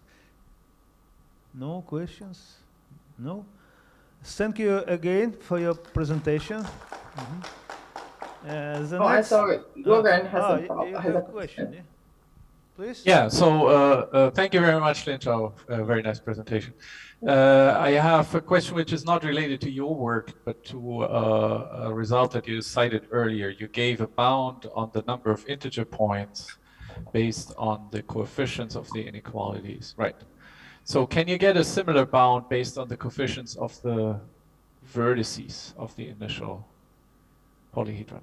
No questions? No? Thank you again for your presentation. I saw Jorgen has a question. Yeah? Please? Yeah, so thank you very much, Linxiao. Very nice presentation. I have a question which is not related to your work, but to a result that you cited earlier. You gave a bound on the number of integer points based on the coefficients of the inequalities, right? So can you get a similar bound based on the coefficients of the vertices of the initial polyhedron?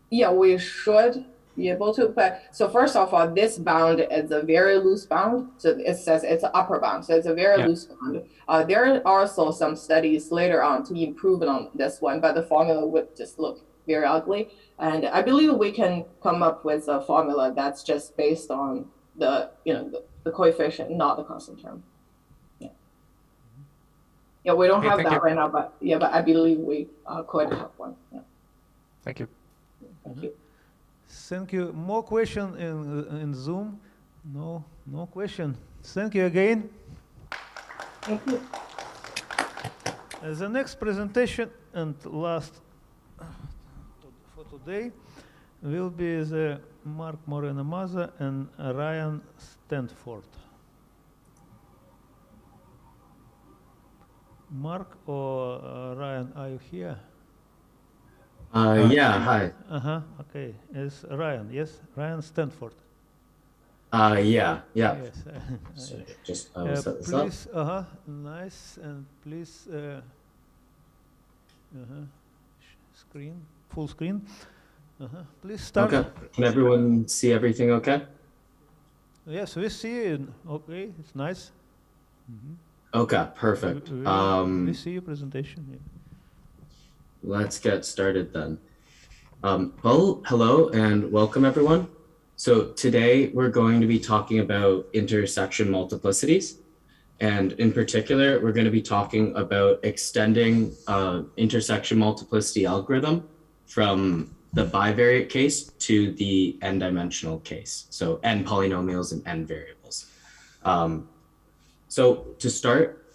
Yeah, we should be able to, but so first of all, this bound is a very loose bound. So it says it's an upper bound, so it's a very loose bound. There are also some studies later on to improve on this one, but the formula would just look very ugly. And I believe we can come up with a formula that's just based on the, the coefficient, not the constant term. Yeah, we don't have that right now, but yeah, but I believe we could have one. Yeah. Thank you. Thank you. Thank you. More question in Zoom? No question. Thank you again. Thank you. The next presentation and last for today will be the Marc, Moreno, Maza and Ryan Stanford. Marc or Ryan, are you here? Yeah, hi. Okay, it's Ryan, yes? Ryan Stanford. Yeah. Yes. So just set this please, up. Nice, and please, screen, full screen. Please start. Okay, can everyone see everything okay? Yes, we see it. Okay, it's nice. Okay, perfect. We see your presentation. Yeah. Let's get started then. Well, hello and welcome everyone. So today we're going to be talking about intersection multiplicities. And in particular, we're going to be talking about extending intersection multiplicity algorithm from the bivariate case to the n-dimensional case. So n polynomials and n variables. So to start,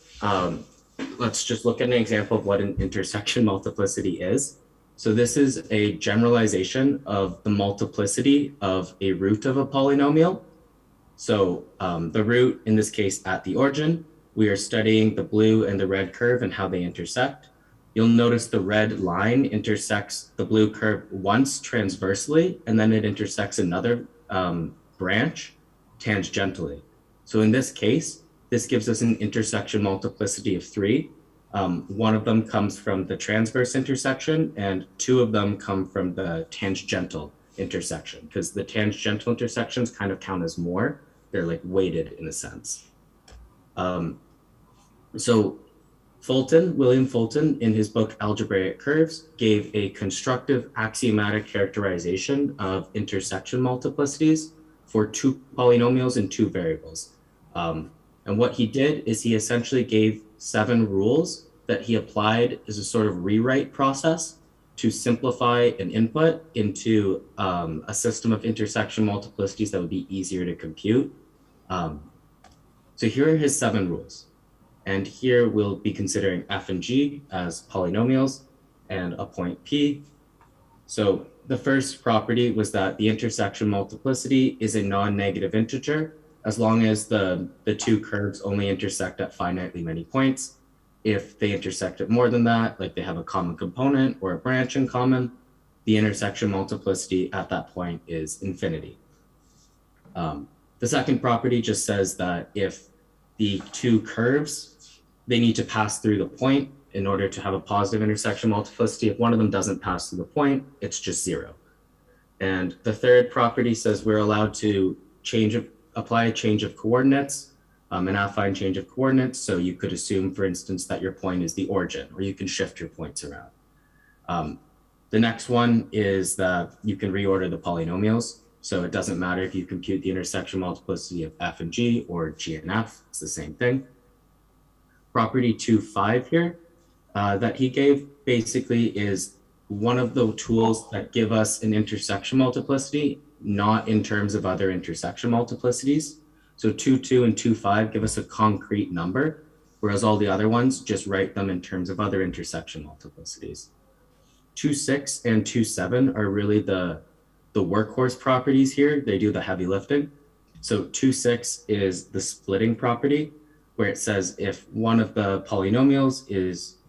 let's just look at an example of what an intersection multiplicity is. So this is a generalization of the multiplicity of a root of a polynomial. So the root, in this case, at the origin, we are studying the blue and the red curve and how they intersect. You'll notice the red line intersects the blue curve once transversely, and then it intersects another branch tangentially. So in this case, this gives us an intersection multiplicity of 3. One of them comes from the transverse intersection, and 2 of them come from the tangential intersection, because the tangential intersections kind of count as more. They're like weighted in a sense. So William Fulton, in his book Algebraic Curves, gave a constructive axiomatic characterization of intersection multiplicities for 2 polynomials and 2 variables. And what he did is he essentially gave 7 rules that he applied as a sort of rewrite process to simplify an input into a system of intersection multiplicities that would be easier to compute. So here are his 7 rules. And here we'll be considering f and g as polynomials and a point p. So the first property was that the intersection multiplicity is a non-negative integer as long as the 2 curves only intersect at finitely many points. If they intersect at more than that, like they have a common component or a branch in common, the intersection multiplicity at that point is infinity. The second property just says that if the 2 curves, they need to pass through the point in order to have a positive intersection multiplicity. If one of them doesn't pass through the point, it's just 0. And the third property says we're allowed to apply a change of coordinates, an affine change of coordinates. So you could assume, for instance, that your point is the origin, or you can shift your points around. The next one is that you can reorder the polynomials. So it doesn't matter if you compute the intersection multiplicity of f and g or g and f, it's the same thing. Property 2.5 here that he gave basically is one of the tools that give us an intersection multiplicity, not in terms of other intersection multiplicities. So 2.2 and 2.5 give us a concrete number, whereas all the other ones just write them in terms of other intersection multiplicities. 2.6 and 2.7 are really the workhorse properties here. They do the heavy lifting. So 2.6 is the splitting property, where it says if one of the polynomials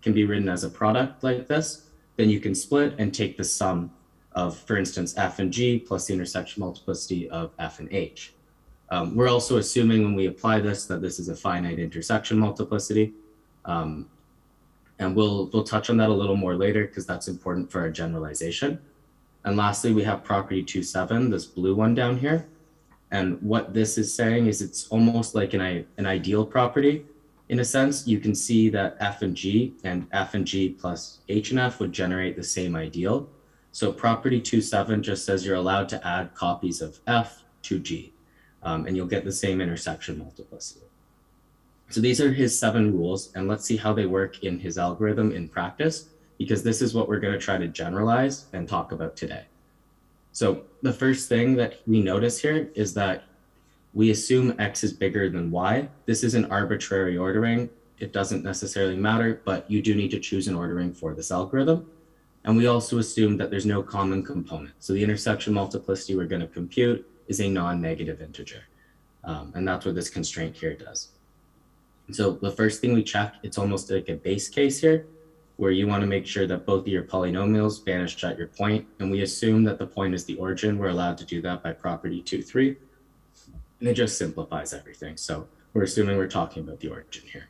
can be written as a product like this, then you can split and take the sum of, for instance, f and g plus the intersection multiplicity of f and h. We're also assuming when we apply this that this is a finite intersection multiplicity. And we'll touch on that a little more later because that's important for our generalization. And lastly, we have property 2.7, this blue one down here. And what this is saying is it's almost like an ideal property. In a sense, you can see that F and G plus H and F would generate the same ideal. So property 2.7 just says you're allowed to add copies of F to G, and you'll get the same intersection multiplicity. So these are his 7 rules, and let's see how they work in his algorithm in practice, because this is what we're going to try to generalize and talk about today. So the first thing that we notice here is that we assume X is bigger than Y. This is an arbitrary ordering. It doesn't necessarily matter, but you do need to choose an ordering for this algorithm. And we also assume that there's no common component. So the intersection multiplicity we're going to compute is a non-negative integer. And that's what this constraint here does. So the first thing we check, it's almost like a base case here, where you want to make sure that both of your polynomials vanish at your point. And we assume that the point is the origin. We're allowed to do that by property 2.3. And it just simplifies everything. So we're assuming we're talking about the origin here.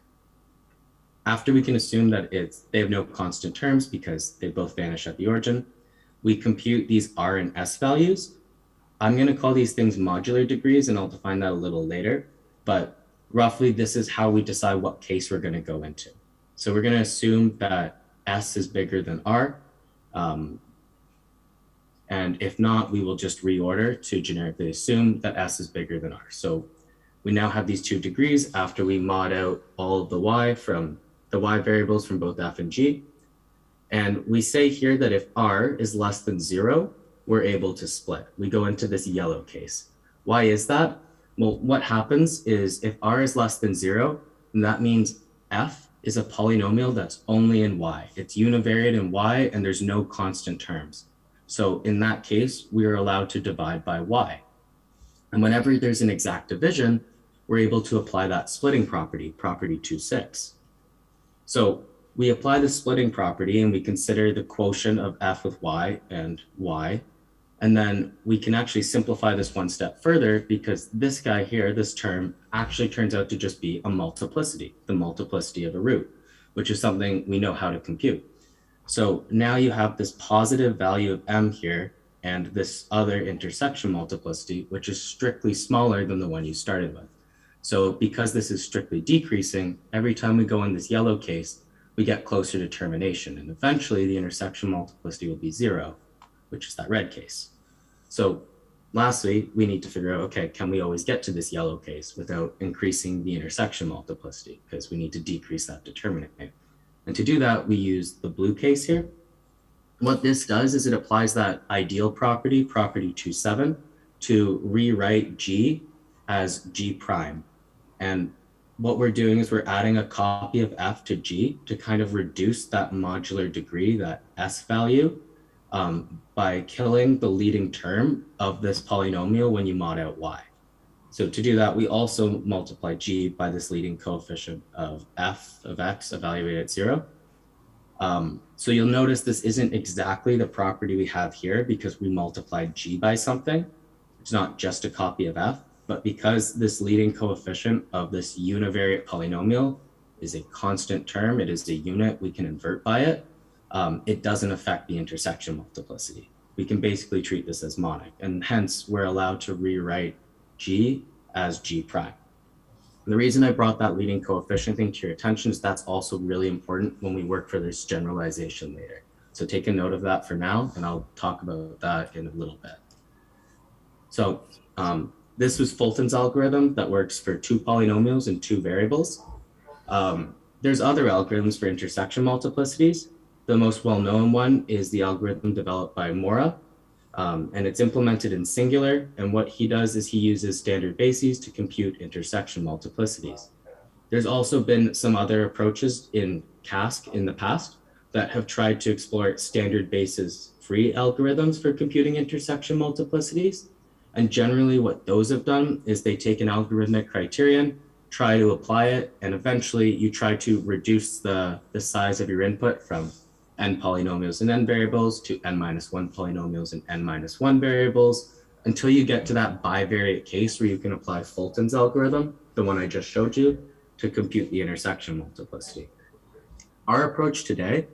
After we can assume that they have no constant terms because they both vanish at the origin, we compute these R and S values. I'm going to call these things modular degrees, and I'll define that a little later. But roughly, this is how we decide what case we're going to go into. So we're going to assume that S is bigger than R. And if not, we will just reorder to generically assume that S is bigger than R. So we now have these 2 degrees after we mod out all of the Y variables from both F and G. And we say here that if R is less than 0, we're able to split. We go into this yellow case. Why is that? Well, what happens is if R is less than 0, then that means F is a polynomial that's only in Y. It's univariate in Y, and there's no constant terms. So in that case, we are allowed to divide by Y. And whenever there's an exact division, we're able to apply that splitting property, property 2.6. So we apply the splitting property and we consider the quotient of F with Y and Y. And then we can actually simplify this one step further because this guy here, this term, actually turns out to just be a multiplicity, the multiplicity of a root, which is something we know how to compute. So now you have this positive value of M here and this other intersection multiplicity, which is strictly smaller than the one you started with. So because this is strictly decreasing, every time we go in this yellow case, we get closer to termination. And eventually the intersection multiplicity will be 0, which is that red case. So lastly, we need to figure out, okay, can we always get to this yellow case without increasing the intersection multiplicity? Because we need to decrease that determinant. And to do that, we use the blue case here. What this does is it applies that ideal property, property 2.7, to rewrite G as G prime. And what we're doing is we're adding a copy of F to G to kind of reduce that modular degree, that S value, by killing the leading term of this polynomial when you mod out Y. So to do that, we also multiply G by this leading coefficient of F of X evaluated at 0. So you'll notice this isn't exactly the property we have here because we multiplied G by something. It's not just a copy of F, but because this leading coefficient of this univariate polynomial is a constant term, it is a unit, we can invert by it, it doesn't affect the intersection multiplicity. We can basically treat this as monic, and hence we're allowed to rewrite G as G prime. And the reason I brought that leading coefficient thing to your attention is that's also really important when we work for this generalization later. So take a note of that for now, and I'll talk about that in a little bit. So this was Fulton's algorithm that works for 2 polynomials and 2 variables. There's other algorithms for intersection multiplicities. The most well-known one is the algorithm developed by Mora, and it's implemented in singular. And what he does is he uses standard bases to compute intersection multiplicities. There's also been some other approaches in CASC in the past that have tried to explore standard basis free algorithms for computing intersection multiplicities. And generally what those have done is they take an algorithmic criterion, try to apply it, and eventually you try to reduce the size of your input from n polynomials and n variables to n-1 polynomials and n-1 variables, until you get to that bivariate case where you can apply Fulton's algorithm, the one I just showed you, to compute the intersection multiplicity. Our approach today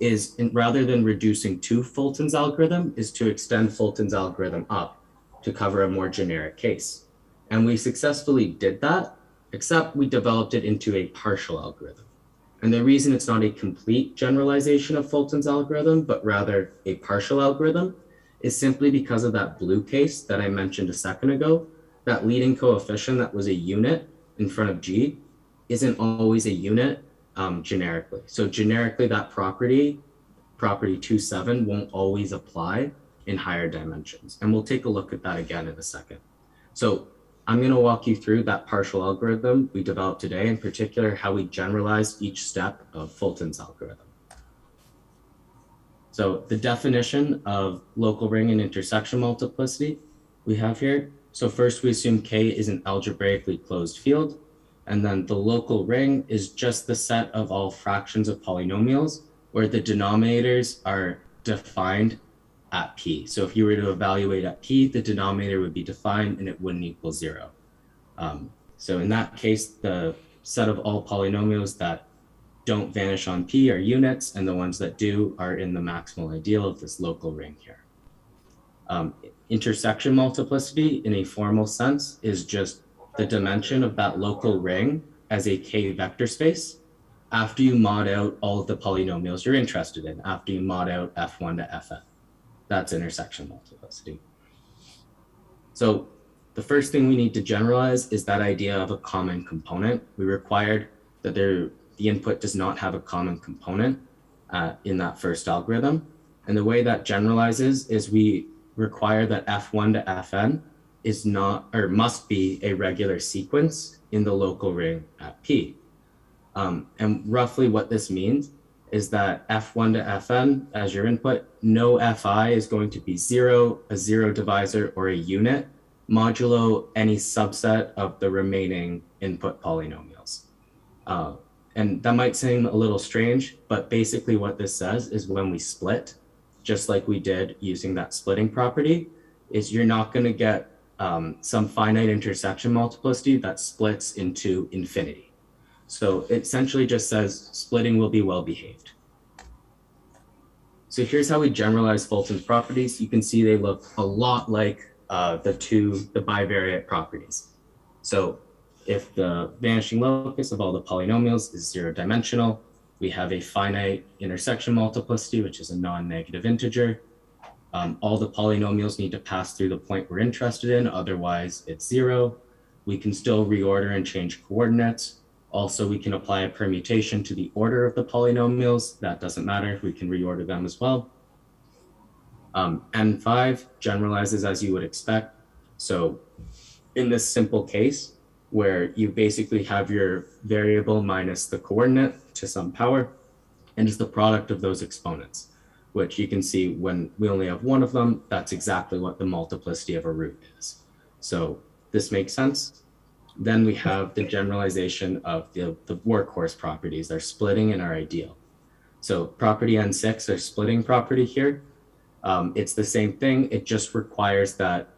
is, rather than reducing to Fulton's algorithm, is to extend Fulton's algorithm up to cover a more generic case. And we successfully did that, except we developed it into a partial algorithm. And the reason it's not a complete generalization of Fulton's algorithm, but rather a partial algorithm, is simply because of that blue case that I mentioned a second ago. That leading coefficient that was a unit in front of G isn't always a unit generically. So generically, that property 2.7, won't always apply in higher dimensions. And we'll take a look at that again in a second. So I'm going to walk you through that partial algorithm we developed today, in particular, how we generalized each step of Fulton's algorithm. So the definition of local ring and intersection multiplicity we have here. So first we assume K is an algebraically closed field. And then the local ring is just the set of all fractions of polynomials where the denominators are defined at P. So if you were to evaluate at P, the denominator would be defined and it wouldn't equal 0. So in that case, the set of all polynomials that don't vanish on P are units, and the ones that do are in the maximal ideal of this local ring here. Intersection multiplicity in a formal sense is just the dimension of that local ring as a K vector space after you mod out all of the polynomials you're interested in, after you mod out F1 to Fn. That's intersection multiplicity. So the first thing we need to generalize is that idea of a common component. We required that the input does not have a common component in that first algorithm. And the way that generalizes is we require that F1 to Fn is not, or must be, a regular sequence in the local ring at P. And roughly what this means is that F1 to Fn as your input, no Fi is going to be 0, a 0 divisor, or a unit, modulo any subset of the remaining input polynomials. And that might seem a little strange, but basically what this says is when we split, just like we did using that splitting property, is you're not going to get some finite intersection multiplicity that splits into infinity. So it essentially just says splitting will be well behaved. So here's how we generalize Fulton's properties. You can see they look a lot like the bivariate properties. So if the vanishing locus of all the polynomials is 0-dimensional, we have a finite intersection multiplicity, which is a non-negative integer. All the polynomials need to pass through the point we're interested in, otherwise it's 0. We can still reorder and change coordinates. Also, we can apply a permutation to the order of the polynomials. That doesn't matter, we can reorder them as well. N5 generalizes as you would expect. So in this simple case, where you basically have your variable minus the coordinate to some power, and it's the product of those exponents, which you can see when we only have one of them, that's exactly what the multiplicity of a root is. So this makes sense. Then we have the generalization of the workhorse properties, our splitting and our ideal. So property N6, our splitting property here, it's the same thing. It just requires that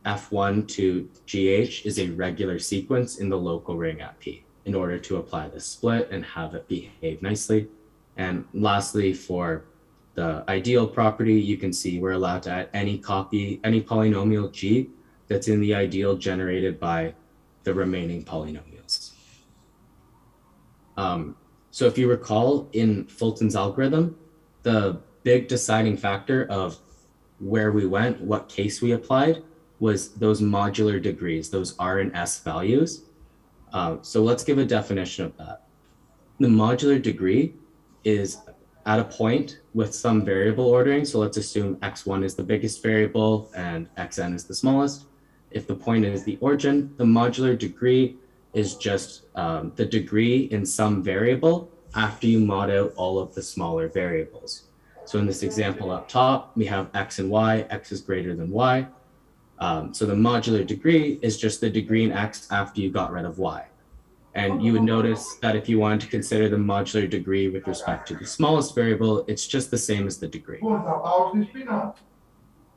F1 to GH is a regular sequence in the local ring at P in order to apply the split and have it behave nicely. And lastly, for the ideal property, you can see we're allowed to add any polynomial G that's in the ideal generated by the remaining polynomials. So if you recall in Fulton's algorithm, the big deciding factor of where we went, what case we applied, was those modular degrees, those R and S values. So let's give a definition of that. The modular degree is at a point with some variable ordering. So let's assume x1 is the biggest variable and xn is the smallest. If the point is the origin, the modular degree is just the degree in some variable after you mod out all of the smaller variables. So in this example up top, we have x and y, x is greater than y. So the modular degree is just the degree in x after you got rid of y. And you would notice that if you wanted to consider the modular degree with respect to the smallest variable, it's just the same as the degree.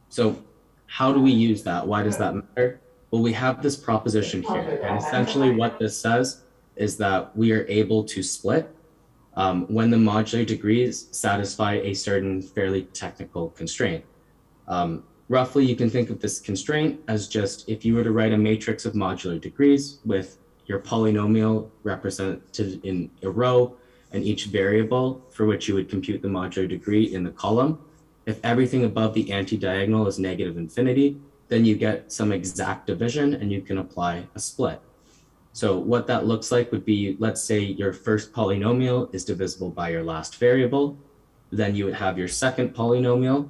So how do we use that? Why does that matter? Well, we have this proposition here, and essentially what this says is that we are able to split when the modular degrees satisfy a certain fairly technical constraint. Roughly, you can think of this constraint as just if you were to write a matrix of modular degrees with your polynomial represented in a row and each variable for which you would compute the modular degree in the column. If everything above the anti-diagonal is negative infinity, then you get some exact division and you can apply a split. So what that looks like would be, let's say your first polynomial is divisible by your last variable. Then you would have your second polynomial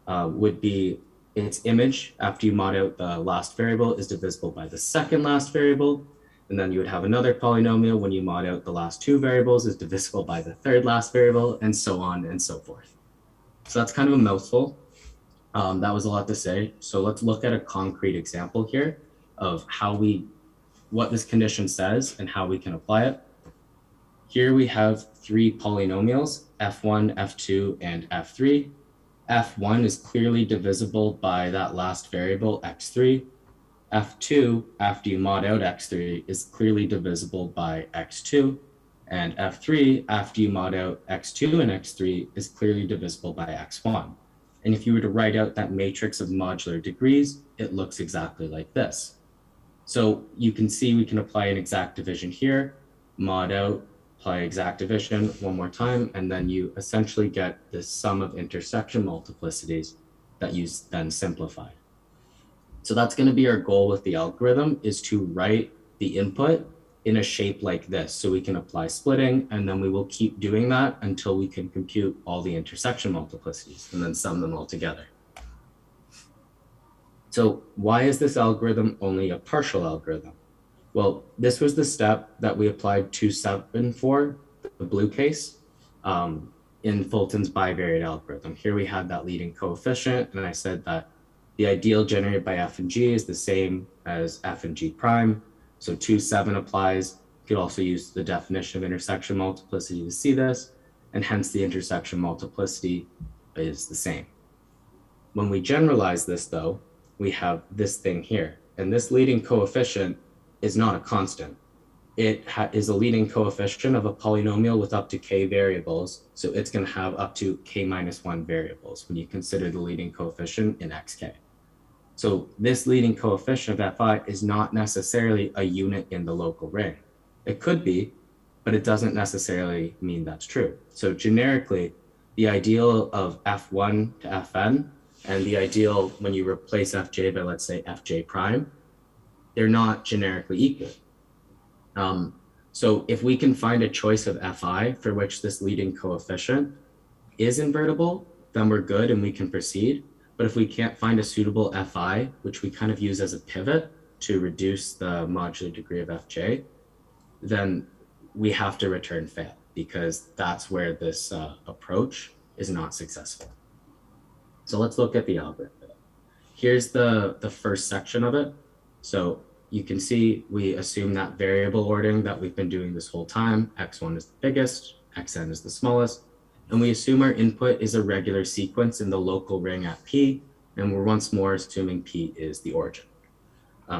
would be its image after you mod out the last variable is divisible by the second last variable. And then you would have another polynomial when you mod out the last two variables is divisible by the third last variable, and so on and so forth. So that's kind of a mouthful. That was a lot to say. So let's look at a concrete example here of what this condition says and how we can apply it. Here we have three polynomials, f1, f2, and f3. f1 is clearly divisible by that last variable, x3. f2, after you mod out x3, is clearly divisible by x2. And f3, after you mod out x2 and x3, is clearly divisible by x1. And if you were to write out that matrix of modular degrees, it looks exactly like this. So you can see we can apply an exact division here, mod out, apply exact division one more time, and then you essentially get this sum of intersection multiplicities that you then simplify. So that's going to be our goal with the algorithm, is to write the input in a shape like this. So we can apply splitting, and then we will keep doing that until we can compute all the intersection multiplicities and then sum them all together. So why is this algorithm only a partial algorithm? Well, this was the step that we applied 2.7 for, the blue case, in Fulton's bivariate algorithm. Here we had that leading coefficient, and I said that the ideal generated by f and g is the same as f and g prime. So 2.7 applies. You could also use the definition of intersection multiplicity to see this, and hence the intersection multiplicity is the same. When we generalize this though, we have this thing here, and this leading coefficient is not a constant. It is a leading coefficient of a polynomial with up to k variables, so it's going to have up to k minus 1 variables when you consider the leading coefficient in xk. So this leading coefficient of fi is not necessarily a unit in the local ring. It could be, but it doesn't necessarily mean that's true. So generically, the ideal of f1 to fn and the ideal when you replace fj by, let's say, fj prime, they're not generically equal. So if we can find a choice of fi for which this leading coefficient is invertible, then we're good and we can proceed. But if we can't find a suitable fi, which we kind of use as a pivot to reduce the modular degree of fj, then we have to return fail, because that's where this approach is not successful. So let's look at the algorithm. Here's the first section of it. So you can see we assume that variable ordering that we've been doing this whole time. X1 is the biggest, Xn is the smallest. And we assume our input is a regular sequence in the local ring at P, and we're once more assuming P is the origin.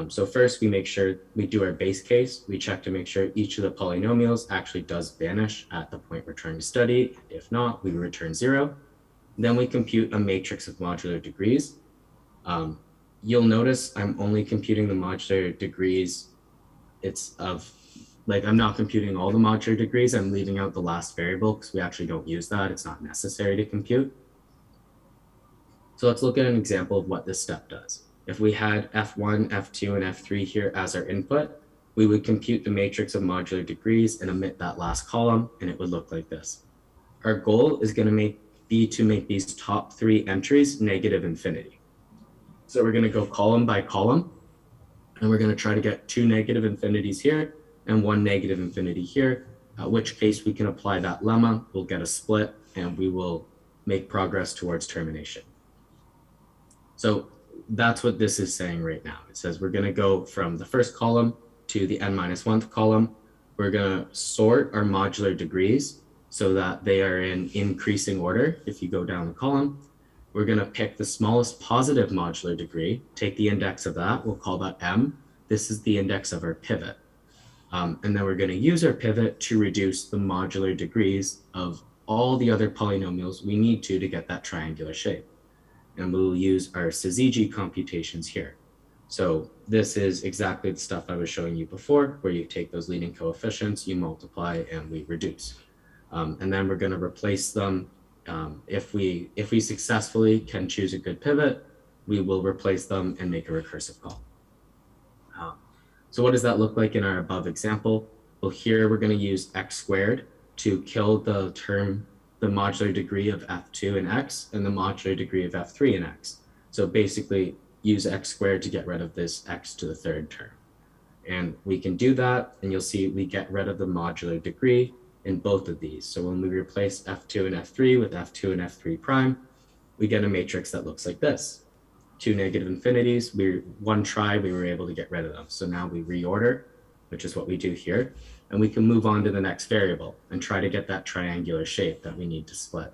So first we make sure we do our base case. We check to make sure each of the polynomials actually does vanish at the point we're trying to study. If not, we return 0. Then we compute a matrix of modular degrees. You'll notice I'm only computing the modular degrees. I'm not computing all the modular degrees. I'm leaving out the last variable because we actually don't use that. It's not necessary to compute. So let's look at an example of what this step does. If we had f1, f2, and f3 here as our input, we would compute the matrix of modular degrees and omit that last column, and it would look like this. Our goal is going to be to make these top 3 entries negative infinity. So we're going to go column by column, and we're going to try to get 2 negative infinities here and 1 negative infinity here, at which case we can apply that lemma, we'll get a split, and we will make progress towards termination. So that's what this is saying right now. It says we're going to go from the first column to the n-1th column. We're going to sort our modular degrees so that they are in increasing order if you go down the column. we're going to pick the smallest positive modular degree, take the index of that, we'll call that M. This is the index of our pivot. And then we're going to use our pivot to reduce the modular degrees of all the other polynomials we need to get that triangular shape. And we'll use our syzygy computations here. So this is exactly the stuff I was showing you before, where you take those leading coefficients, you multiply, and we reduce. And then we're going to replace them. If we successfully can choose a good pivot, we will replace them and make a recursive call. So what does that look like in our above example? Well, here we're going to use x squared to kill the term, the modular degree of f2 in x and the modular degree of f3 in x. So basically use x squared to get rid of this x to the third term. And we can do that, and you'll see we get rid of the modular degree in both of these. So when we replace f2 and f3 with f2 and f3 prime, we get a matrix that looks like this. Two negative infinities, one try, we were able to get rid of them. So now we reorder, which is what we do here, and we can move on to the next variable and try to get that triangular shape that we need to split.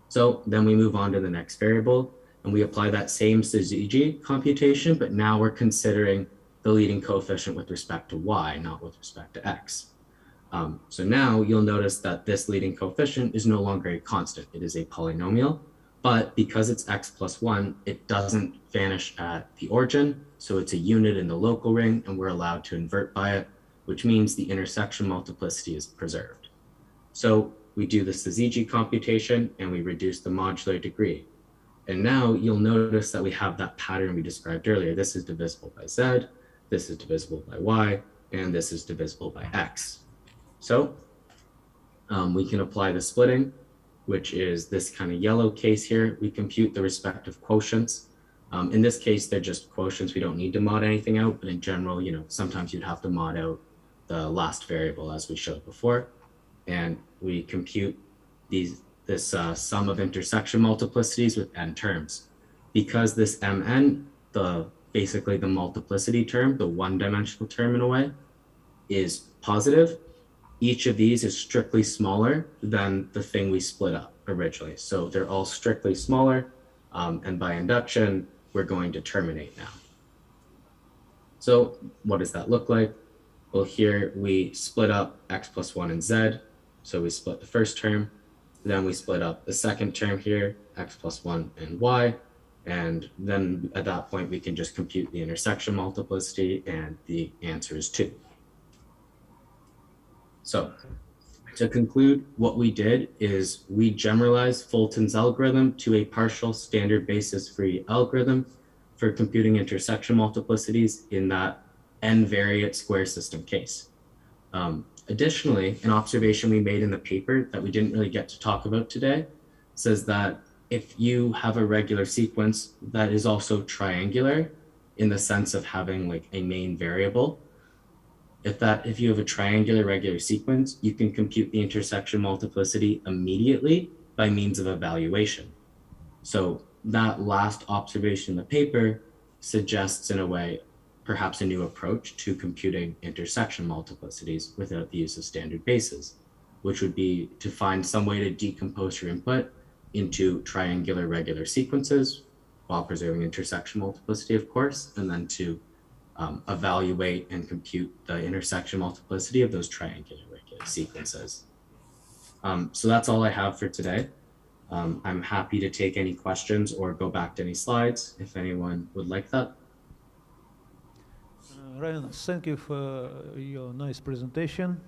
So then we move on to the next variable, and we apply that same syzygy computation, but now we're considering the leading coefficient with respect to y, not with respect to x. So now you'll notice that this leading coefficient is no longer a constant, it is a polynomial. But because it's x plus 1, it doesn't vanish at the origin, so it's a unit in the local ring, and we're allowed to invert by it, which means the intersection multiplicity is preserved. So we do the syzygy computation, and we reduce the modular degree. And now you'll notice that we have that pattern we described earlier. This is divisible by z, this is divisible by y, and this is divisible by x. So we can apply the splitting, which is this kind of yellow case here. We compute the respective quotients. In this case, they're just quotients. We don't need to mod anything out, but in general, sometimes you'd have to mod out the last variable as we showed before. And we compute this sum of intersection multiplicities with n terms. Because this mn, basically the multiplicity term, the one-dimensional term in a way, is positive, each of these is strictly smaller than the thing we split up originally. So they're all strictly smaller, and by induction, we're going to terminate now. So what does that look like? Well, here we split up x plus 1 and z. So we split the first term, then we split up the second term here, x plus 1 and y. And then at that point, we can just compute the intersection multiplicity, and the answer is 2. So to conclude, what we did is we generalized Fulton's algorithm to a partial standard basis free algorithm for computing intersection multiplicities in that n-variate square system case. Additionally, an observation we made in the paper that we didn't really get to talk about today says that if you have a regular sequence that is also triangular in the sense of having like a main variable, if you have a triangular regular sequence, you can compute the intersection multiplicity immediately by means of evaluation. So that last observation in the paper suggests, in a way, perhaps a new approach to computing intersection multiplicities without the use of standard bases, which would be to find some way to decompose your input into triangular regular sequences while preserving intersection multiplicity, of course, and then to evaluate and compute the intersection multiplicity of those triangular regular sequences. So that's all I have for today. I'm happy to take any questions or go back to any slides if anyone would like that. Ryan, thank you for your nice presentation.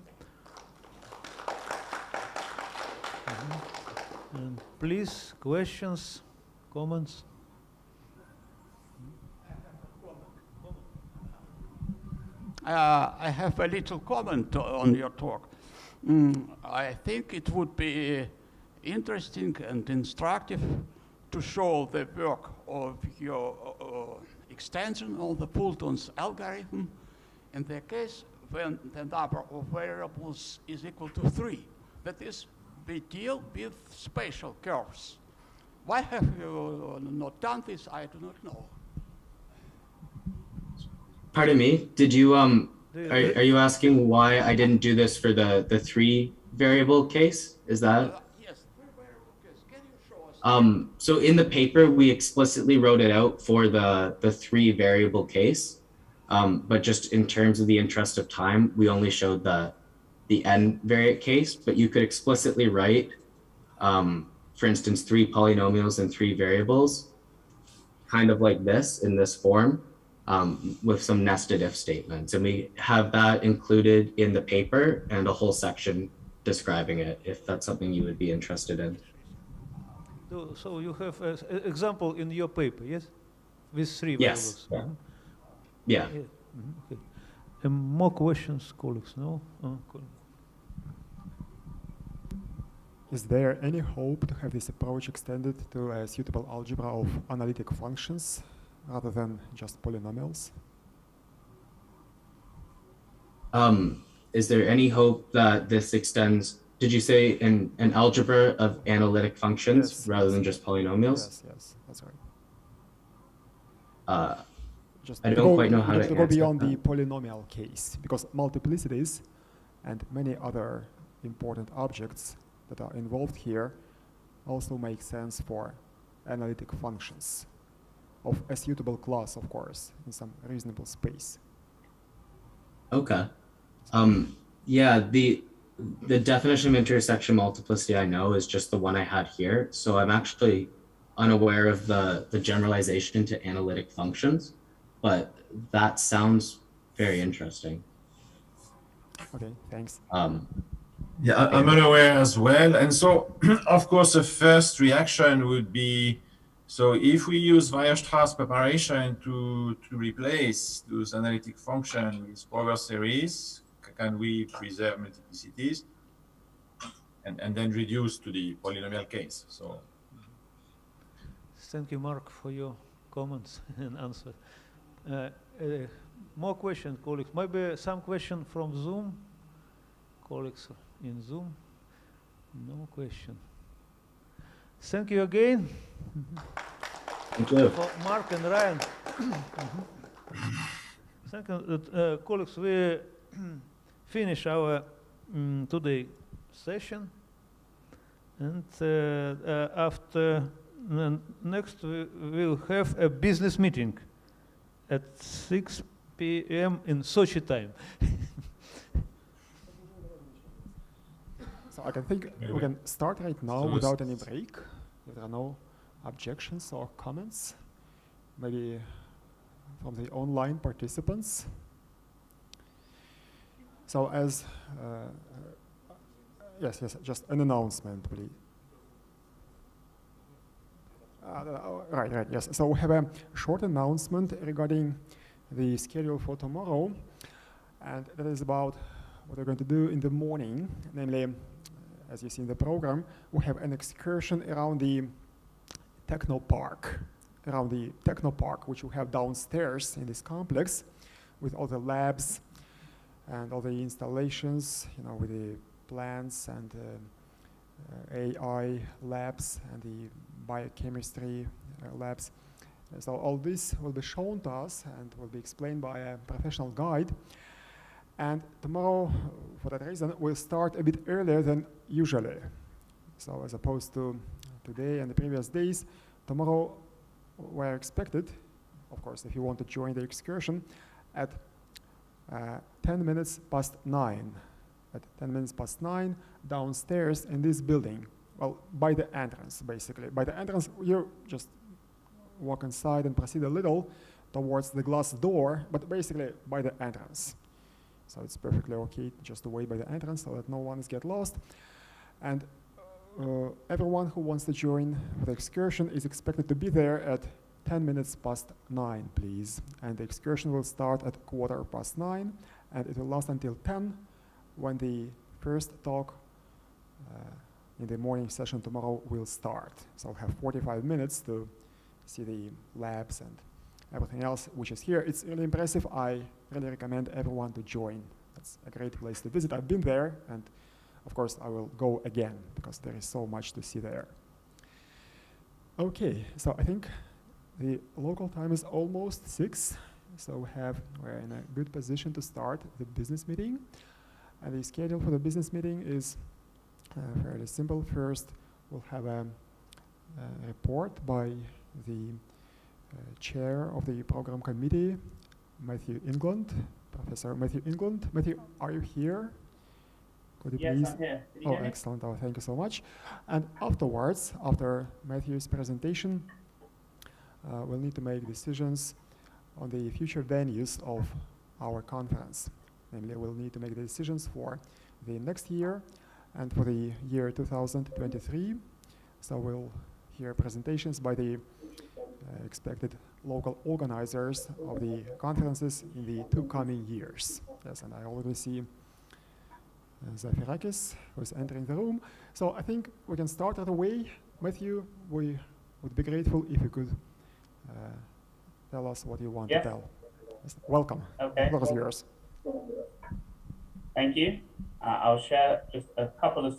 And please, questions, comments? I have a little comment on your talk. I think it would be interesting and instructive to show the work of your extension of the Fulton's algorithm in the case when the number of variables is equal to 3. That is, we deal with spatial curves. Why have you not done this? I do not know. Pardon me, did you, are you asking why I didn't do this for the 3 variable case? Is that? Yes, 3 variable case. Can you show us So in the paper, we explicitly wrote it out for the 3-variable case. But just in terms of the interest of time, we only showed the n-variate case, but you could explicitly write, for instance, 3 polynomials and 3 variables, kind of like this, in this form, with some nested if statements. And we have that included in the paper and a whole section describing it, if that's something you would be interested in. So you have an example in your paper, yes? With 3 Yes. variables. Yeah. Yeah. Okay. More questions, colleagues? No? Cool. Is there any hope to have this approach extended to a suitable algebra of analytic functions rather than just polynomials? Is there any hope that this extends, did you say an algebra of analytic functions rather than just polynomials? Yes, that's right. I don't quite know how to go beyond that. the polynomial case, because multiplicities and many other important objects that are involved here also make sense for analytic functions of a suitable class, of course, in some reasonable space. Okay. Yeah, the definition of intersection multiplicity I know is just the one I had here. So I'm actually unaware of the generalization to analytic functions, but that sounds very interesting. Okay, thanks. Yeah, I'm unaware as well. And so, of course, the first reaction would be, so if we use Weierstrass preparation to replace those analytic functions with power series, can we preserve multiplicities and then reduce to the polynomial case? So, thank you, Marc, for your comments and answers. More questions, colleagues. Maybe some question from Zoom. Colleagues in Zoom. No question. Thank you again. Thank you. For Marc and Ryan. Thank you, colleagues. We finish our today session, and after next we will have a business meeting at 6 p.m. in Sochi time. So I can think we can start right now without any break. If there are no objections or comments, maybe from the online participants. So as, yes, just an announcement, please. Right, yes. So we have a short announcement regarding the schedule for tomorrow, and that is about what we're going to do in the morning. Namely, as you see in the program, we have an excursion around the techno park, which we have downstairs in this complex, with all the labs and all the installations, with the plants and AI labs and the biochemistry labs. So all this will be shown to us and will be explained by a professional guide. And tomorrow, for that reason, we'll start a bit earlier than usually. So as opposed to today and the previous days, tomorrow we're expected, of course, if you want to join the excursion, at 10 minutes past 9. At 10 minutes past 9, downstairs in this building. Well, by the entrance, basically. By the entrance, you just walk inside and proceed a little towards the glass door, but basically by the entrance. So it's perfectly okay just to wait by the entrance so that no one is get lost. And everyone who wants to join the excursion is expected to be there at 10 minutes past 9, please. And the excursion will start at 9:15, and it will last until 10, when the first talk in the morning session tomorrow will start. So we'll have 45 minutes to see the labs and everything else which is here. It's really impressive. I really recommend everyone to join. That's a great place to visit. I've been there, and of course I will go again because there is so much to see there. Okay, so I think the local time is almost 6, so we're in a good position to start the business meeting. And the schedule for the business meeting is fairly simple. First, we'll have a report by the chair of the program committee, Matthew England, Professor Matthew England. Matthew, are you here? Could you please? I'm here. Can you Oh, hear me? excellent. Oh, thank you so much. And afterwards, after Matthew's presentation, we'll need to make decisions on the future venues of our conference. Namely, we'll need to make the decisions for the next year and for the year 2023. So we'll hear presentations by the expected local organizers of the conferences in the 2 coming years. Yes, and I already see Zafirakis, who is entering the room. So I think we can start right away. Matthew, we would be grateful if you could tell us what you want to tell. Yes, welcome. Okay. The floor is yours. Thank you. I'll share just a couple of